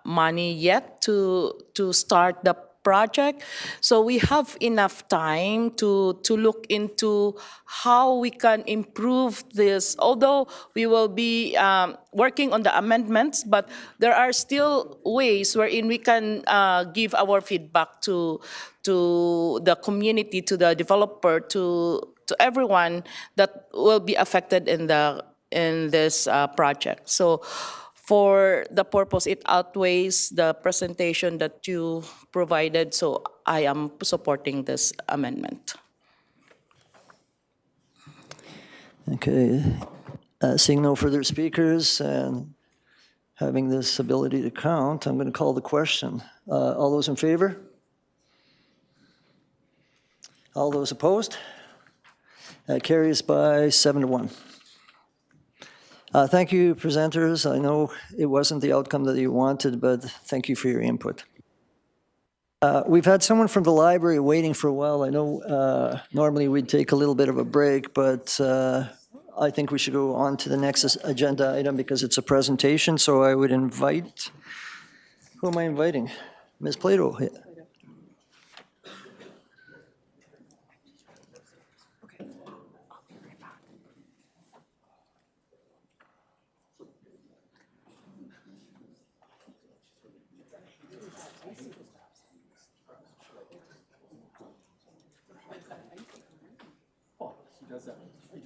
money yet to start the project. So we have enough time to look into how we can improve this. Although we will be working on the amendments, but there are still ways wherein we can give our feedback to the community, to the developer, to everyone that will be affected in this project. So for the purpose, it outweighs the presentation that you provided, so I am supporting this amendment. Okay. Seeing no further speakers and having this ability to count, I'm going to call the question. All those in favor? All those opposed? That carries by 7-1. Thank you, presenters. I know it wasn't the outcome that you wanted, but thank you for your input. We've had someone from the library waiting for a while. I know normally we'd take a little bit of a break, but I think we should go on to the next agenda item because it's a presentation. So I would invite, who am I inviting? Ms. Plato. He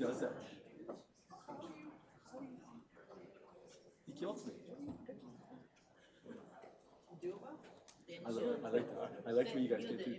does that. He kills me. I like what you guys do too.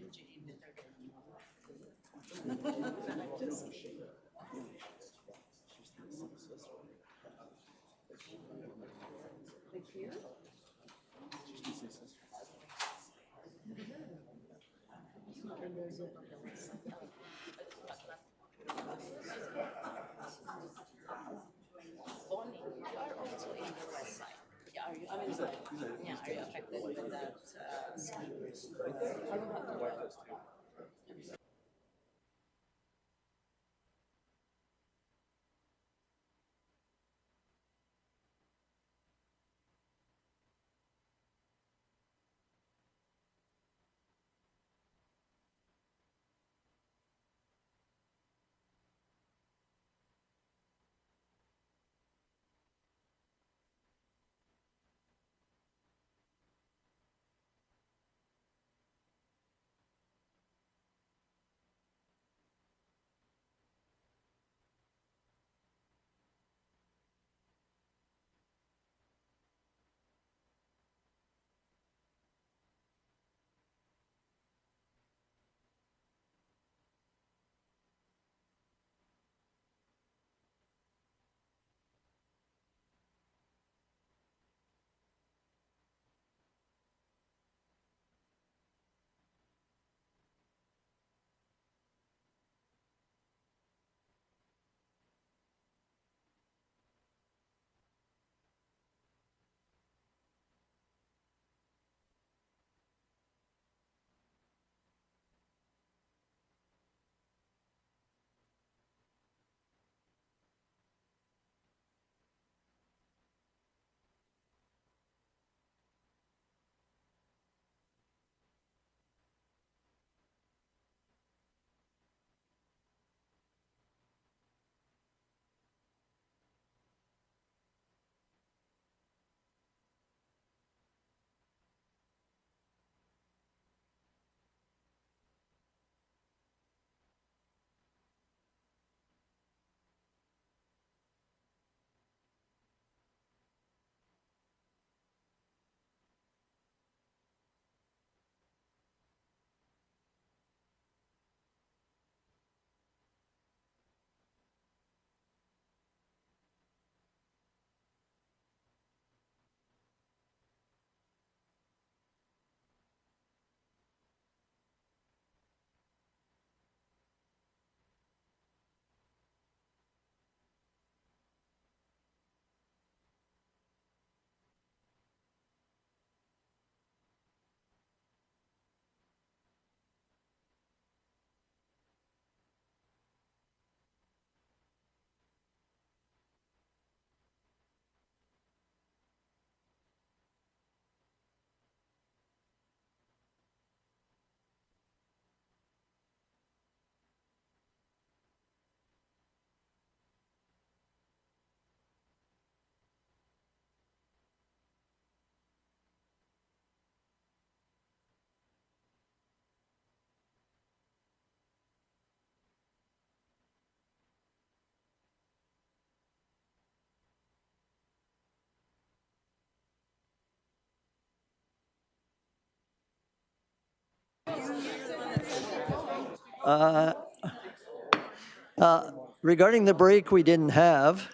Regarding the break we didn't have,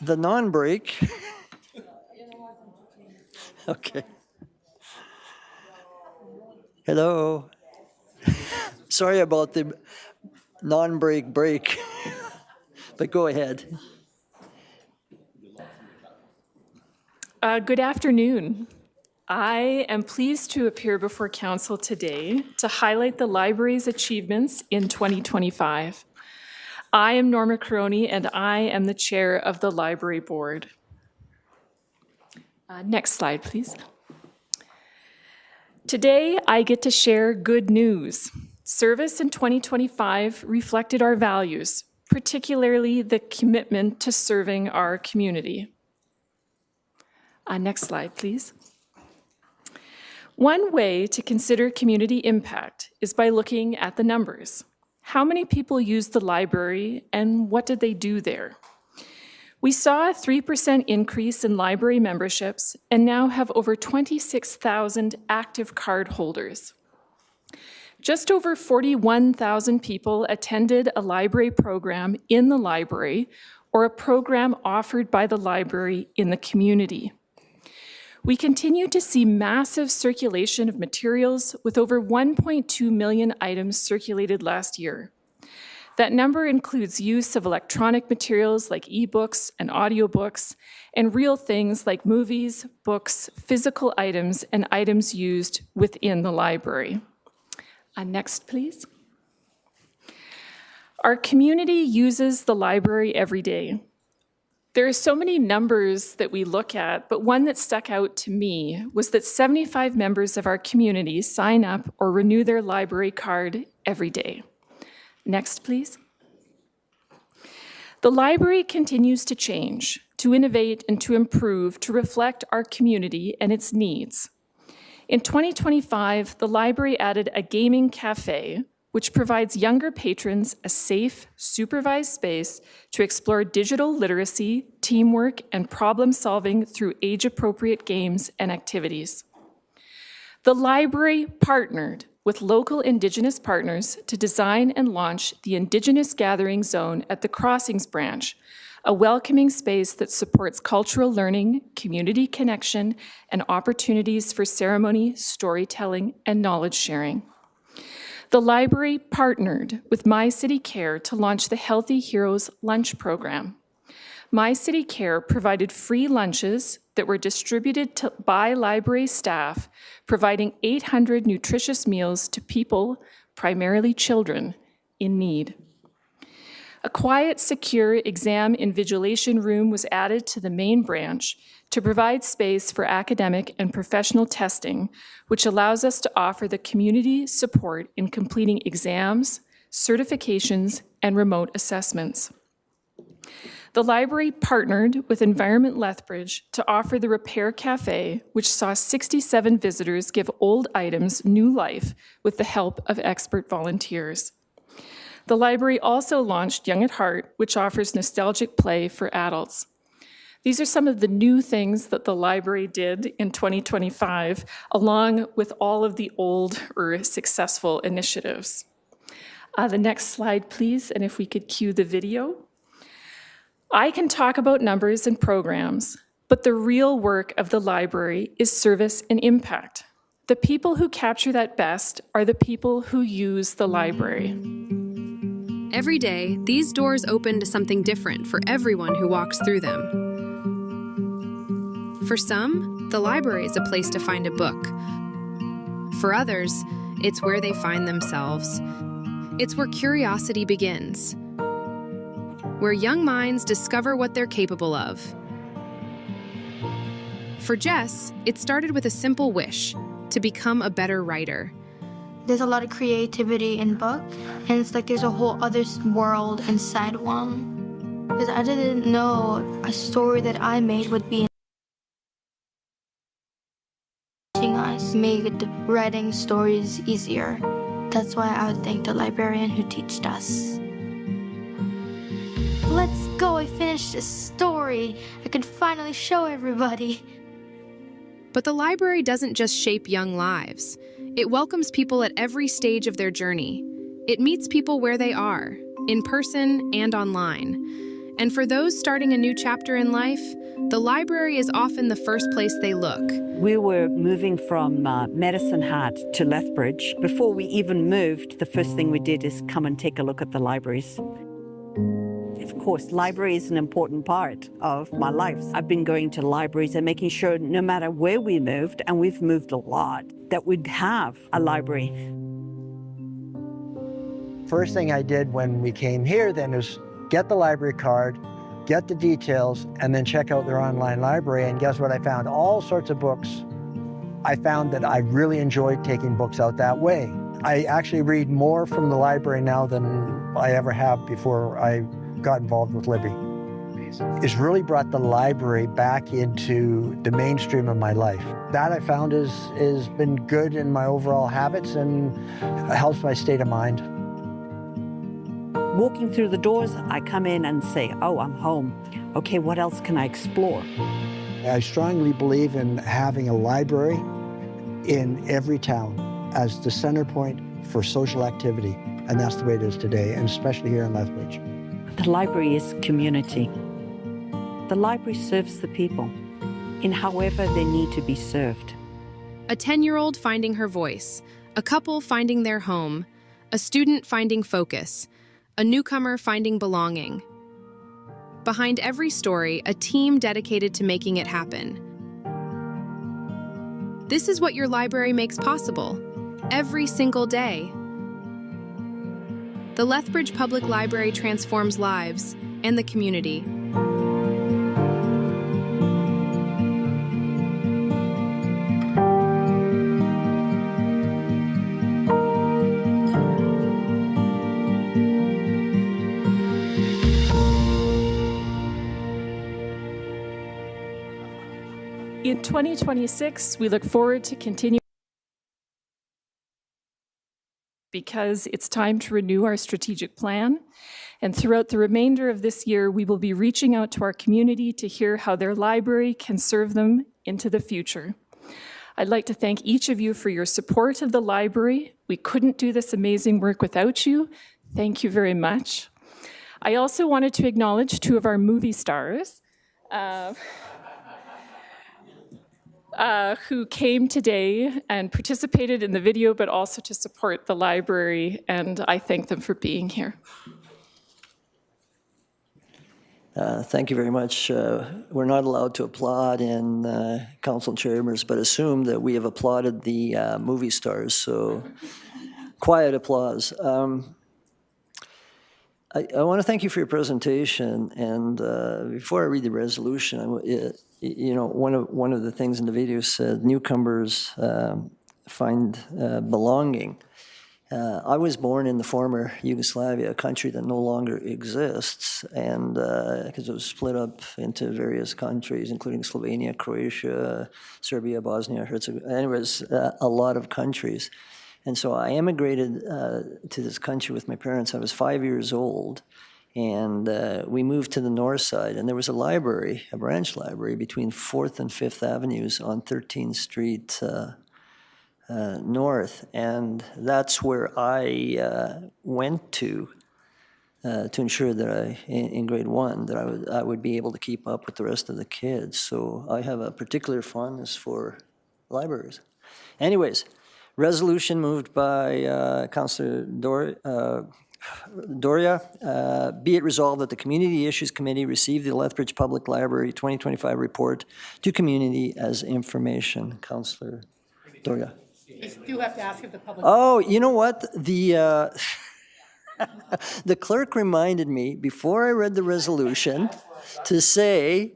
the non-break. Okay. Hello. Sorry about the non-break break, but go ahead. Good afternoon. I am pleased to appear before Council today to highlight the library's achievements in 2025. I am Norma Caroni, and I am the chair of the Library Board. Next slide, please. Today, I get to share good news. Service in 2025 reflected our values, particularly the commitment to serving our community. Next slide, please. One way to consider community impact is by looking at the numbers. How many people used the library and what did they do there? We saw a 3% increase in library memberships and now have over 26,000 active card holders. Just over 41,000 people attended a library program in the library or a program offered by the library in the community. We continue to see massive circulation of materials with over 1.2 million items circulated last year. That number includes use of electronic materials like ebooks and audiobooks, and real things like movies, books, physical items, and items used within the library. Next, please. Our community uses the library every day. There are so many numbers that we look at, but one that stuck out to me was that 75 members of our community sign up or renew their library card every day. Next, please. The library continues to change, to innovate, and to improve to reflect our community and its needs. In 2025, the library added a gaming cafe, which provides younger patrons a safe, supervised space to explore digital literacy, teamwork, and problem-solving through age-appropriate games and activities. The library partnered with local Indigenous partners to design and launch the Indigenous Gathering Zone at the Crossings Branch, a welcoming space that supports cultural learning, community connection, and opportunities for ceremony, storytelling, and knowledge sharing. The library partnered with My City Care to launch the Healthy Heroes Lunch Program. My City Care provided free lunches that were distributed by library staff, providing 800 nutritious meals to people, primarily children, in need. A quiet, secure exam invigilation room was added to the main branch to provide space for academic and professional testing, which allows us to offer the community support in completing exams, certifications, and remote assessments. The library partnered with Environment Lethbridge to offer the Repair Cafe, which saw 67 visitors give old items new life with the help of expert volunteers. The library also launched Young at Heart, which offers nostalgic play for adults. These are some of the new things that the library did in 2025, along with all of the old or successful initiatives. The next slide, please, and if we could cue the video. I can talk about numbers and programs, but the real work of the library is service and impact. The people who capture that best are the people who use the library. Every day, these doors open to something different for everyone who walks through them. For some, the library is a place to find a book. For others, it's where they find themselves. It's where curiosity begins, where young minds discover what they're capable of. For Jess, it started with a simple wish, to become a better writer. There's a lot of creativity in book, and it's like there's a whole other world inside one. Because I didn't know a story that I made would be teaching us, made writing stories easier. That's why I would thank the librarian who taught us. Let's go, I finished this story. I can finally show everybody. But the library doesn't just shape young lives. It welcomes people at every stage of their journey. It meets people where they are, in person and online. And for those starting a new chapter in life, the library is often the first place they look. We were moving from Medicine Hat to Lethbridge. Before we even moved, the first thing we did is come and take a look at the libraries. Of course, library is an important part of my life. I've been going to libraries and making sure no matter where we moved, and we've moved a lot, that we'd have a library. First thing I did when we came here then is get the library card, get the details, and then check out their online library. And guess what I found? All sorts of books. I found that I really enjoyed taking books out that way. I actually read more from the library now than I ever have before I got involved with Libby. It's really brought the library back into the mainstream of my life. That I found has been good in my overall habits and helps my state of mind. Walking through the doors, I come in and say, oh, I'm home. Okay, what else can I explore? I strongly believe in having a library in every town as the center point for social activity, and that's the way it is today, and especially here in Lethbridge. The library is community. The library serves the people in however they need to be served. A 10-year-old finding her voice, a couple finding their home, a student finding focus, a newcomer finding belonging. Behind every story, a team dedicated to making it happen. This is what your library makes possible, every single day. The Lethbridge Public Library transforms lives and the community. In 2026, we look forward to continuing because it's time to renew our strategic plan. And throughout the remainder of this year, we will be reaching out to our community to hear how their library can serve them into the future. I'd like to thank each of you for your support of the library. We couldn't do this amazing work without you. Thank you very much. I also wanted to acknowledge two of our movie stars who came today and participated in the video, but also to support the library, and I thank them for being here. Thank you very much. We're not allowed to applaud in council chambers, but assume that we have applauded the movie stars, so quiet applause. I want to thank you for your presentation, and before I read the resolution, one of the things in the video said newcomers find belonging. I was born in the former Yugoslavia, a country that no longer exists, and because it was split up into various countries, including Slovenia, Croatia, Serbia, Bosnia, Herzegovina. Anyways, a lot of countries. And so I immigrated to this country with my parents. I was 5 years old, and we moved to the north side, and there was a library, a branch library, between 4th and 5th Avenues on 13th Street North, and that's where I went to ensure that in grade 1, that I would be able to keep up with the rest of the kids. So I have a particular fondness for libraries. Anyways, resolution moved by Councillor Doria. Be it resolved that the Community Issues Committee receive the Lethbridge Public Library 2025 report to community as information. Councillor Doria. You still have to ask if the public. Oh, you know what? The clerk reminded me before I read the resolution to say,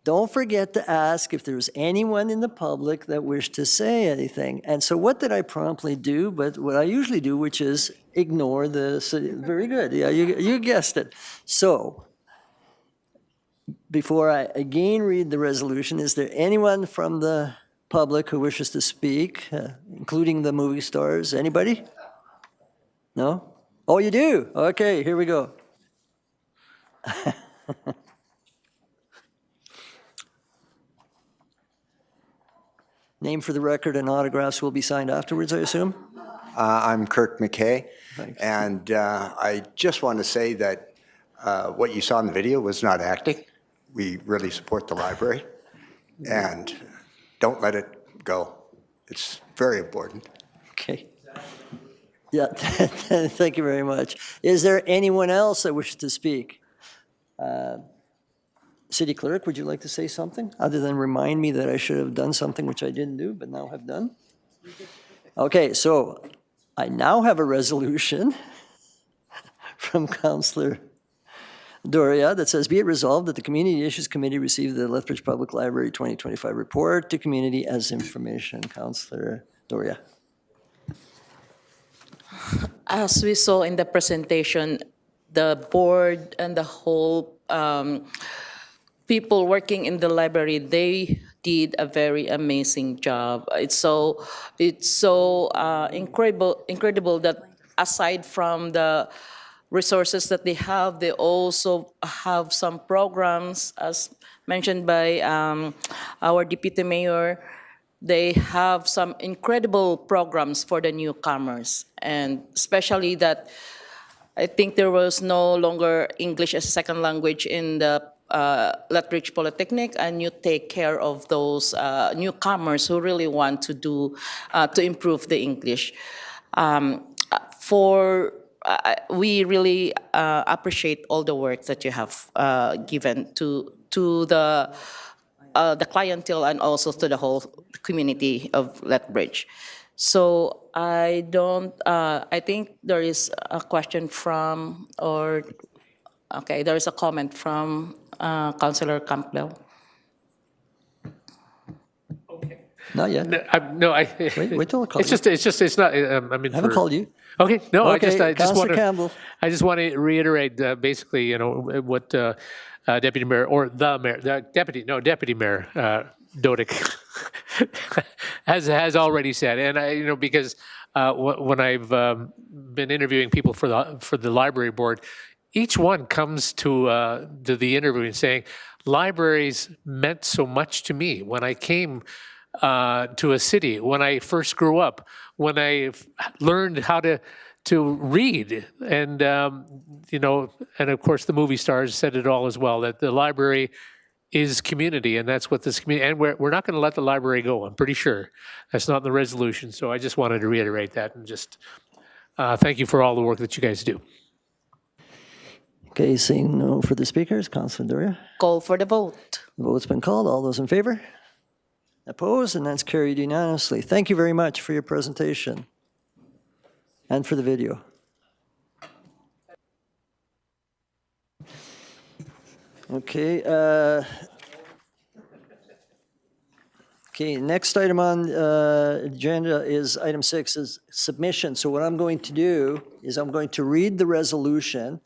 don't forget to ask if there's anyone in the public that wished to say anything. And so what did I promptly do? But what I usually do, which is ignore the, very good, yeah, you guessed it. So before I again read the resolution, is there anyone from the public who wishes to speak, including the movie stars? Anybody? No? Oh, you do? Okay, here we go. Name for the record and autographs will be signed afterwards, I assume? I'm Kirk McKay, and I just want to say that what you saw in the video was not acting. We really support the library, and don't let it go. It's very important. Okay. Yeah, thank you very much. Is there anyone else that wishes to speak? City Clerk, would you like to say something, other than remind me that I should have done something which I didn't do, but now have done? Okay, so I now have a resolution from Councillor Doria that says, be it resolved that the Community Issues Committee received the Lethbridge Public Library 2025 report to community as information. Councillor Doria. As we saw in the presentation, the board and the whole people working in the library, they did a very amazing job. It's so incredible that aside from the resources that they have, they also have some programs, as mentioned by our Deputy Mayor. They have some incredible programs for the newcomers, and especially that I think there was no longer English as a second language in the Lethbridge Polytechnic, and you take care of those newcomers who really want to do to improve the English. We really appreciate all the work that you have given to the clientele and also to the whole community of Lethbridge. So I think there is a question from, there is a comment from Councillor Campbell. Not yet. Wait till I call you. It's not, I mean. I haven't called you. Okay, no, Okay, I just want Campbell. to reiterate basically, what Deputy Mayor, or the Mayor, Deputy Mayor Dodick has already said. And because when I've been interviewing people for the library board, each one comes to the interview and saying, libraries meant so much to me when I came to a city, when I first grew up, when I learned how to read, and and of course the movie stars said it all as well, that the library is community, and that's what this community, and we're not going to let the library go, I'm pretty sure. That's not in the resolution, so I just wanted to reiterate that, and just thank you for all the work that you guys do. Okay, seeing no further speakers, Councillor Doria. Call for the vote. The vote's been called. All those in favor? Opposed? And that's carried unanimously. Thank you very much for your presentation and for the video. Okay. Next item on the agenda is item 6, is submission. So what I'm going to do is I'm going to read the resolution.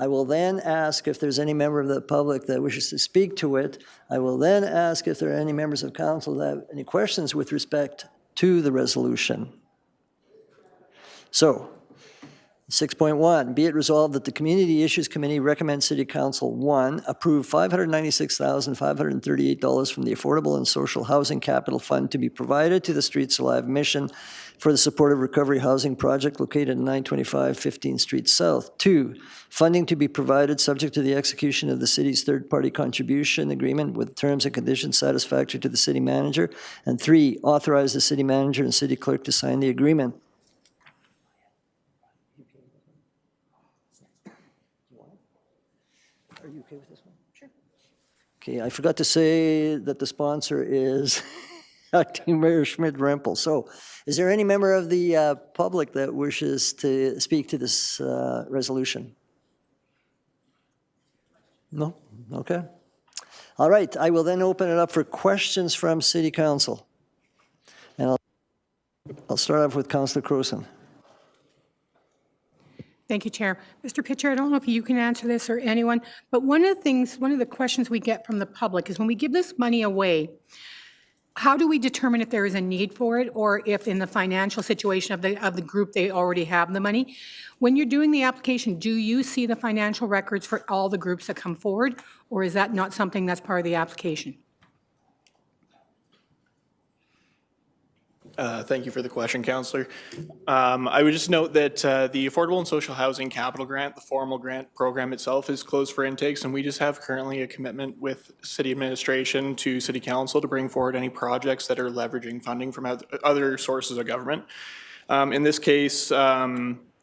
I will then ask if there's any member of the public that wishes to speak to it. I will then ask if there are any members of council that have any questions with respect to the resolution. So, 6.1, be it resolved that the Community Issues Committee recommends City Council, 1, approve $596,538 from the Affordable and Social Housing Capital Fund to be provided to the Streets Alive mission for the Supportive Recovery Housing Project located at 925 15th Street South. 2, funding to be provided subject to the execution of the city's third-party contribution agreement with terms and conditions satisfactory to the city manager. And 3, authorize the city manager and city clerk to sign the agreement. Are you okay with this one? Sure. Okay, I forgot to say that the sponsor is Acting Mayor Schmidt-Rempel. So is there any member of the public that wishes to speak to this resolution? No? Okay. All right, I will then open it up for questions from City Council. And I'll start off with Councillor Crowson. Thank you, Chair. Mr. Pitcher, I don't know if you can answer this or anyone, but one of the questions we get from the public is when we give this money away, how do we determine if there is a need for it, or if in the financial situation of the group they already have the money? When you're doing the application, do you see the financial records for all the groups that come forward, or is that not something that's part of the application? Thank you for the question, Councillor. I would just note that the Affordable and Social Housing Capital Grant, the formal grant program itself, is closed for intakes, and we just have currently a commitment with City Administration to City Council to bring forward any projects that are leveraging funding from other sources of government. In this case,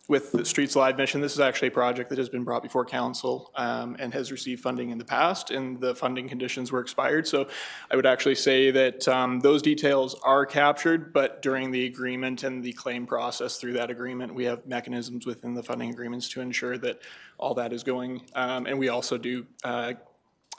with the Streets Live mission, this is actually a project that has been brought before council and has received funding in the past, and the funding conditions were expired. So I would actually say that those details are captured, but during the agreement and the claim process through that agreement, we have mechanisms within the funding agreements to ensure that all that is going. And we also do, I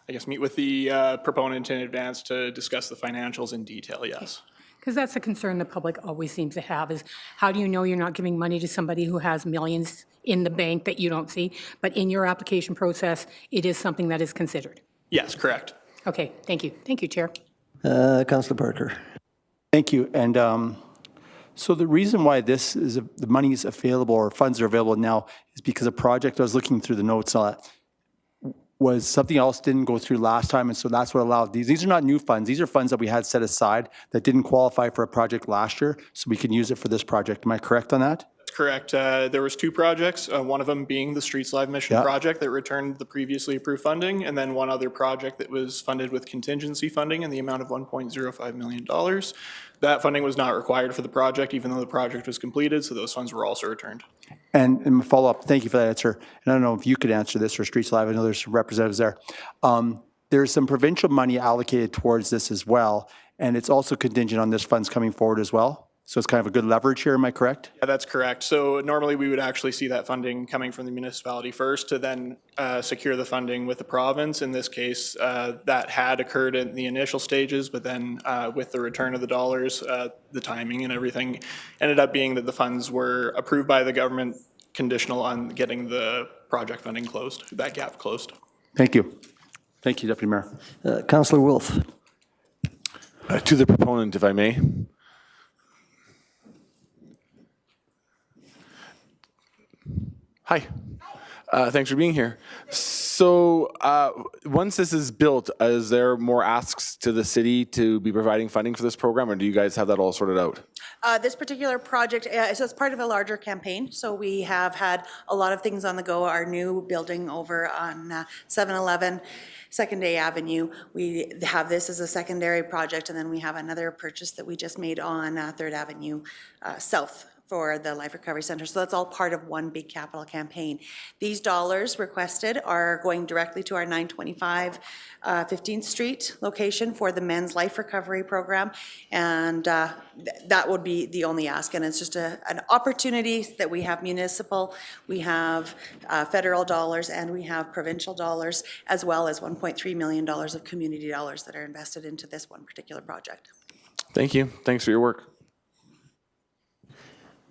guess, meet with the proponent in advance to discuss the financials in detail, yes. Because that's a concern the public always seems to have, is how do you know you're not giving money to somebody who has millions in the bank that you don't see? But in your application process, it is something that is considered. Yes, correct. Okay, thank you. Thank you, Chair. Councillor Parker. Thank you. And so the reason why this is the money is available or funds are available now is because a project I was looking through the notes on was something else didn't go through last time, and so that's what allowed these. These are not new funds. These are funds that we had set aside that didn't qualify for a project last year, so we can use it for this project. Am I correct on that? That's correct. There was two projects, one of them being the Streets Live mission project that returned the previously approved funding, and then one other project that was funded with contingency funding in the amount of $1.05 million. That funding was not required for the project, even though the project was completed, so those funds were also returned. And follow up, thank you for that answer. And I don't know if you could answer this or Streets Live, I know there's some representatives there. There's some provincial money allocated towards this as well, and it's also contingent on this funds coming forward as well. So it's kind of a good leverage here, am I correct? Yeah, that's correct. So normally we would actually see that funding coming from the municipality first to then secure the funding with the province. In this case, that had occurred in the initial stages, but then with the return of the dollars, the timing and everything ended up being that the funds were approved by the government conditional on getting the project funding closed, that gap closed. Thank you. Thank you, Deputy Mayor. Councillor Wolf. To the proponent, if I may. Hi. Thanks for being here. So once this is built, is there more asks to the city to be providing funding for this program, or do you guys have that all sorted out? This particular project is as part of a larger campaign. So we have had a lot of things on the go. Our new building over on 711 Second Day Avenue, we have this as a secondary project, and then we have another purchase that we just made on 3rd Avenue South for the Life Recovery Center. So that's all part of one big capital campaign. These dollars requested are going directly to our 925 15th Street location for the Men's Life Recovery Program. And that would be the only ask. And it's just an opportunity that we have municipal, we have federal dollars, and we have provincial dollars, as well as $1.3 million of community dollars that are invested into this one particular project. Thank you. Thanks for your work.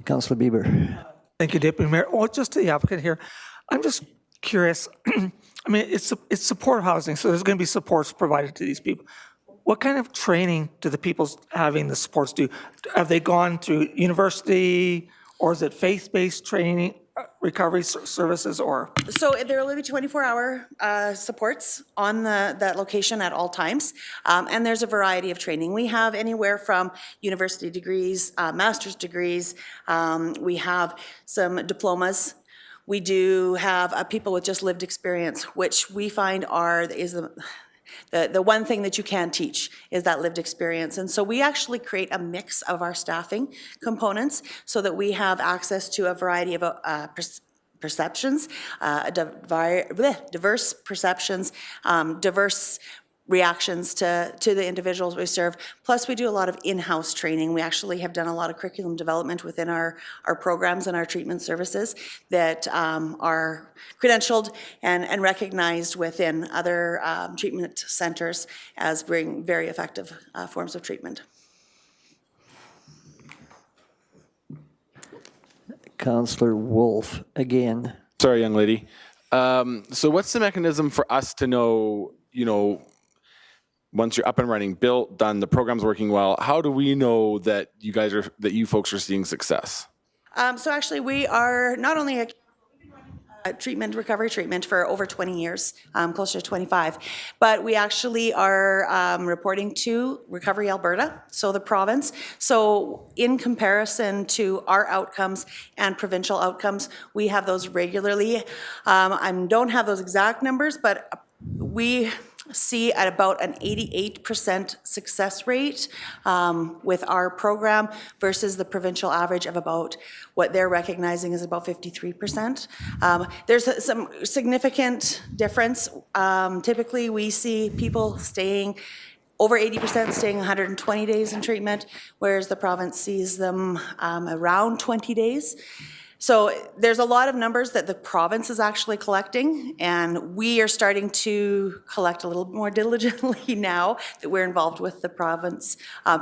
Councillor Bieber. Thank you, Deputy Mayor. Well, just to the applicant here, I'm just curious. I mean, it's support housing, so there's going to be supports provided to these people. What kind of training do the people having the supports do? Have they gone to university, or is it faith-based training, recovery services, or? So there will be 24-hour supports on that location at all times, and there's a variety of training. We have anywhere from university degrees, master's degrees. We have some diplomas. We do have people with just lived experience, which we find is the one thing that you can teach is that lived experience. And so we actually create a mix of our staffing components so that we have access to a variety of perceptions, diverse perceptions, diverse reactions to the individuals we serve. Plus, we do a lot of in-house training. We actually have done a lot of curriculum development within our programs and our treatment services that are credentialed and recognized within other treatment centers as being very effective forms of treatment. Councillor Wolf, again. Sorry, young lady. So what's the mechanism for us to know, once you're up and running, built, done, the program's working well, how do we know that you folks are seeing success? So actually we are not only recovery treatment for over 20 years, closer to 25. But we actually are reporting to Recovery Alberta, so the province. So in comparison to our outcomes and provincial outcomes, we have those regularly. I don't have those exact numbers, but we see at about an 88% success rate with our program versus the provincial average of about what they're recognizing is about 53%. There's some significant difference. Typically, we see people staying over 80% staying 120 days in treatment, whereas the province sees them around 20 days. So there's a lot of numbers that the province is actually collecting, and we are starting to collect a little more diligently now that we're involved with the province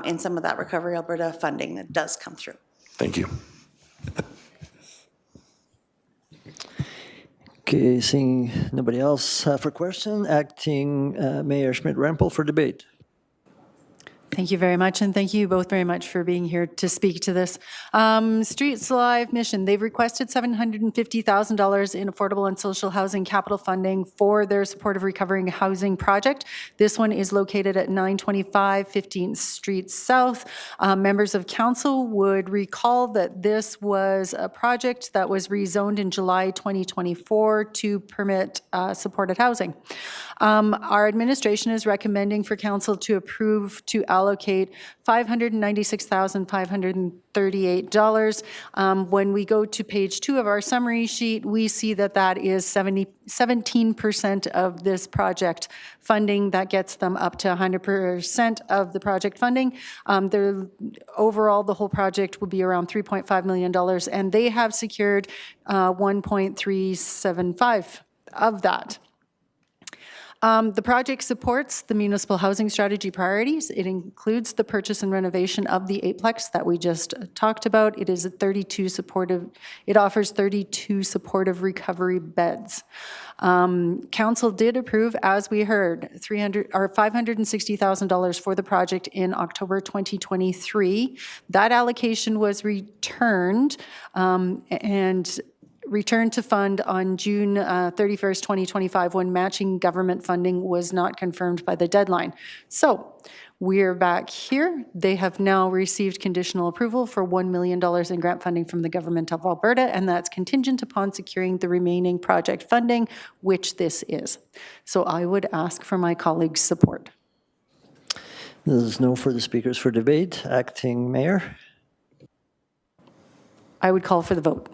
in some of that Recovery Alberta funding that does come through. Thank you. Okay, seeing nobody else for question, Acting Mayor Schmidt-Rempel for debate. Thank you very much, and thank you both very much for being here to speak to this. Streets Alive Mission, they've requested $750,000 in affordable and social housing capital funding for their supportive recovering housing project. This one is located at 925 15th Street South. Members of council would recall that this was a project that was rezoned in July 2024 to permit supported housing. Our administration is recommending for council to approve to allocate $596,538. When we go to page 2 of our summary sheet, we see that that is 17% of this project funding. That gets them up to 100% of the project funding. Overall, the whole project would be around $3.5 million, and they have secured 1.375 of that. The project supports the municipal housing strategy priorities. It includes the purchase and renovation of the eightplex that we just talked about. It is it offers 32 supportive recovery beds. Council did approve, as we heard, $560,000 for the project in October 2023. That allocation was returned returned to fund on June 31st, 2025, when matching government funding was not confirmed by the deadline. So we're back here. They have now received conditional approval for $1 million in grant funding from the Government of Alberta, and that's contingent upon securing the remaining project funding, which this is. So I would ask for my colleagues' support. There's no further speakers for debate. Acting Mayor? I would call for the vote.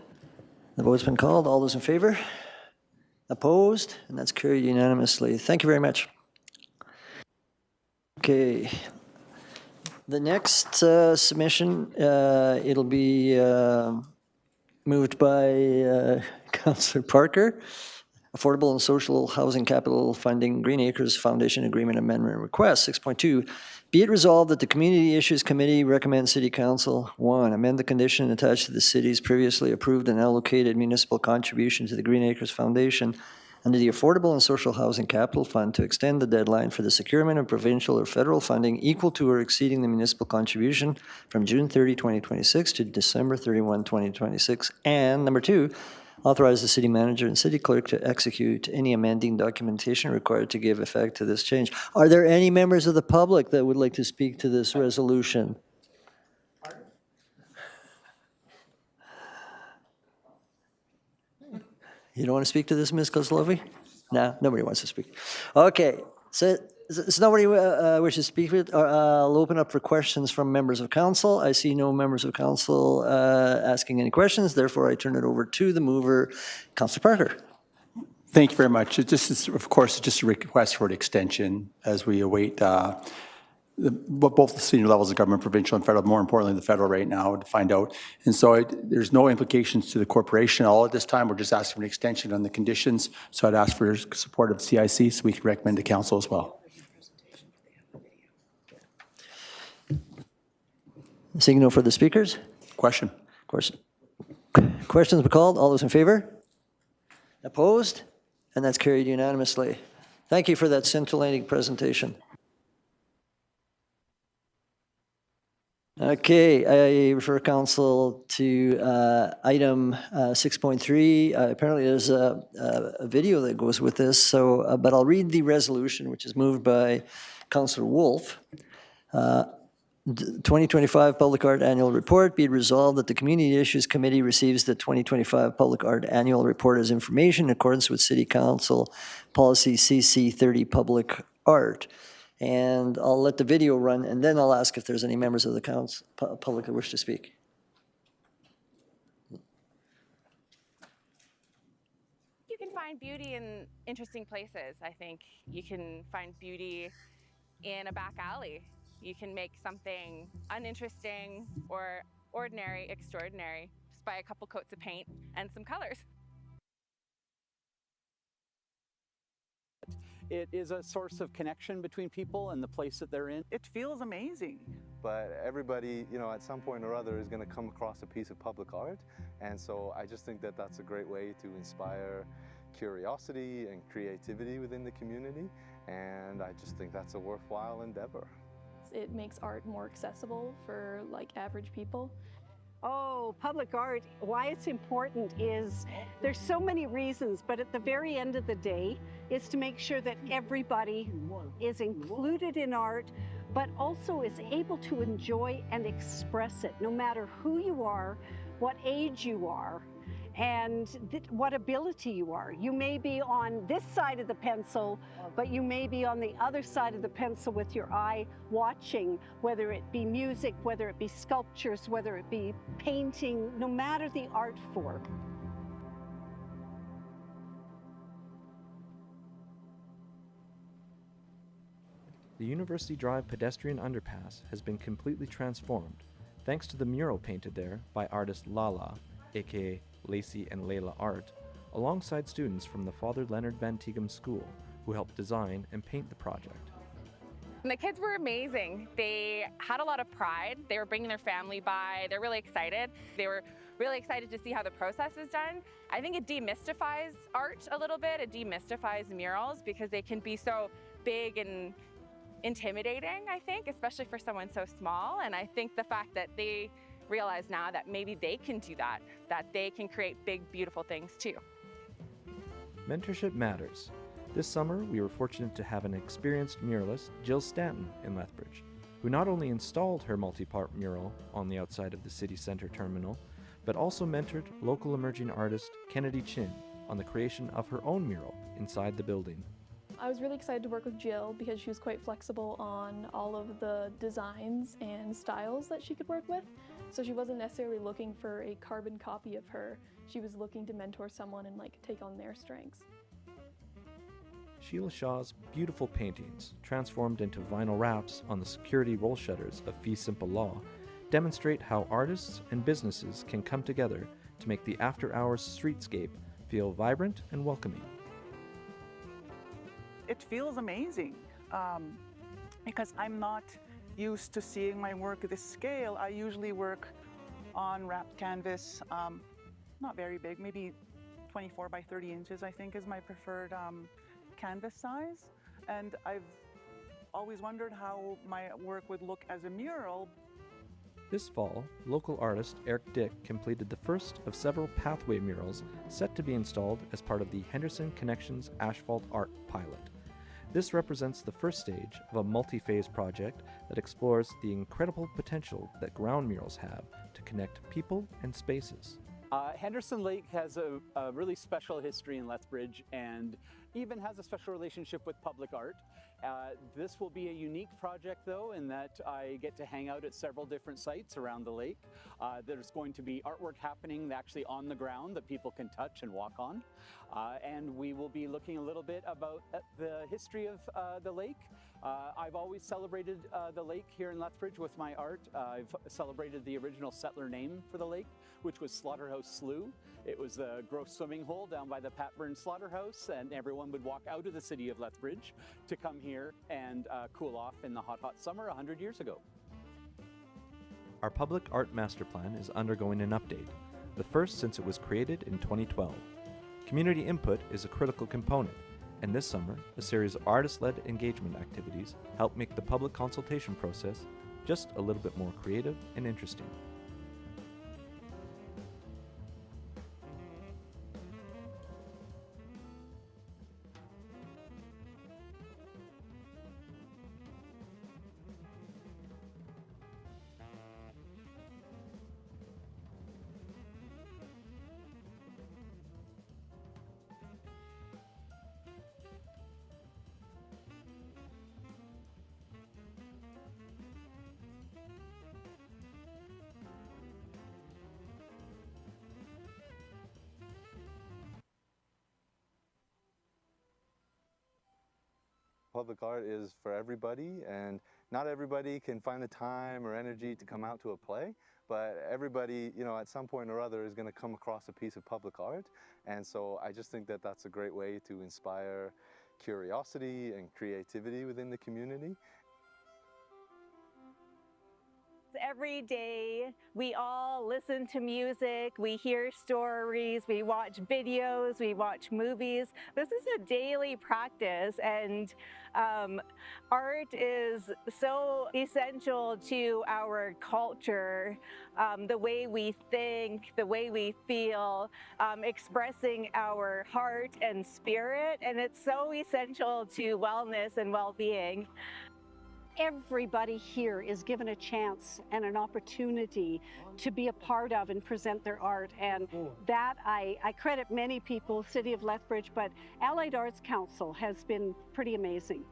The vote's been called. All those in favor? Opposed? And that's carried unanimously. Thank you very much. Okay. The next submission, it'll be moved by Councillor Parker. Affordable and Social Housing Capital Funding Green Acres Foundation Agreement Amendment Request. 6.2, be it resolved that the Community Issues Committee recommends City Council, 1, amend the condition attached to the city's previously approved and allocated municipal contribution to the Green Acres Foundation under the Affordable and Social Housing Capital Fund to extend the deadline for the securement of provincial or federal funding equal to or exceeding the municipal contribution from June 30, 2026 to December 31, 2026. And number 2, authorize the city manager and city clerk to execute any amending documentation required to give effect to this change. Are there any members of the public that would like to speak to this resolution? You don't want to speak to this, Ms. Kozlovi? No, nobody wants to speak. Okay, so nobody wishes to speak with. I'll open up for questions from members of council. I see no members of council asking any questions. Therefore, I turn it over to the mover, Councillor Parker. Thank you very much. This is, of course, just a request for an extension as we await both the senior levels of government, provincial and federal, more importantly the federal right now, to find out. And so there's no implications to the corporation at all at this time. We're just asking for an extension on the conditions. So I'd ask for your support of CIC so we can recommend to council as well. Seeing no further speakers? Question. Questions be called. All those in favor? Opposed? And that's carried unanimously. Thank you for that scintillating presentation. Okay, I refer council to item 6.3. Apparently there's a video that goes with this, so, but I'll read the resolution, which is moved by Councillor Wolf. 2025 Public Art Annual Report. Be it resolved that the Community Issues Committee receives the 2025 Public Art Annual Report as information in accordance with City Council Policy CC 30 Public Art. And I'll let the video run, and then I'll ask if there's any members of the council, public that wish to speak. You can find beauty in interesting places. I think you can find beauty in a back alley. You can make something uninteresting or ordinary extraordinary just by a couple coats of paint and some colors. It is a source of connection between people and the place that they're in. It feels amazing. But everybody, you know, at some point or other is going to come across a piece of public art. And so I just think that that's a great way to inspire curiosity and creativity within the community. And I just think that's a worthwhile endeavor. It makes art more accessible for like average people. Oh, public art, why it's important is there's so many reasons, but at the very end of the day is to make sure that everybody is included in art, but also is able to enjoy and express it, no matter who you are, what age you are, and what ability you are. You may be on this side of the pencil, but you may be on the other side of the pencil with your eye watching, whether it be music, whether it be sculptures, whether it be painting, no matter the art form. The University Drive pedestrian underpass has been completely transformed thanks to the mural painted there by artist Lala, aka Lacey and Layla Art, alongside students from the Father Leonard Van Tighem School who helped design and paint the project. And the kids were amazing. They had a lot of pride. They were bringing their family by. They're really excited. They were really excited to see how the process is done. I think it demystifies art a little bit. It demystifies murals because they can be so big and intimidating, I think, especially for someone so small. And I think the fact that they realize now that maybe they can do that they can create big, beautiful things too. Mentorship matters. This summer, we were fortunate to have an experienced muralist, Jill Stanton, in Lethbridge, who not only installed her multi-part mural on the outside of the city center terminal, but also mentored local emerging artist Kennedy Chin on the creation of her own mural inside the building. I was really excited to work with Jill because she was quite flexible on all of the designs and styles that she could work with. So she wasn't necessarily looking for a carbon copy of her. She was looking to mentor someone and like take on their strengths. Sheila Shaw's beautiful paintings, transformed into vinyl wraps on the security roll shutters of Fee Simple Law, demonstrate how artists and businesses can come together to make the after-hours streetscape feel vibrant and welcoming. It feels amazing because I'm not used to seeing my work at this scale. I usually work on wrapped canvas, not very big, maybe 24 by 30 inches, I think is my preferred canvas size. And I've always wondered how my work would look as a mural. This fall, local artist Eric Dick completed the first of several pathway murals set to be installed as part of the Henderson Connections Asphalt Art Pilot. This represents the first stage of a multi-phase project that explores the incredible potential that ground murals have to connect people and spaces. Henderson Lake has a really special history in Lethbridge and even has a special relationship with public art. This will be a unique project though in that I get to hang out at several different sites around the lake. There's going to be artwork happening actually on the ground that people can touch and walk on. And we will be looking a little bit about the history of the lake. I've always celebrated the lake here in Lethbridge with my art. I've celebrated the original settler name for the lake, which was Slaughterhouse Slough. It was the gross swimming hole down by the Pat Burns Slaughterhouse, and everyone would walk out of the city of Lethbridge to come here and cool off in the hot, hot summer 100 years ago. Our public art master plan is undergoing an update, the first since it was created in 2012. Community input is a critical component, and this summer, a series of artist-led engagement activities help make the public consultation process just a little bit more creative and interesting. Public art is for everybody, and not everybody can find the time or energy to come out to a play, but everybody, you know, at some point or other is going to come across a piece of public art. And so I just think that that's a great way to inspire curiosity and creativity within the community. Every day, we all listen to music, we hear stories, we watch videos, we watch movies. This is a daily practice, and art is so essential to our culture, the way we think, the way we feel, expressing our heart and spirit, and it's so essential to wellness and well-being. Everybody here is given a chance and an opportunity to be a part of and present their art, and that I credit many people, City of Lethbridge, but Allied Arts Council has been pretty amazing.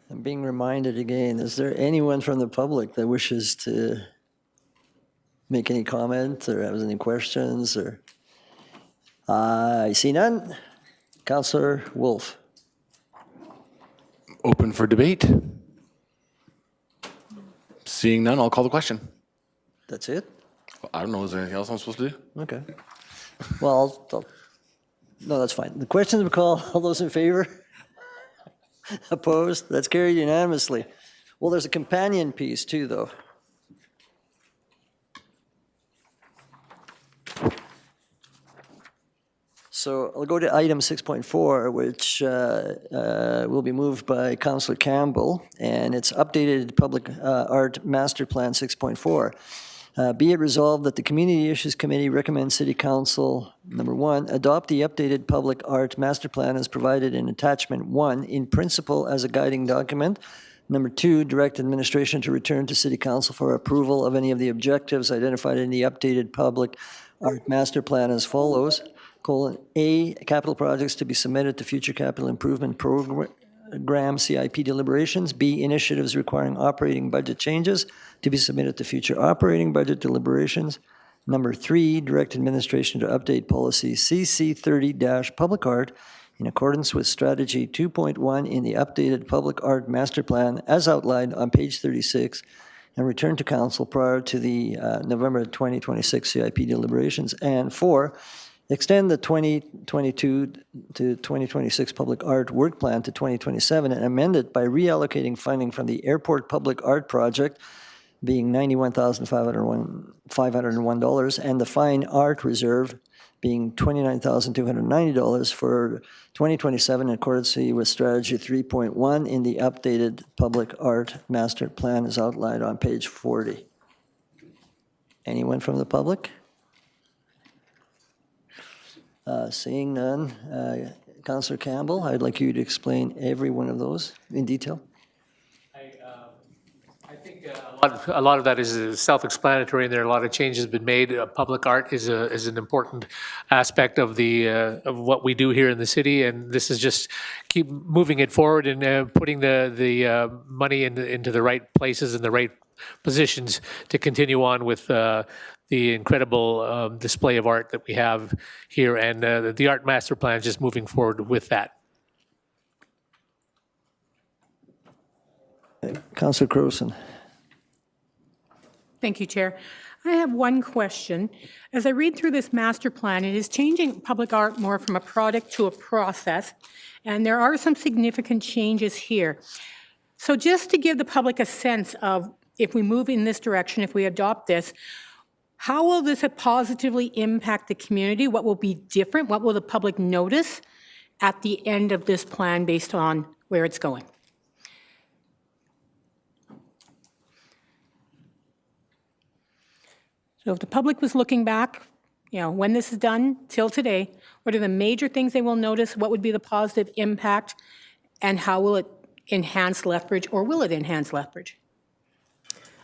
I'm being reminded again, is there anyone from the public that wishes to make any comment or has any questions? Or I see none. Councillor Wolf. Open for debate. Seeing none, I'll call the question. That's it? I don't know, is there anything else I'm supposed to do? Okay. Well, no, that's fine. The questions we call, all those in favor? Opposed? That's carried unanimously. Well, there's a companion piece too, though. So I'll go to item 6.4, which will be moved by Councillor Campbell, and it's updated Public Art Master Plan 6.4. Be it resolved that the Community Issues Committee recommends City Council, number 1, adopt the updated Public Art Master Plan as provided in Attachment 1 in principle as a guiding document. Number 2, direct administration to return to City Council for approval of any of the objectives identified in the updated Public Art Master Plan as follows. A, capital projects to be submitted to future capital improvement program CIP deliberations. B, initiatives requiring operating budget changes to be submitted to future operating budget deliberations. Number 3, direct administration to update policy CC30-Public Art in accordance with strategy 2.1 in the updated Public Art Master Plan as outlined on page 36 and return to council prior to the November 2026 CIP deliberations. And 4, extend the 2022 to 2026 Public Art Work Plan to 2027 and amend it by reallocating funding from the Airport Public Art Project, being $91,501, and the Fine Art Reserve, being $29,290 for 2027 in accordance with Strategy 3.1 in the updated Public Art Master Plan as outlined on page 40. Anyone from the public? Seeing none, Councillor Campbell, I'd like you to explain every one of those in detail. I think a lot of that is self-explanatory, and there are a lot of changes been made. Public art is an important aspect of of what we do here in the city, and this is just keep moving it forward and putting the money into the right places and the right positions to continue on with the incredible display of art that we have here, and the Art Master Plan is just moving forward with that. Councillor Crowson. Thank you, Chair. I have one question. As I read through this master plan, it is changing public art more from a product to a process, and there are some significant changes here. So just to give the public a sense of, if we move in this direction, if we adopt this, how will this positively impact the community? What will be different? What will the public notice at the end of this plan based on where it's going? So if the public was looking back, when this is done till today, what are the major things they will notice? What would be the positive impact? And how will it enhance Lethbridge, or will it enhance Lethbridge?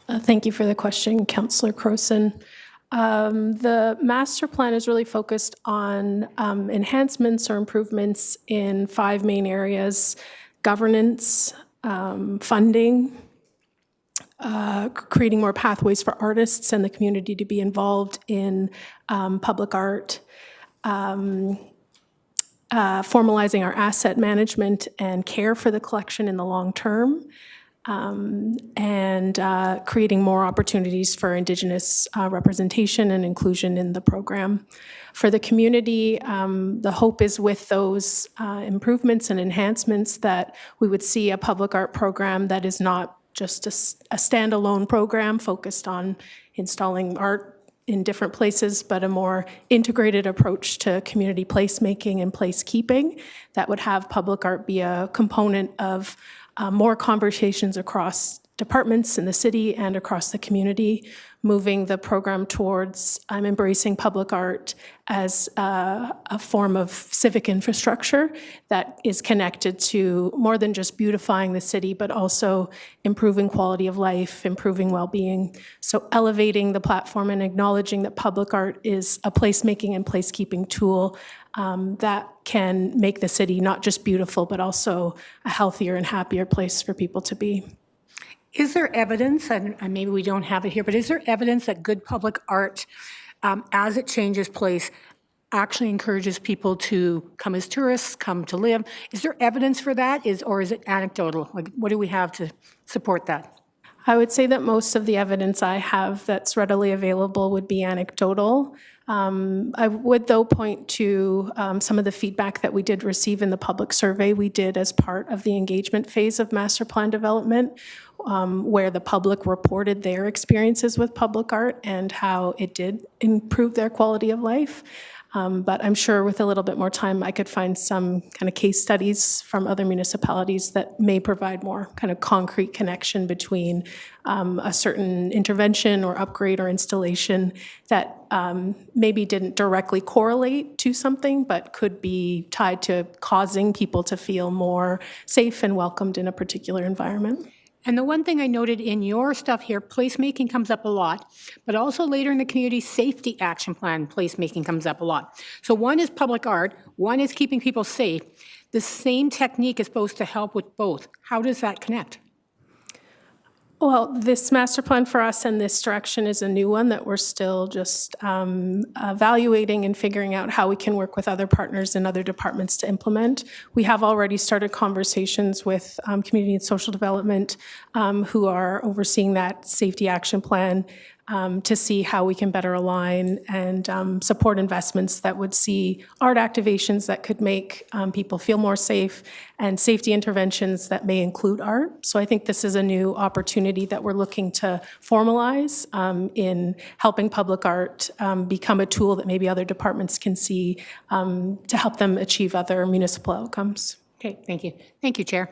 Thank you for the question, Councillor Crowson. The master plan is really focused on enhancements or improvements in 5 main areas: governance, funding, creating more pathways for artists and the community to be involved in public art, formalizing our asset management and care for the collection in the long term, and creating more opportunities for Indigenous representation and inclusion in the program. For the community, the hope is with those improvements and enhancements that we would see a public art program that is not just a standalone program focused on installing art in different places, but a more integrated approach to community placemaking and placekeeping that would have public art be a component of more conversations across departments in the city and across the community, moving the program towards embracing public art as a form of civic infrastructure that is connected to more than just beautifying the city, but also improving quality of life, improving well-being. So elevating the platform and acknowledging that public art is a placemaking and placekeeping tool that can make the city not just beautiful, but also a healthier and happier place for people to be. Is there evidence, and maybe we don't have it here, but is there evidence that good public art, as it changes place, actually encourages people to come as tourists, come to live? Is there evidence for that, or is it anecdotal? Like, what do we have to support that? I would say that most of the evidence I have that's readily available would be anecdotal. I would, though, point to some of the feedback that we did receive in the public survey we did as part of the engagement phase of master plan development, where the public reported their experiences with public art and how it did improve their quality of life. But I'm sure with a little bit more time, I could find some kind of case studies from other municipalities that may provide more kind of concrete connection between a certain intervention or upgrade or installation that maybe didn't directly correlate to something, but could be tied to causing people to feel more safe and welcomed in a particular environment. And the one thing I noted in your stuff here, placemaking comes up a lot, but also later in the community safety action plan, placemaking comes up a lot. So one is public art, one is keeping people safe. The same technique is supposed to help with both. How does that connect? Well, this master plan for us in this direction is a new one that we're still just evaluating and figuring out how we can work with other partners and other departments to implement. We have already started conversations with Community and Social Development who are overseeing that safety action plan to see how we can better align and support investments that would see art activations that could make people feel more safe and safety interventions that may include art. So I think this is a new opportunity that we're looking to formalize in helping public art become a tool that maybe other departments can see to help them achieve other municipal outcomes. Okay, thank you. Thank you, Chair.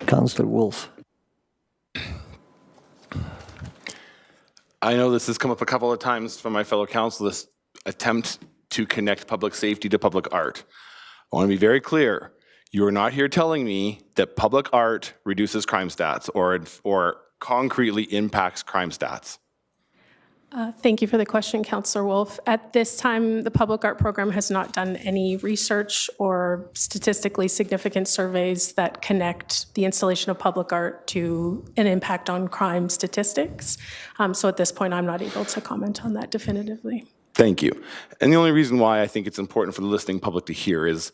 Councillor Wolf. I know this has come up a couple of times from my fellow councillors, attempt to connect public safety to public art. I want to be very clear. You are not here telling me that public art reduces crime stats or concretely impacts crime stats. Thank you for the question, Councillor Wolf. At this time, the public art program has not done any research or statistically significant surveys that connect the installation of public art to an impact on crime statistics. So at this point, I'm not able to comment on that definitively. Thank you. And the only reason why I think it's important for the listening public to hear is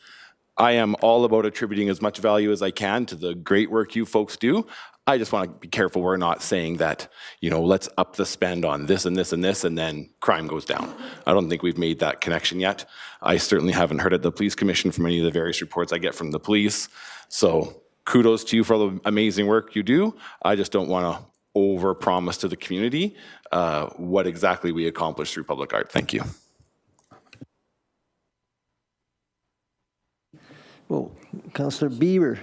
I am all about attributing as much value as I can to the great work you folks do. I just want to be careful we're not saying that, let's up the spend on this and this and this, and then crime goes down. I don't think we've made that connection yet. I certainly haven't heard at the police commission from any of the various reports I get from the police. So kudos to you for all the amazing work you do. I just don't want to over-promise to the community what exactly we accomplish through public art. Thank you. Well, Councillor Bieber.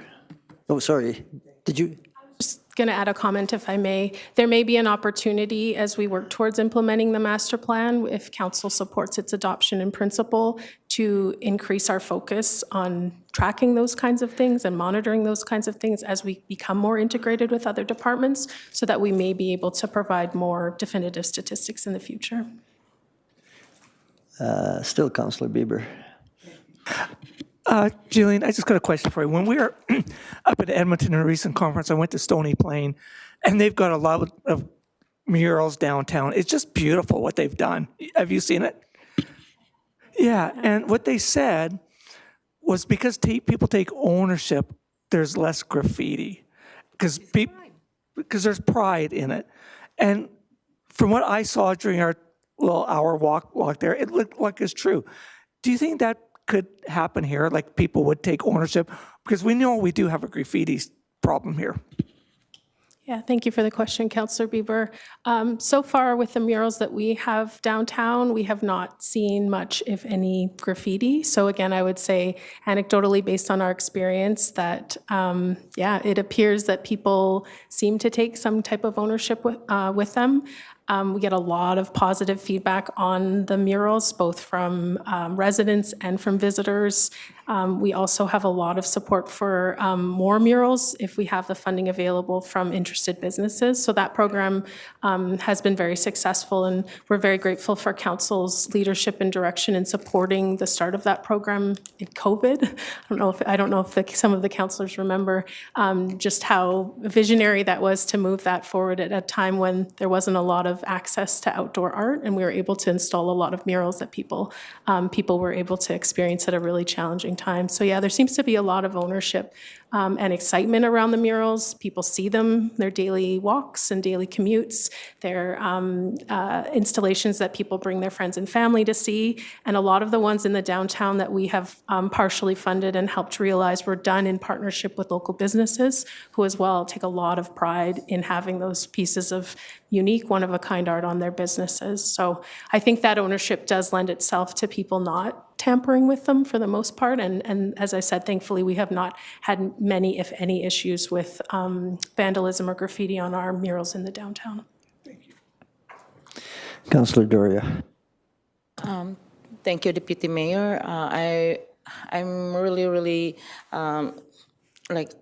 Oh, sorry. Did you? Just going to add a comment, if I may. There may be an opportunity as we work towards implementing the master plan, if council supports its adoption in principle, to increase our focus on tracking those kinds of things and monitoring those kinds of things as we become more integrated with other departments, so that we may be able to provide more definitive statistics in the future. Still Councillor Bieber. Jillian, I just got a question for you. When we were up at Edmonton in a recent conference, I went to Stony Plain, and they've got a lot of murals downtown. It's just beautiful what they've done. Have you seen it? Yeah, and what they said was because people take ownership, there's less graffiti, because there's pride in it. And from what I saw during our little hour walk there, it looked like it's true. Do you think that could happen here, like people would take ownership? Because we know we do have a graffiti problem here. Yeah, thank you for the question, Councillor Bieber. So far with the murals that we have downtown, we have not seen much, if any, graffiti. So again, I would say anecdotally, based on our experience, that yeah, it appears that people seem to take some type of ownership with them. We get a lot of positive feedback on the murals, both from residents and from visitors. We also have a lot of support for more murals if we have the funding available from interested businesses. So that program has been very successful, and we're very grateful for Council's leadership and direction in supporting the start of that program in COVID. I don't know if some of the councillors remember just how visionary that was to move that forward at a time when there wasn't a lot of access to outdoor art, and we were able to install a lot of murals that people were able to experience at a really challenging time. So yeah, there seems to be a lot of ownership and excitement around the murals. People see them, their daily walks and daily commutes. They're installations that people bring their friends and family to see. And a lot of the ones in the downtown that we have partially funded and helped realize were done in partnership with local businesses, who as well take a lot of pride in having those pieces of unique, one-of-a-kind art on their businesses. So I think that ownership does lend itself to people not tampering with them for the most part. And as I said, thankfully, we have not had many, if any, issues with vandalism or graffiti on our murals in the downtown. Councillor Doria. Thank you, Deputy Mayor. I'm really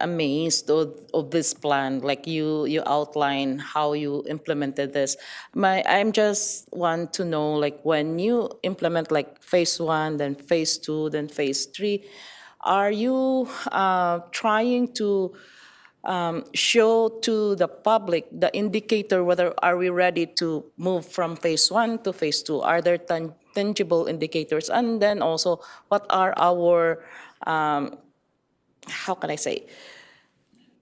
amazed of this plan. Like you outline how you implemented this. I'm just want to know, like, when you implement like phase 1, then phase 2, then phase 3, are you trying to show to the public the indicator whether are we ready to move from phase 1 to phase 2? Are there tangible indicators? And then also, what are our how can I say,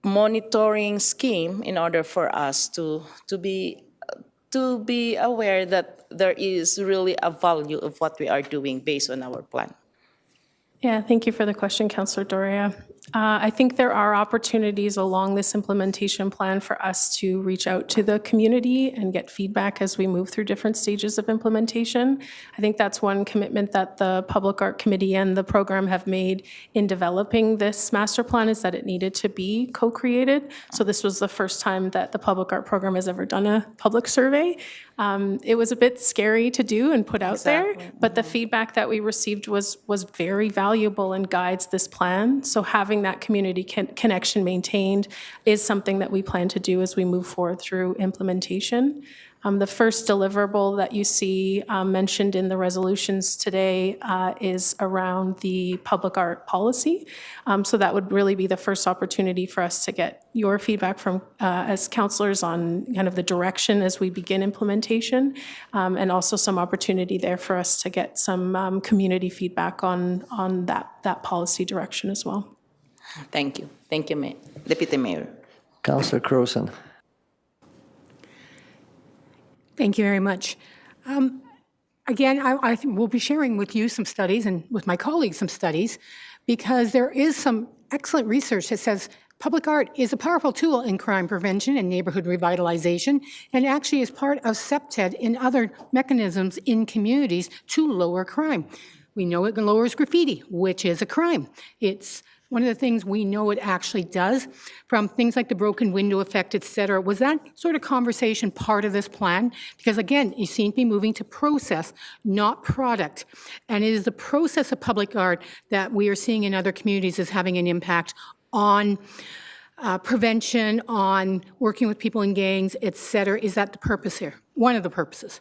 monitoring scheme in order for us to be aware that there is really a value of what we are doing based on our plan? Yeah, thank you for the question, Councillor Doria. I think there are opportunities along this implementation plan for us to reach out to the community and get feedback as we move through different stages of implementation. I think that's one commitment that the Public Art Committee and the program have made in developing this master plan, is that it needed to be co-created. So this was the first time that the Public Art Program has ever done a public survey. It was a bit scary to do and put out there, but the feedback that we received was very valuable and guides this plan. So having that community connection maintained is something that we plan to do as we move forward through implementation. The first deliverable that you see mentioned in the resolutions today is around the public art policy. So that would really be the first opportunity for us to get your feedback from, as councillors, on kind of the direction as we begin implementation, and also some opportunity there for us to get some community feedback on that policy direction as well. Thank you. Thank you, Deputy Mayor. Councillor Crowson. Thank you very much. Again, I think we'll be sharing with you some studies and with my colleagues some studies, because there is some excellent research that says public art is a powerful tool in crime prevention and neighborhood revitalization, and actually is part of CPTED and other mechanisms in communities to lower crime. We know it lowers graffiti, which is a crime. It's one of the things we know it actually does, from things like the broken window effect, et cetera. Was that sort of conversation part of this plan? Because again, you seem to be moving to process, not product. And it is the process of public art that we are seeing in other communities as having an impact on prevention, on working with people in gangs, et cetera. Is that the purpose here? One of the purposes.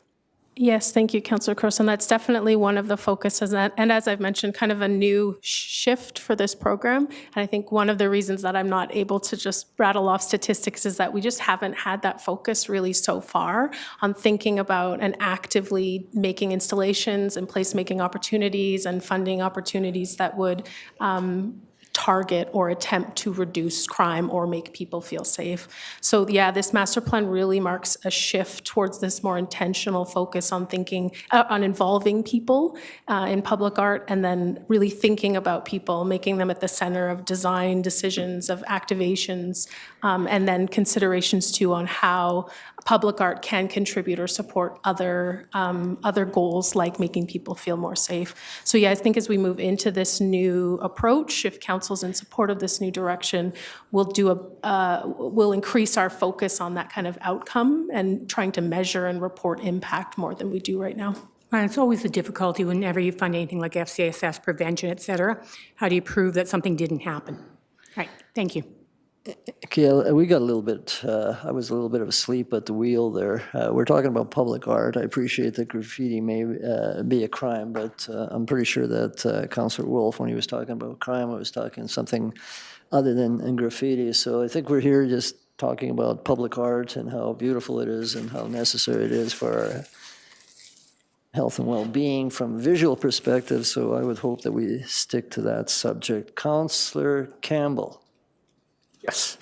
Yes, thank you, Councillor Crowson. That's definitely one of the focuses, and as I've mentioned, kind of a new shift for this program. And I think one of the reasons that I'm not able to just rattle off statistics is that we just haven't had that focus really so far on thinking about and actively making installations and placemaking opportunities and funding opportunities that would target or attempt to reduce crime or make people feel safe. So yeah, this master plan really marks a shift towards this more intentional focus on thinking, on involving people in public art, and then really thinking about people, making them at the center of design decisions, of activations, and then considerations too on how public art can contribute or support other goals, like making people feel more safe. So yeah, I think as we move into this new approach, if council's in support of this new direction, we'll increase our focus on that kind of outcome and trying to measure and report impact more than we do right now. And it's always the difficulty whenever you fund anything like FCSS prevention, et cetera. How do you prove that something didn't happen? Right, thank you. Okay, we got a little bit, I was a little bit of asleep at the wheel there. We're talking about public art. I appreciate that graffiti may be a crime, but I'm pretty sure that Councillor Wolf, when he was talking about crime, was talking something other than graffiti. So I think we're here just talking about public art and how beautiful it is and how necessary it is for our health and well-being from a visual perspective. So I would hope that we stick to that subject. Councillor Campbell. Yes.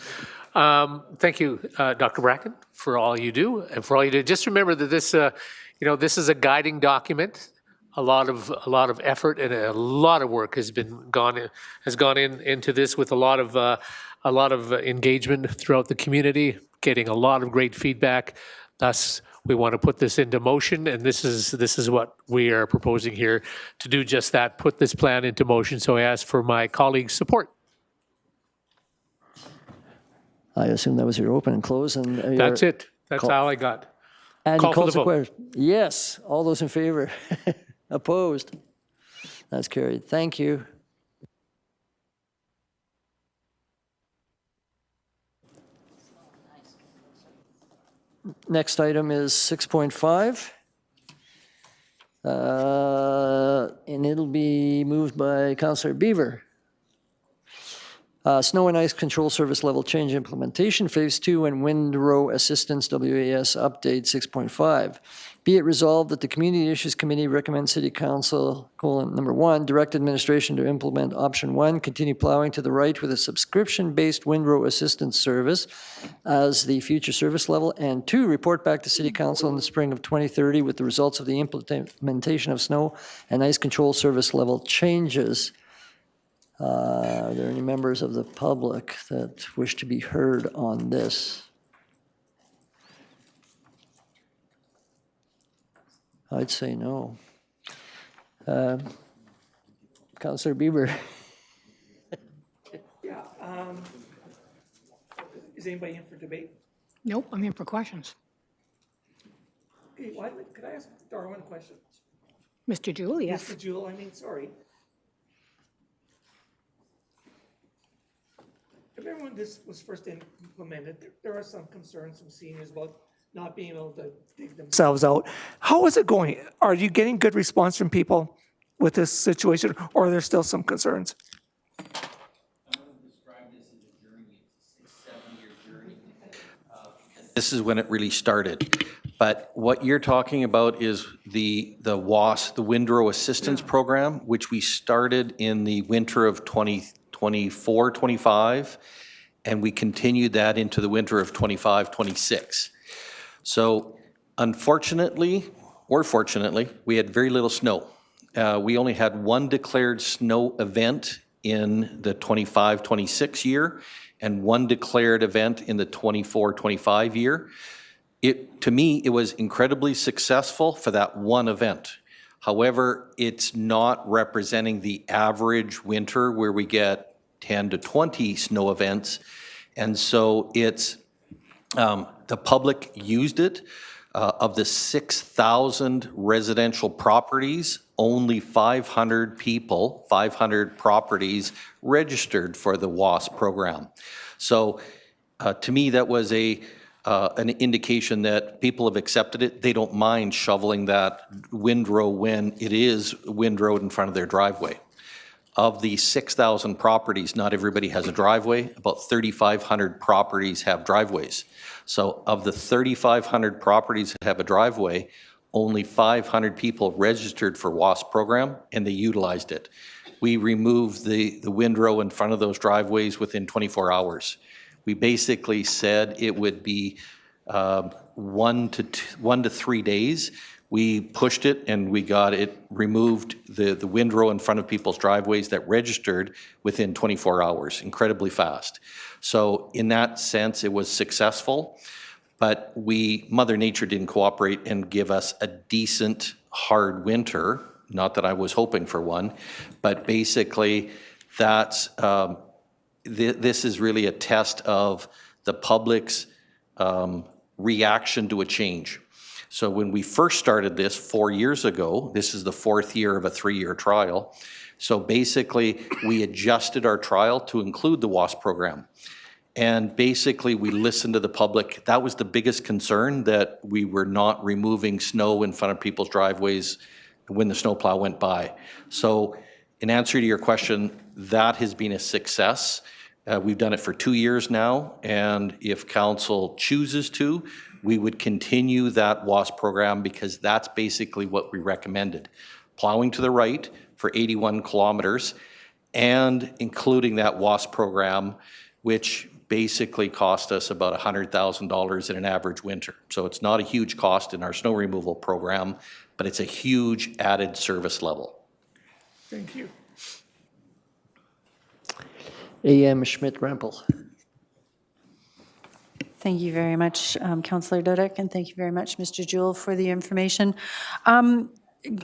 Thank you, Dr. Bracken, for all you do and for all you do. Just remember that this, this is a guiding document. A lot of effort and a lot of work has gone into this, with a lot of engagement throughout the community, getting a lot of great feedback. Thus, we want to put this into motion, and this is what we are proposing here, to do just that, put this plan into motion. So I ask for my colleagues' support. I assume that was your open and close, and that's it. That's all I got. And call for the vote. Yes, all those in favor. Opposed? That's carried. Thank you. Next item is 6.5. And it'll be moved by Councillor Beaver. Snow and Ice Control Service Level Change Implementation, Phase 2, and Windrow Assistance WAS Update 6.5. Be it resolved that the Community Issues Committee recommends City Council, number 1, direct administration to implement option 1, continue plowing to the right with a subscription-based windrow assistance service as the future service level, and 2, report back to City Council in the spring of 2030 with the results of the implementation of snow and ice control service level changes. Are there any members of the public that wish to be heard on this? I'd say no. Councillor Bieber. Yeah. Is anybody in for debate? Nope, I'm in for questions. Okay, could I ask Darwin a question? Mr. Jewell, yes. Mr. Jewell, sorry. Remember when this was first implemented, there are some concerns from seniors about not being able to dig themselves out. How is it going? Are you getting good response from people with this situation, or are there still some concerns? This is when it really started. But what you're talking about is the WAS, the Windrow Assistance Program, which we started in the winter of 2024, 25, and we continued that into the winter of 25, 26. So unfortunately, or fortunately, we had very little snow. We only had one declared snow event in the 25, 26 year, and one declared event in the 24, 25 year. To me, it was incredibly successful for that one event. However, it's not representing the average winter where we get 10 to 20 snow events. And so it's, the public used it. Of the 6,000 residential properties, only 500 people, 500 properties registered for the WASP program. So to me, that was an indication that people have accepted it. They don't mind shoveling that windrow when it is windrowed in front of their driveway. Of the 6,000 properties, not everybody has a driveway. About 3,500 properties have driveways. So of the 3,500 properties that have a driveway, only 500 people registered for WASP program, and they utilized it. We removed the windrow in front of those driveways within 24 hours. We basically said it would be 1 to 3 days. We pushed it and we got it removed, the windrow in front of people's driveways that registered within 24 hours, incredibly fast. So in that sense, it was successful, but Mother Nature didn't cooperate and give us a decent hard winter. Not that I was hoping for one, but basically that's, this is really a test of the public's reaction to a change. So when we first started this 4 years ago, this is the 4th year of a 3-year trial. So basically, we adjusted our trial to include the WASP program. And basically, we listened to the public. That was the biggest concern, that we were not removing snow in front of people's driveways when the snowplow went by. So in answer to your question, that has been a success. We've done it for 2 years now, and if council chooses to, we would continue that WASP program, because that's basically what we recommended. Plowing to the right for 81 kilometers and including that WASP program, which basically cost us about $100,000 in an average winter. So it's not a huge cost in our snow removal program, but it's a huge added service level. Thank you. A.M. Schmidt-Rempel. Thank you very much, Councillor Dudek, and thank you very much, Mr. Jewell, for the information.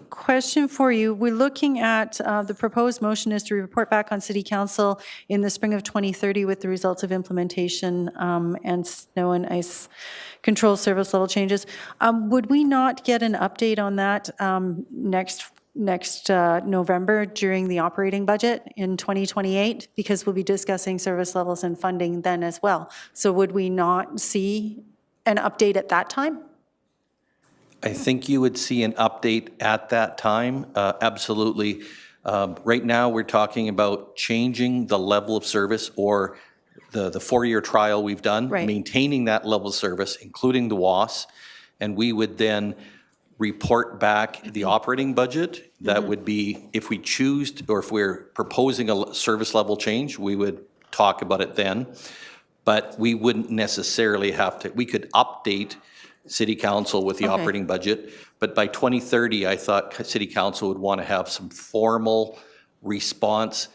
Question for you. We're looking at the proposed motion is to report back on City Council in the spring of 2030 with the results of implementation and snow and ice control service level changes. Would we not get an update on that next November during the operating budget in 2028? Because we'll be discussing service levels and funding then as well. So would we not see an update at that time? I think you would see an update at that time, absolutely. Right now, we're talking about changing the level of service, or the 4-year trial we've done, Right. maintaining that level of service, including the WAS, and we would then report back the operating budget. That would be, if we choose, or if we're proposing a service level change, we would talk about it then. But we wouldn't necessarily have to, we could update City Council with the Okay. operating budget, but by 2030, I thought City Council would want to have some formal response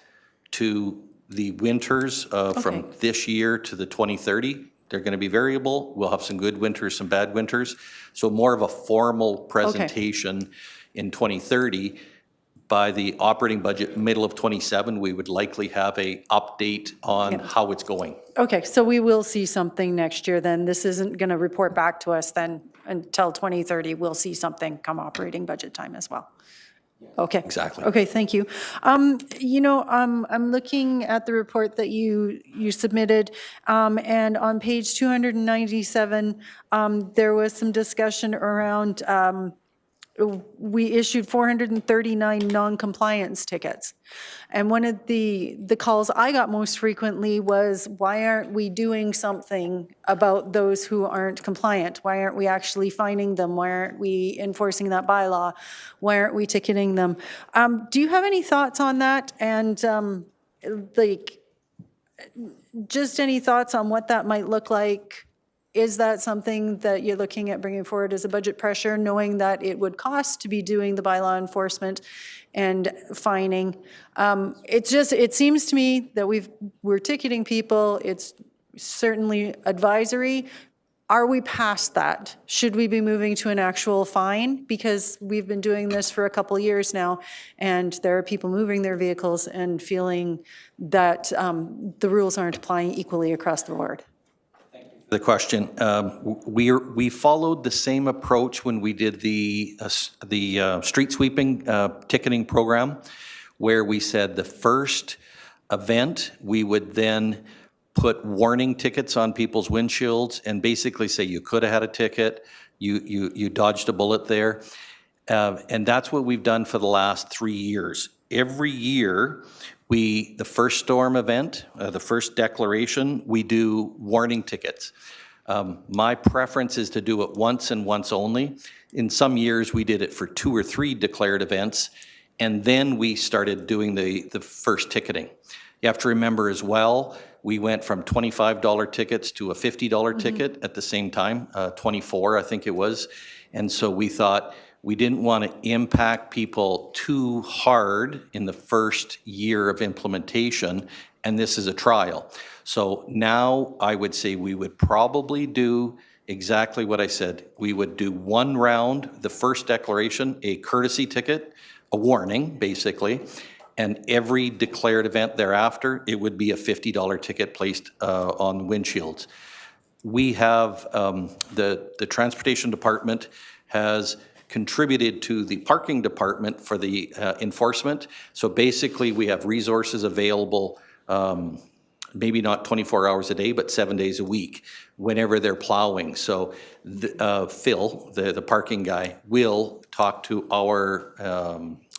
to the winters from Okay. this year to the 2030. They're going to be variable. We'll have some good winters, some bad winters. So more of a formal presentation in 2030. By the operating budget, middle of 27, we would likely have a update on how it's going. Okay, so we will see something next year then. This isn't going to report back to us then until 2030. We'll see something come operating budget time as well. Okay. Exactly. Okay, thank you. I'm looking at the report that you submitted, and on page 297, there was some discussion around, we issued 439 non-compliance tickets. And one of the calls I got most frequently was, why aren't we doing something about those who aren't compliant? Why aren't we actually finding them? Why aren't we enforcing that bylaw? Why aren't we ticketing them? Do you have any thoughts on that? And just any thoughts on what that might look like? Is that something that you're looking at bringing forward as a budget pressure, knowing that it would cost to be doing the bylaw enforcement and fining? It seems to me that we're ticketing people. It's certainly advisory. Are we past that? Should we be moving to an actual fine? Because we've been doing this for a couple of years now, and there are people moving their vehicles and feeling that the rules aren't applying equally across the board. The question, we followed the same approach when we did the street sweeping ticketing program, where we said the first event, we would then put warning tickets on people's windshields and basically say you could have had a ticket, you dodged a bullet there. And that's what we've done for the last 3 years. Every year, the first storm event, the first declaration, we do warning tickets. My preference is to do it once and once only. In some years, we did it for 2 or 3 declared events, and then we started doing the first ticketing. You have to remember as well, we went from $25 tickets to a $50 ticket at the same time, 24, I think it was. And so we thought, we didn't want to impact people too hard in the first year of implementation, and this is a trial. So now I would say we would probably do exactly what I said. We would do 1 round, the first declaration, a courtesy ticket, a warning, basically, and every declared event thereafter, it would be a $50 ticket placed on the windshields. We have, the Transportation Department has contributed to the parking department for the enforcement. So basically, we have resources available, maybe not 24 hours a day, but 7 days a week, whenever they're plowing. So Phil, the parking guy, will talk to our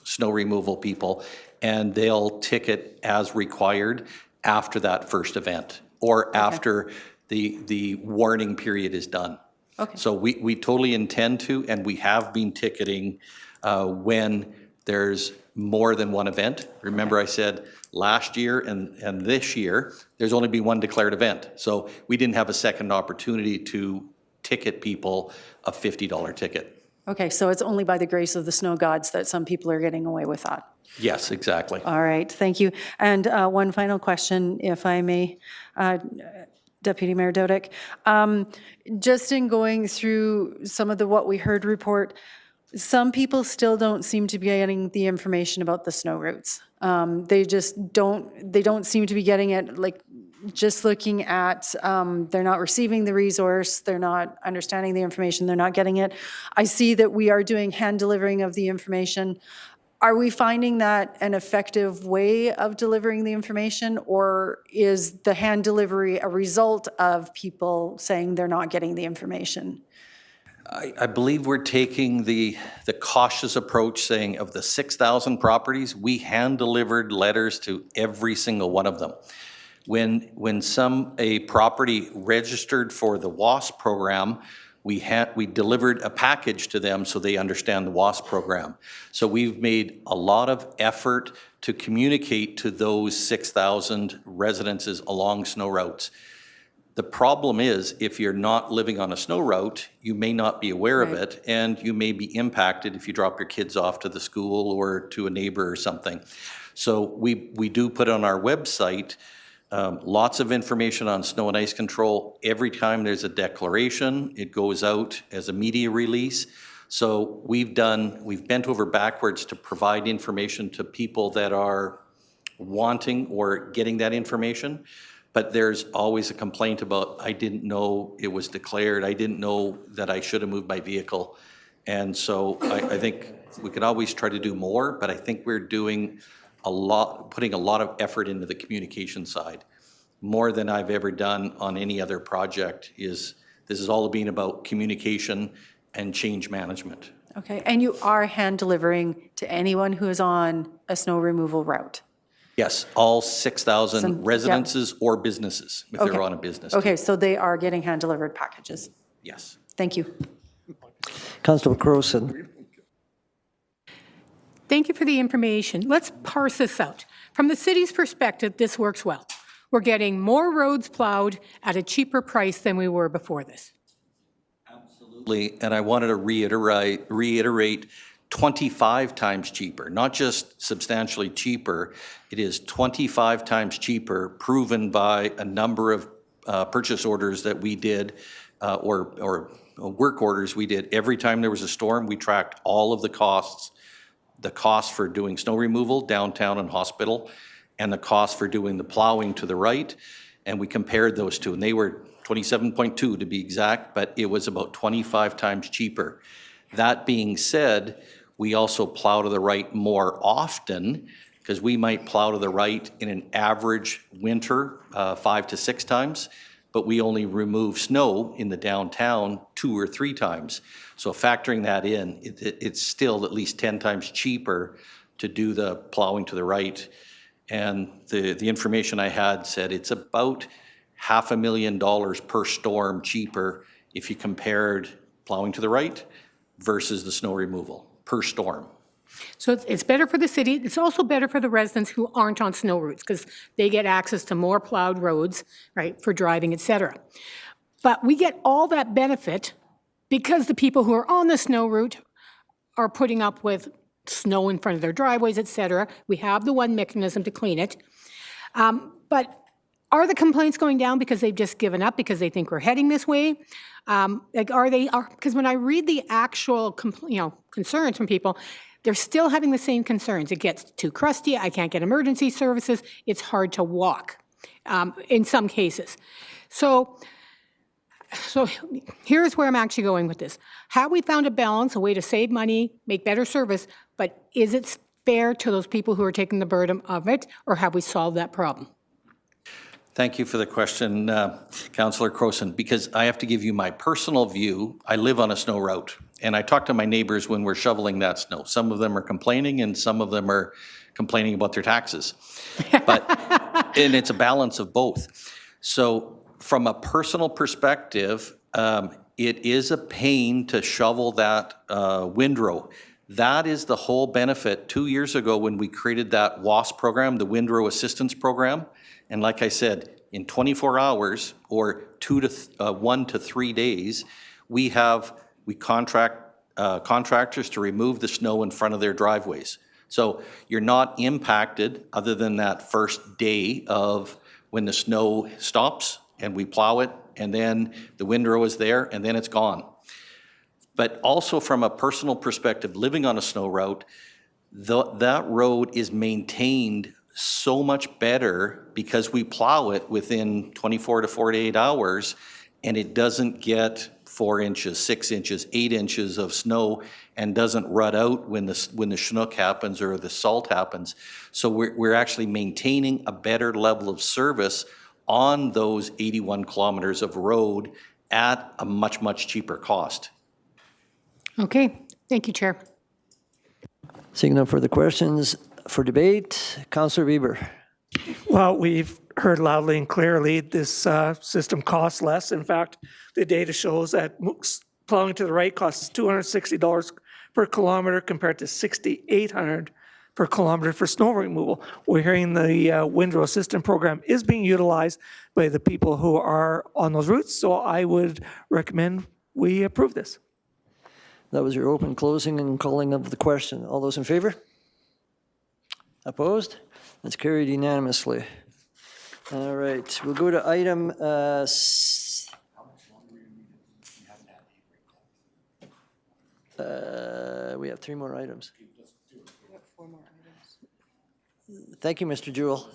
snow removal people, and they'll ticket as required after that first event, or after the warning period is done. Okay. So we totally intend to, and we have been ticketing when there's more than one event. Remember I said last year and this year, there's only been 1 declared event. So we didn't have a second opportunity to ticket people a $50 ticket. Okay, so it's only by the grace of the snow gods that some people are getting away with that. Yes, exactly. All right, thank you. And one final question, if I may, Deputy Mayor Dodick. Just in going through some of the What We Heard report, some people still don't seem to be getting the information about the snow routes. They don't seem to be getting it, like, just looking at, they're not receiving the resource, they're not understanding the information, they're not getting it. I see that we are doing hand delivering of the information. Are we finding that an effective way of delivering the information, or is the hand delivery a result of people saying they're not getting the information? I believe we're taking the cautious approach, saying of the 6,000 properties, we hand-delivered letters to every single one of them. When a property registered for the WASP program, we delivered a package to them so they understand the WASP program. So we've made a lot of effort to communicate to those 6,000 residences along snow routes. The problem is, if you're not living on a snow route, you may not be aware of it, and you may be impacted if you drop your kids off to the school or to a neighbor or something. So we do put on our website lots of information on snow and ice control. Every time there's a declaration, it goes out as a media release. So we've bent over backwards to provide information to people that are wanting or getting that information. But there's always a complaint about, I didn't know it was declared, I didn't know that I should have moved my vehicle. And so I think We could always try to do more, but I think we're doing putting a lot of effort into the communication side. More than I've ever done on any other project this is all being about communication and change management. Okay, and you are hand delivering to anyone who is on a snow removal route? Yes, all 6,000 residences or businesses, if Okay. they're on a business. Okay, so they are getting hand delivered packages. Yes. Thank you. Councillor Crowson. Thank you for the information. Let's parse this out. From the city's perspective, this works well. We're getting more roads plowed at a cheaper price than we were before this. And I wanted to reiterate 25 times cheaper, not just substantially cheaper. It is 25 times cheaper, proven by a number of purchase orders that we did, or work orders we did. Every time there was a storm, we tracked all of the costs for doing snow removal downtown and Hospital, and the cost for doing the plowing to the right, and we compared those two, and they were 27.2 to be exact, but it was about 25 times cheaper. That being said, we also plow to the right more often, because we might plow to the right in an average winter 5 to 6 times, but we only remove snow in the downtown 2 or 3 times. So factoring that in, it's still at least 10 times cheaper to do the plowing to the right. And the information I had said it's about $500,000 per storm cheaper if you compared plowing to the right versus the snow removal per storm. So it's better for the city. It's also better for the residents who aren't on snow routes because they get access to more plowed roads, right, for driving, et cetera. But we get all that benefit because the people who are on the snow route are putting up with snow in front of their driveways, et cetera. We have the one mechanism to clean it. But are the complaints going down because they've just given up because they think we're heading this way? Because when I read the actual concerns from people, they're still having the same concerns. It gets too crusty, I can't get emergency services, it's hard to walk in some cases. So here's where I'm actually going with this. Have we found a balance, a way to save money, make better service, but is it fair to those people who are taking the burden of it, or have we solved that problem? Thank you for the question, Councillor Crowson, because I have to give you my personal view. I live on a snow route, and I talk to my neighbors when we're shoveling that snow. Some of them are complaining, and some of them are complaining about their taxes. And it's a balance of both. So from a personal perspective, it is a pain to shovel that windrow. That is the whole benefit 2 years ago when we created that WASP program, the Windrow Assistance Program. And like I said, in 24 hours or 1 to 3 days, we contract contractors to remove the snow in front of their driveways. So you're not impacted other than that first day of when the snow stops and we plow it, and then the windrow is there and then it's gone. But also from a personal perspective, living on a snow route, that road is maintained so much better because we plow it within 24 to 48 hours, and it doesn't get 4 inches, 6 inches, 8 inches of snow and doesn't rut out when the chinook happens or the salt happens. So we're actually maintaining a better level of service on those 81 kilometers of road at a much, much cheaper cost. Okay, thank you, Chair. Seeing no further questions for debate, Councillor Bieber. Well, we've heard loudly and clearly this system costs less. In fact, the data shows that plowing to the right costs $260 per kilometer compared to $6,800 per kilometer for snow removal. We're hearing the Windrow Assistance Program is being utilized by the people who are on those routes, so I would recommend we approve this. That was your open, closing, and calling of the question. All those in favor? Opposed? That's carried unanimously. All right, we'll go to item we have 3 more items. Thank you, Mr. Jewell.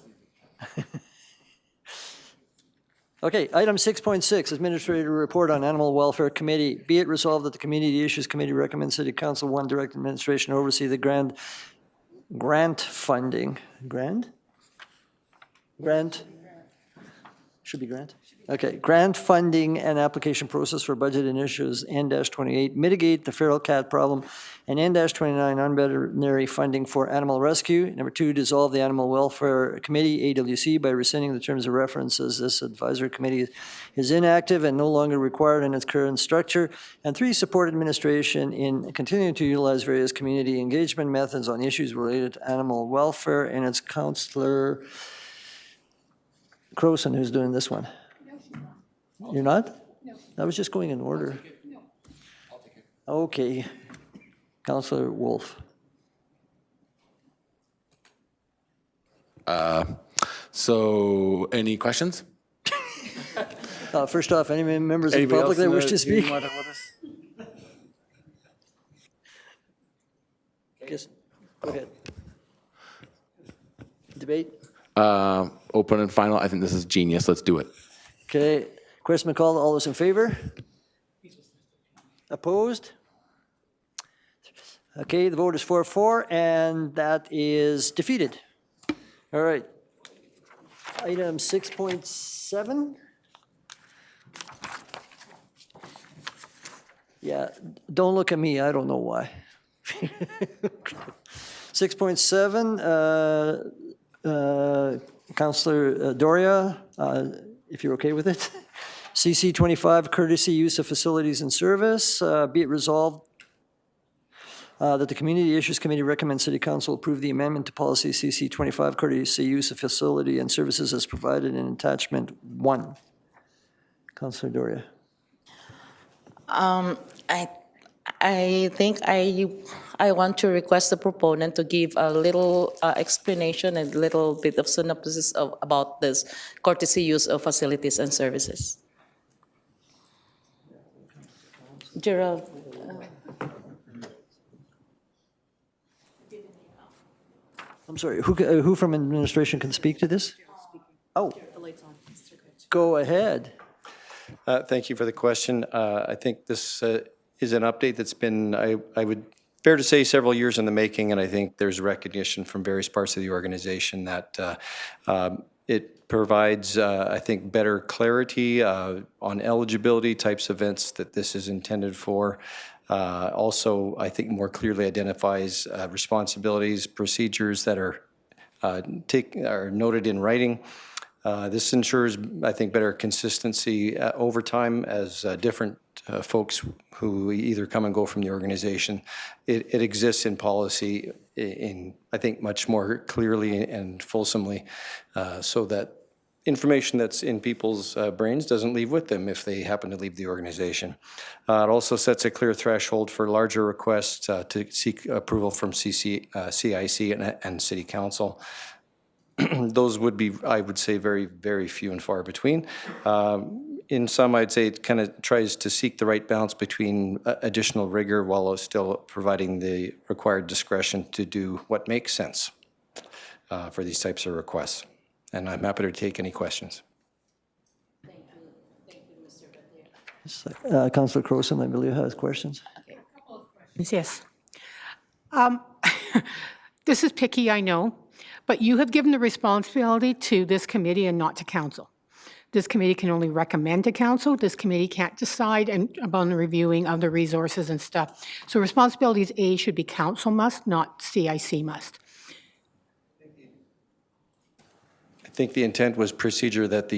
Okay, item 6.6, Administrative Report on Animal Welfare Committee. Be it resolved that the Community Issues Committee recommends City Council, one, direct administration to oversee the grant funding. Grant? Should be grant? Okay, grant funding and application process for budget initiatives, N-28, mitigate the feral cat problem, and N-29, unveterinary funding for animal rescue. Number 2, dissolve the Animal Welfare Committee, AWC, by rescinding the terms of reference as this advisory committee is inactive and no longer required in its current structure. And 3, support administration in continuing to utilize various community engagement methods on issues related to animal welfare. And it's Councillor Croson who's doing this one. You're not? No. I was just going in order. No. I'll take it. Okay. Councillor Wolf. So any questions? First off, any members of the Anybody public else that in wish the to speak? community want to talk with us? Yes, go ahead. Debate? Open and final. I think this is genius. Let's do it. Okay. Question McCall, all those in favor? Opposed? Okay, the vote is 4-4, and that is defeated. All right. Item 6.7. Yeah, don't look at me, I don't know why. 6.7, Councillor Doria, if you're okay with it. CC 25, courtesy use of facilities and service. Be it resolved that the Community Issues Committee recommends City Council approve the amendment to policy CC 25, courtesy use of facility and services as provided in attachment 1. Councillor Doria. I think I want to request the proponent to give a little explanation and a little bit of synopsis about this courtesy use of facilities and services. Gerald. I'm sorry, who from administration can speak to this? Oh, go ahead. Thank you for the question. I think this is an update that's been, I would fair to say, several years in the making, and I think there's recognition from various parts of the organization that it provides, I think, better clarity on eligibility types of events that this is intended for. Also, I think more clearly identifies responsibilities, procedures that are noted in writing. This ensures, I think, better consistency over time as different folks who either come and go from the organization. It exists in policy in, I think, much more clearly and fulsomely so that information that's in people's brains doesn't leave with them if they happen to leave the organization. It also sets a clear threshold for larger requests to seek approval from CIC and City Council. Those would be, I would say, very, very few and far between. In some, I'd say it kind of tries to seek the right balance between additional rigor while still providing the required discretion to do what makes sense for these types of requests. And I'm happy to take any questions. Thank you, Mr. Batia. Councillor Croson, I believe, has questions. Yes. This is picky, I know, but you have given the responsibility to this committee and not to council. This committee can only recommend to council. This committee can't decide upon the reviewing of the resources and stuff. So responsibilities A should be council must, not CIC must. I think the intent was procedure that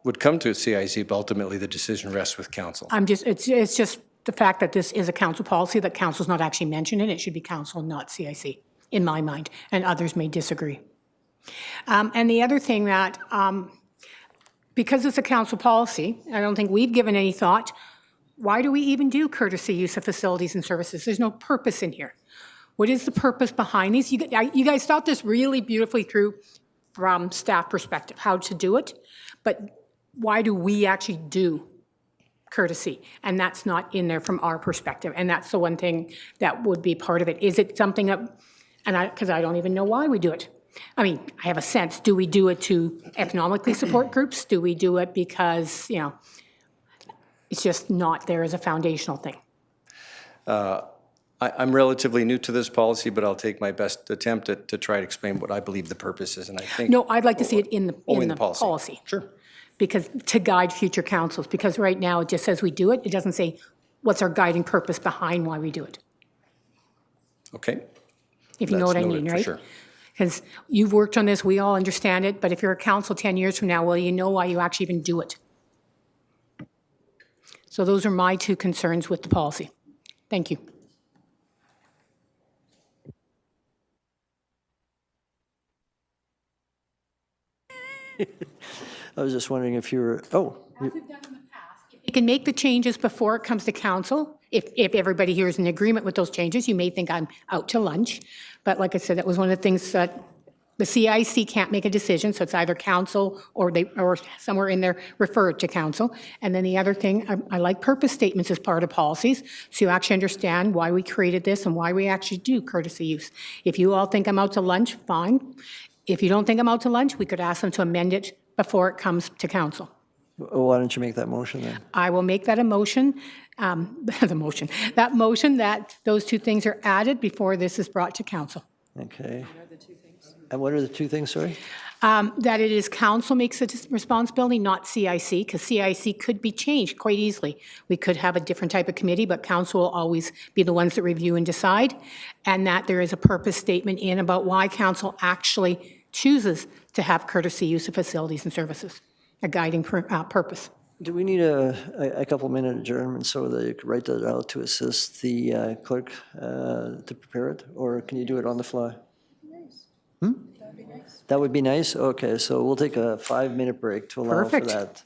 would come to CIC, but ultimately the decision rests with council. It's just the fact that this is a council policy, that council's not actually mentioned in it. It should be council, not CIC, in my mind, and others may disagree. And the other thing that, because it's a council policy, I don't think we've given any thought, why do we even do courtesy use of facilities and services? There's no purpose in here. What is the purpose behind these? You guys thought this really beautifully through from staff perspective, how to do it, but why do we actually do courtesy? And that's not in there from our perspective, and that's the one thing that would be part of it. Is it something that, because I don't even know why we do it. I mean, I have a sense, do we do it to economically support groups? Do we do it because, you know, it's just not there as a foundational thing? I'm relatively new to this policy, but I'll take my best attempt to try to explain what I believe the purpose is, and I think. No, I'd like to see it in the policy. policy. Sure. Because, to guide future councils, because right now it just says we do it. It doesn't say what's our guiding purpose behind why we do it, Okay. if you know what I That's mean, noted, for right? sure. Because you've worked on this, we all understand it, but if you're a council 10 years from now, well, you know why you actually even do it. So those are my two concerns with the policy. Thank you. I was just wondering if you were, You can make the changes before it comes to council. If everybody here is in agreement with those changes, you may think I'm out to lunch. But like I said, that was one of the things that the CIC can't make a decision, so it's either council or somewhere in there refer it to council. And then the other thing, I like purpose statements as part of policies, so you actually understand why we created this and why we actually do courtesy use. If you all think I'm out to lunch, fine. If you don't think I'm out to lunch, we could ask them to amend it before it comes to council. why don't you make that motion then? I will make that a motion, that motion that those two things are added before this is brought to council. Okay. And what are the two things, sorry? That it is council makes the responsibility, not CIC, because CIC could be changed quite easily. We could have a different type of committee, but council will always be the ones that review and decide, and that there is a purpose statement in about why council actually chooses to have courtesy use of facilities and services, a guiding purpose. Do we need a couple-minute adjournment so that you can write that out to assist the clerk to prepare it, or can you do it on the fly? That would be nice? Okay, so we'll take a 5-minute break to allow for that.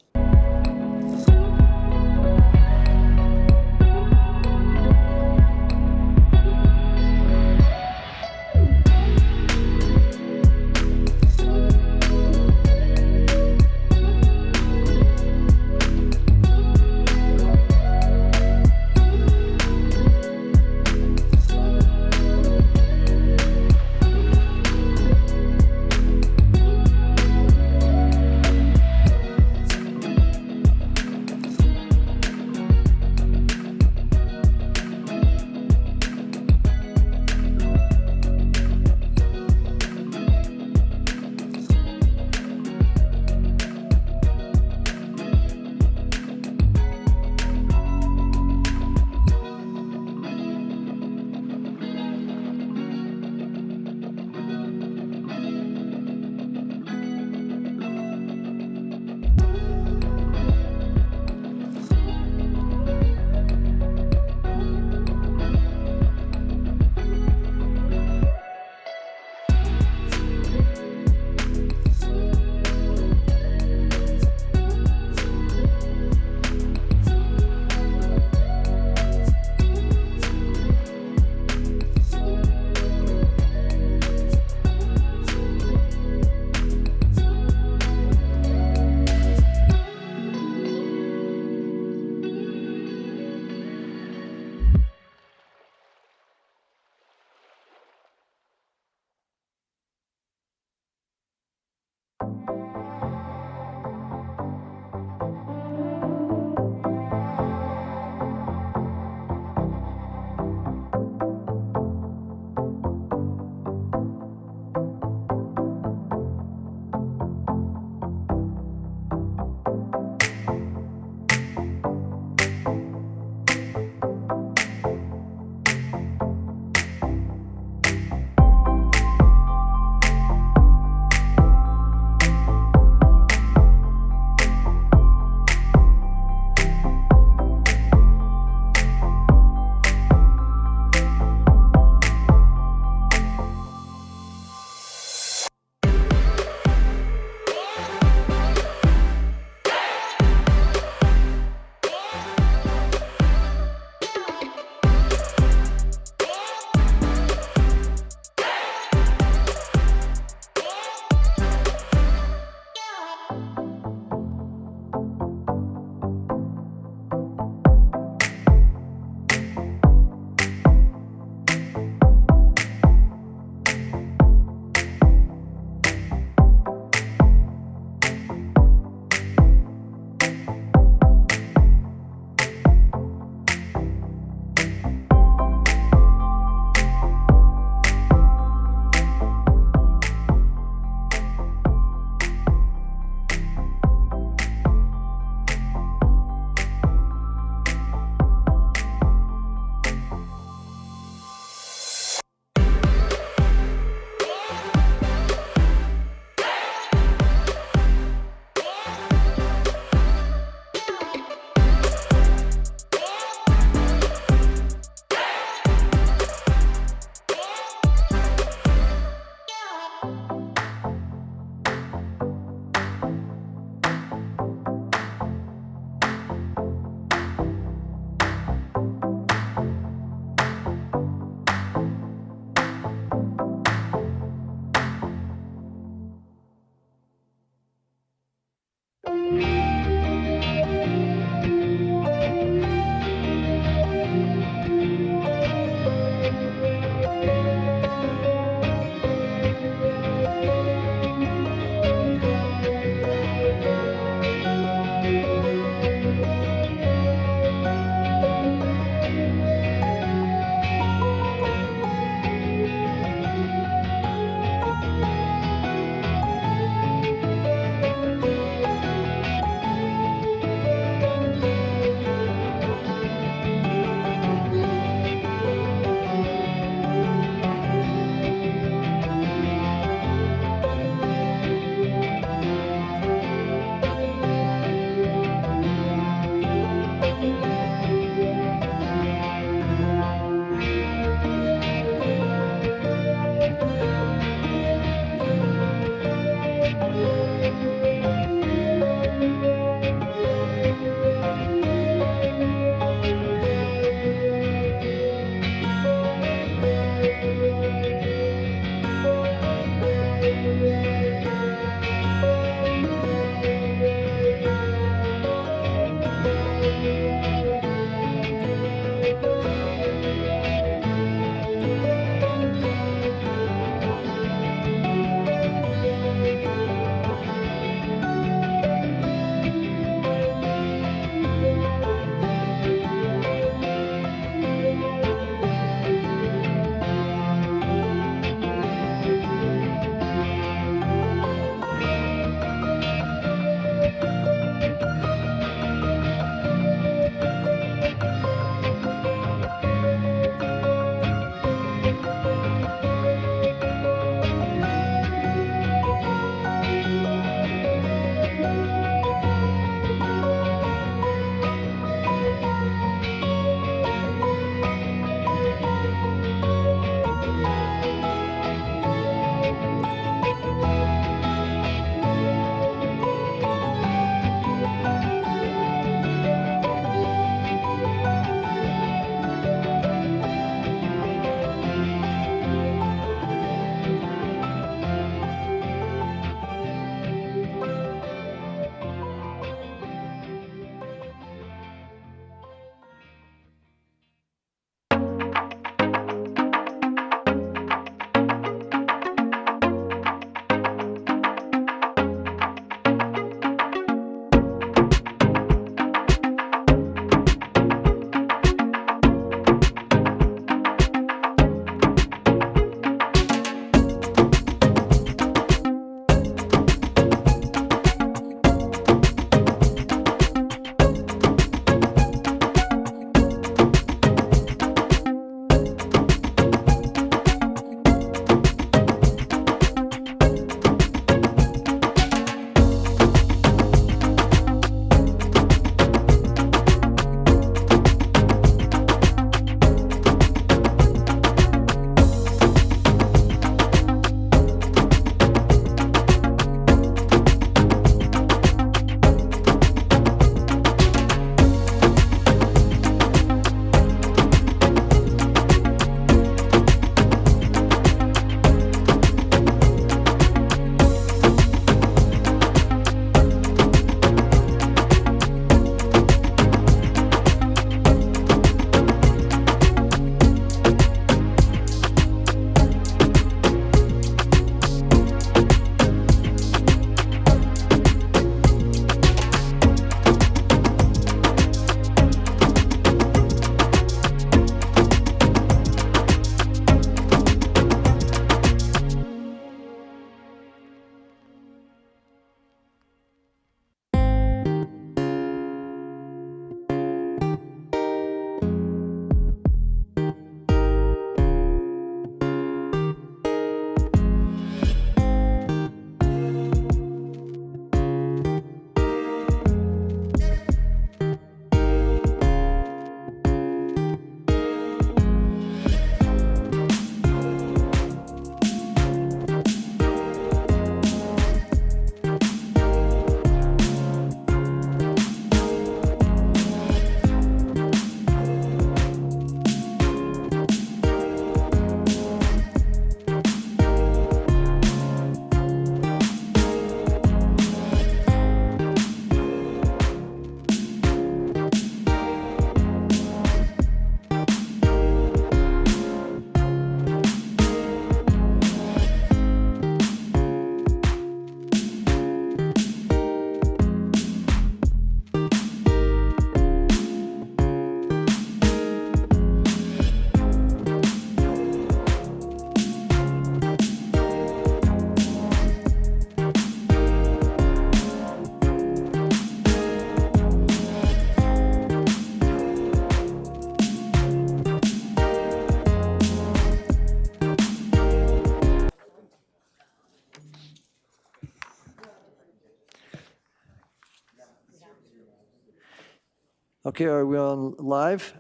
Okay, are we on live?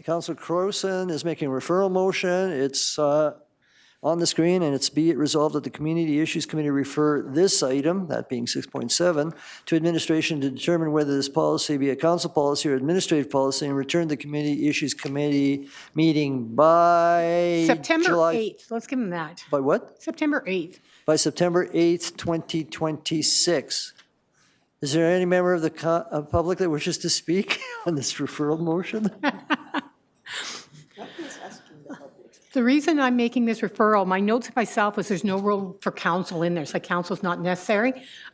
Councilor Croson is making a referral motion. It's on the screen, and it's be it resolved that the Community Issues Committee refer this item, that being 6.7, to administration to determine whether this policy be a council policy or administrative policy, and return the Community Issues Committee meeting by September July. 8th, let's give them that. By what? September 8th. By September 8th, 2026. Is there any member of the public that wishes to speak on this referral motion? The reason I'm making this referral, my notes of myself was there's no role for council in there, so council's not necessary.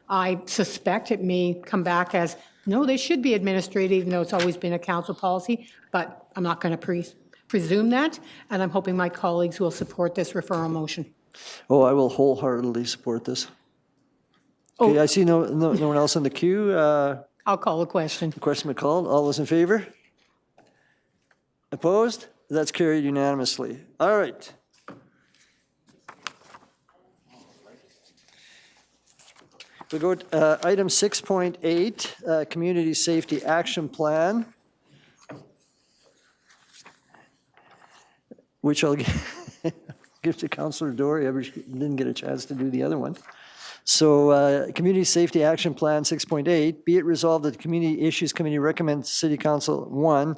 I suspect it may come back as, no, they should be administrative, even though it's always been a council policy, but I'm not going to presume that, and I'm hoping my colleagues will support this referral motion. Oh, I will wholeheartedly support this. Okay, I see no one else in the queue. I'll call a question. Question been called. All those in favor? Opposed? That's carried unanimously. All right. We go to item 6.8, Community Safety Action Plan, which I'll give to Councillor Dory. I didn't get a chance to do the other one. So Community Safety Action Plan 6.8, be it resolved that the Community Issues Committee recommends City Council, 1,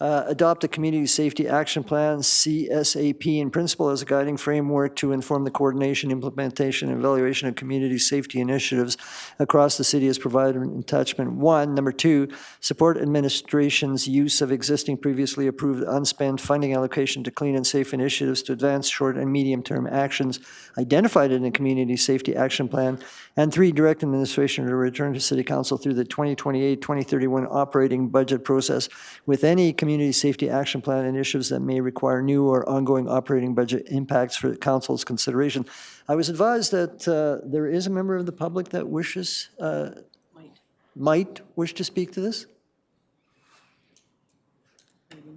adopt a Community Safety Action Plan, CSAP, in principle as a guiding framework to inform the coordination, implementation, and evaluation of community safety initiatives across the city as provided in attachment 1. Number 2, support administration's use of existing previously approved unspent funding allocation to clean and safe initiatives to advance short and medium-term actions identified in the Community Safety Action Plan. And 3, direct administration to return to City Council through the 2028-2031 operating budget process with any Community Safety Action Plan initiatives that may require new or ongoing operating budget impacts for Council's consideration. I was advised that there is a member of the public that wishes, might wish to speak to this.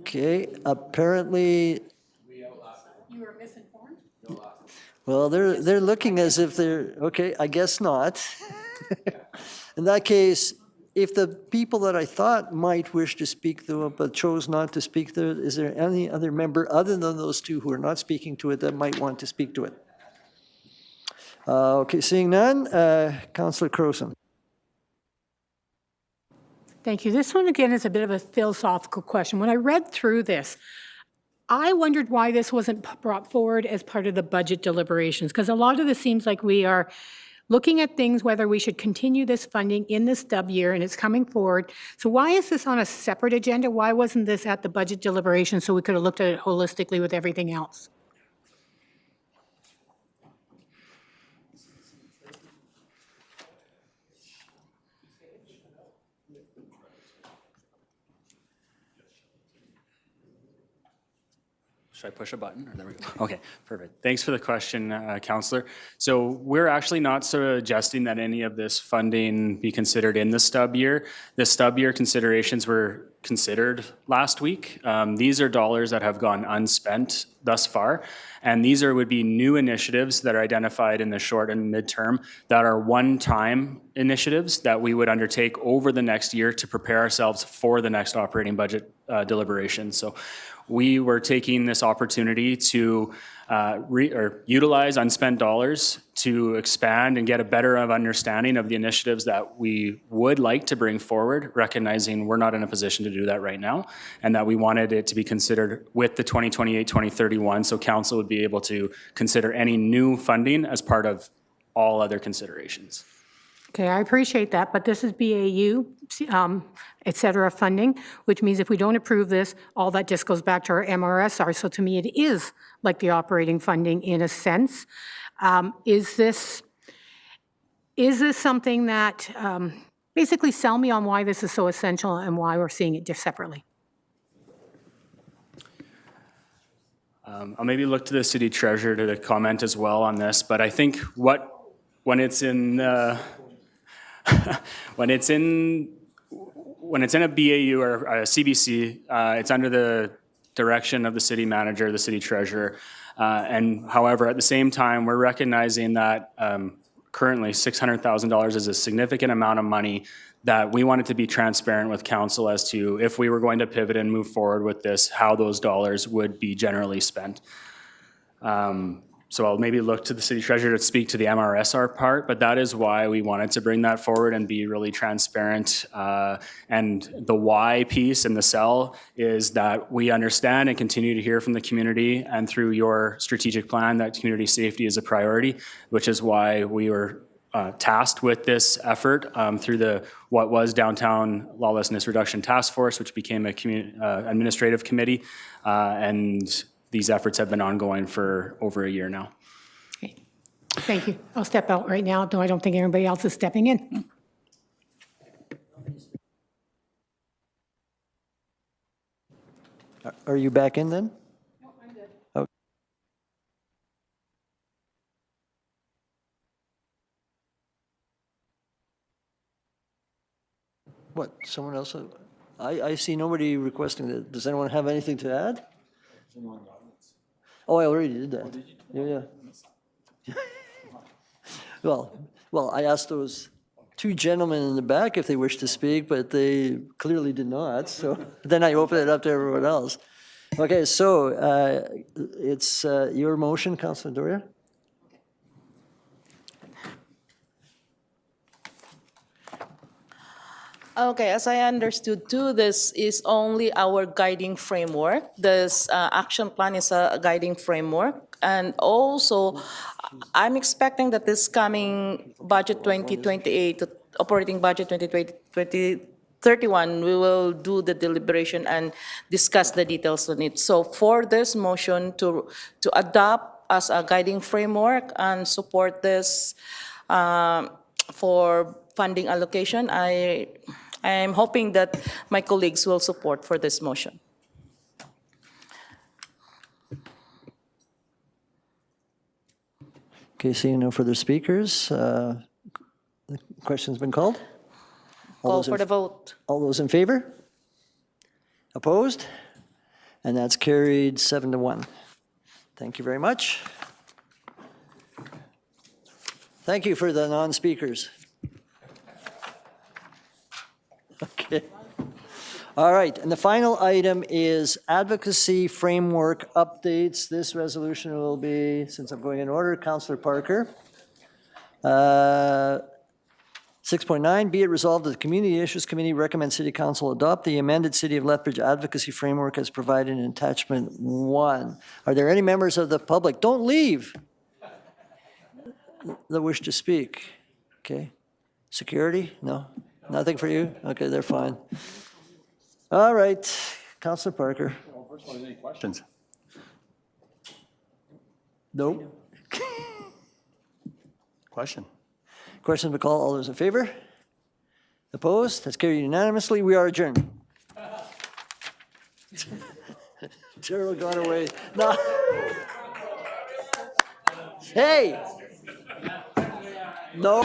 Okay, apparently. You were misinformed? Well, they're looking as if they're, okay, I guess not. In that case, if the people that I thought might wish to speak to it but chose not to speak to it, is there any other member other than those two who are not speaking to it that might want to speak to it? Okay, seeing none, Councillor Croson. Thank you. This one, again, is a bit of a philosophical question. When I read through this, I wondered why this wasn't brought forward as part of the budget deliberations, because a lot of this seems like we are looking at things, whether we should continue this funding in this stub year, and it's coming forward. So why is this on a separate agenda? Why wasn't this at the budget deliberation so we could have looked at it holistically with everything else? Should I push a button? Or there we go. Okay, perfect. Thanks for the question, Councillor. So we're actually not suggesting that any of this funding be considered in the stub year. The stub year considerations were considered last week. These are dollars that have gone unspent thus far, and these would be new initiatives that are identified in the short and midterm that are one-time initiatives that we would undertake over the next year to prepare ourselves for the next operating budget deliberation. So we were taking this opportunity to utilize unspent dollars to expand and get a better understanding of the initiatives that we would like to bring forward, recognizing we're not in a position to do that right now, and that we wanted it to be considered with the 2028-2031, so council would be able to consider any new funding as part of all other considerations. Okay, I appreciate that, but this is BAU, et cetera, funding, which means if we don't approve this, all that just goes back to our MRSR. So to me, it is like the operating funding in a sense. Is this something that, basically sell me on why this is so essential and why we're seeing it just separately? I'll maybe look to the city treasurer to comment as well on this, but I think when it's in when it's in a BAU or a CBC, it's under the direction of the city manager, the city treasurer. And however, at the same time, we're recognizing that currently $600,000 is a significant amount of money that we wanted to be transparent with council as to if we were going to pivot and move forward with this, how those dollars would be generally spent. So I'll maybe look to the city treasurer to speak to the MRSR part, but that is why we wanted to bring that forward and be really transparent. And the why piece in the cell is that we understand and continue to hear from the community and through your strategic plan that community safety is a priority, which is why we were tasked with this effort through what was Downtown Lawlessness Reduction Task Force, which became a administrative committee. And these efforts have been ongoing for over a year now. Okay. Thank you. I'll step out right now, though I don't think anybody else is stepping in. Are you back in then? No, I'm good. Okay. What, someone else? I see nobody requesting that. Does anyone have anything to add? Oh, I already did that. Yeah. Well, I asked those two gentlemen in the back if they wish to speak, but they clearly did not. So then I open it up to everyone else. Okay, so it's your motion, Councilor Doria. Okay, as I understood too, this is only our guiding framework. This action plan is a guiding framework. And also, I'm expecting that this coming budget 2028, operating budget 2031, we will do the deliberation and discuss the details on it. So for this motion to adopt as a guiding framework and support this for funding allocation, I'm hoping that my colleagues will support for this motion. Okay, seeing no further speakers, the question's been called. Call for the vote. All those in favor? Opposed? And that's carried 7-1. Thank you very much. Thank you for the non-speakers. Okay. All right, and the final item is advocacy framework updates. This resolution will be, since I'm going in order, Councillor Parker. 6.9, be it resolved that the Community Issues Committee recommends City Council adopt the amended City of Lethbridge advocacy framework as provided in attachment 1. Are there any members of the public? Don't leave. That wish to speak. Okay. Security? No? Nothing for you? Okay, they're fine. All right, Councillor Parker. First of all, any questions? Nope. Question. Question to call. All those in favor? Opposed? That's carried unanimously. We are adjourned. Gerald got away. No. Hey! No.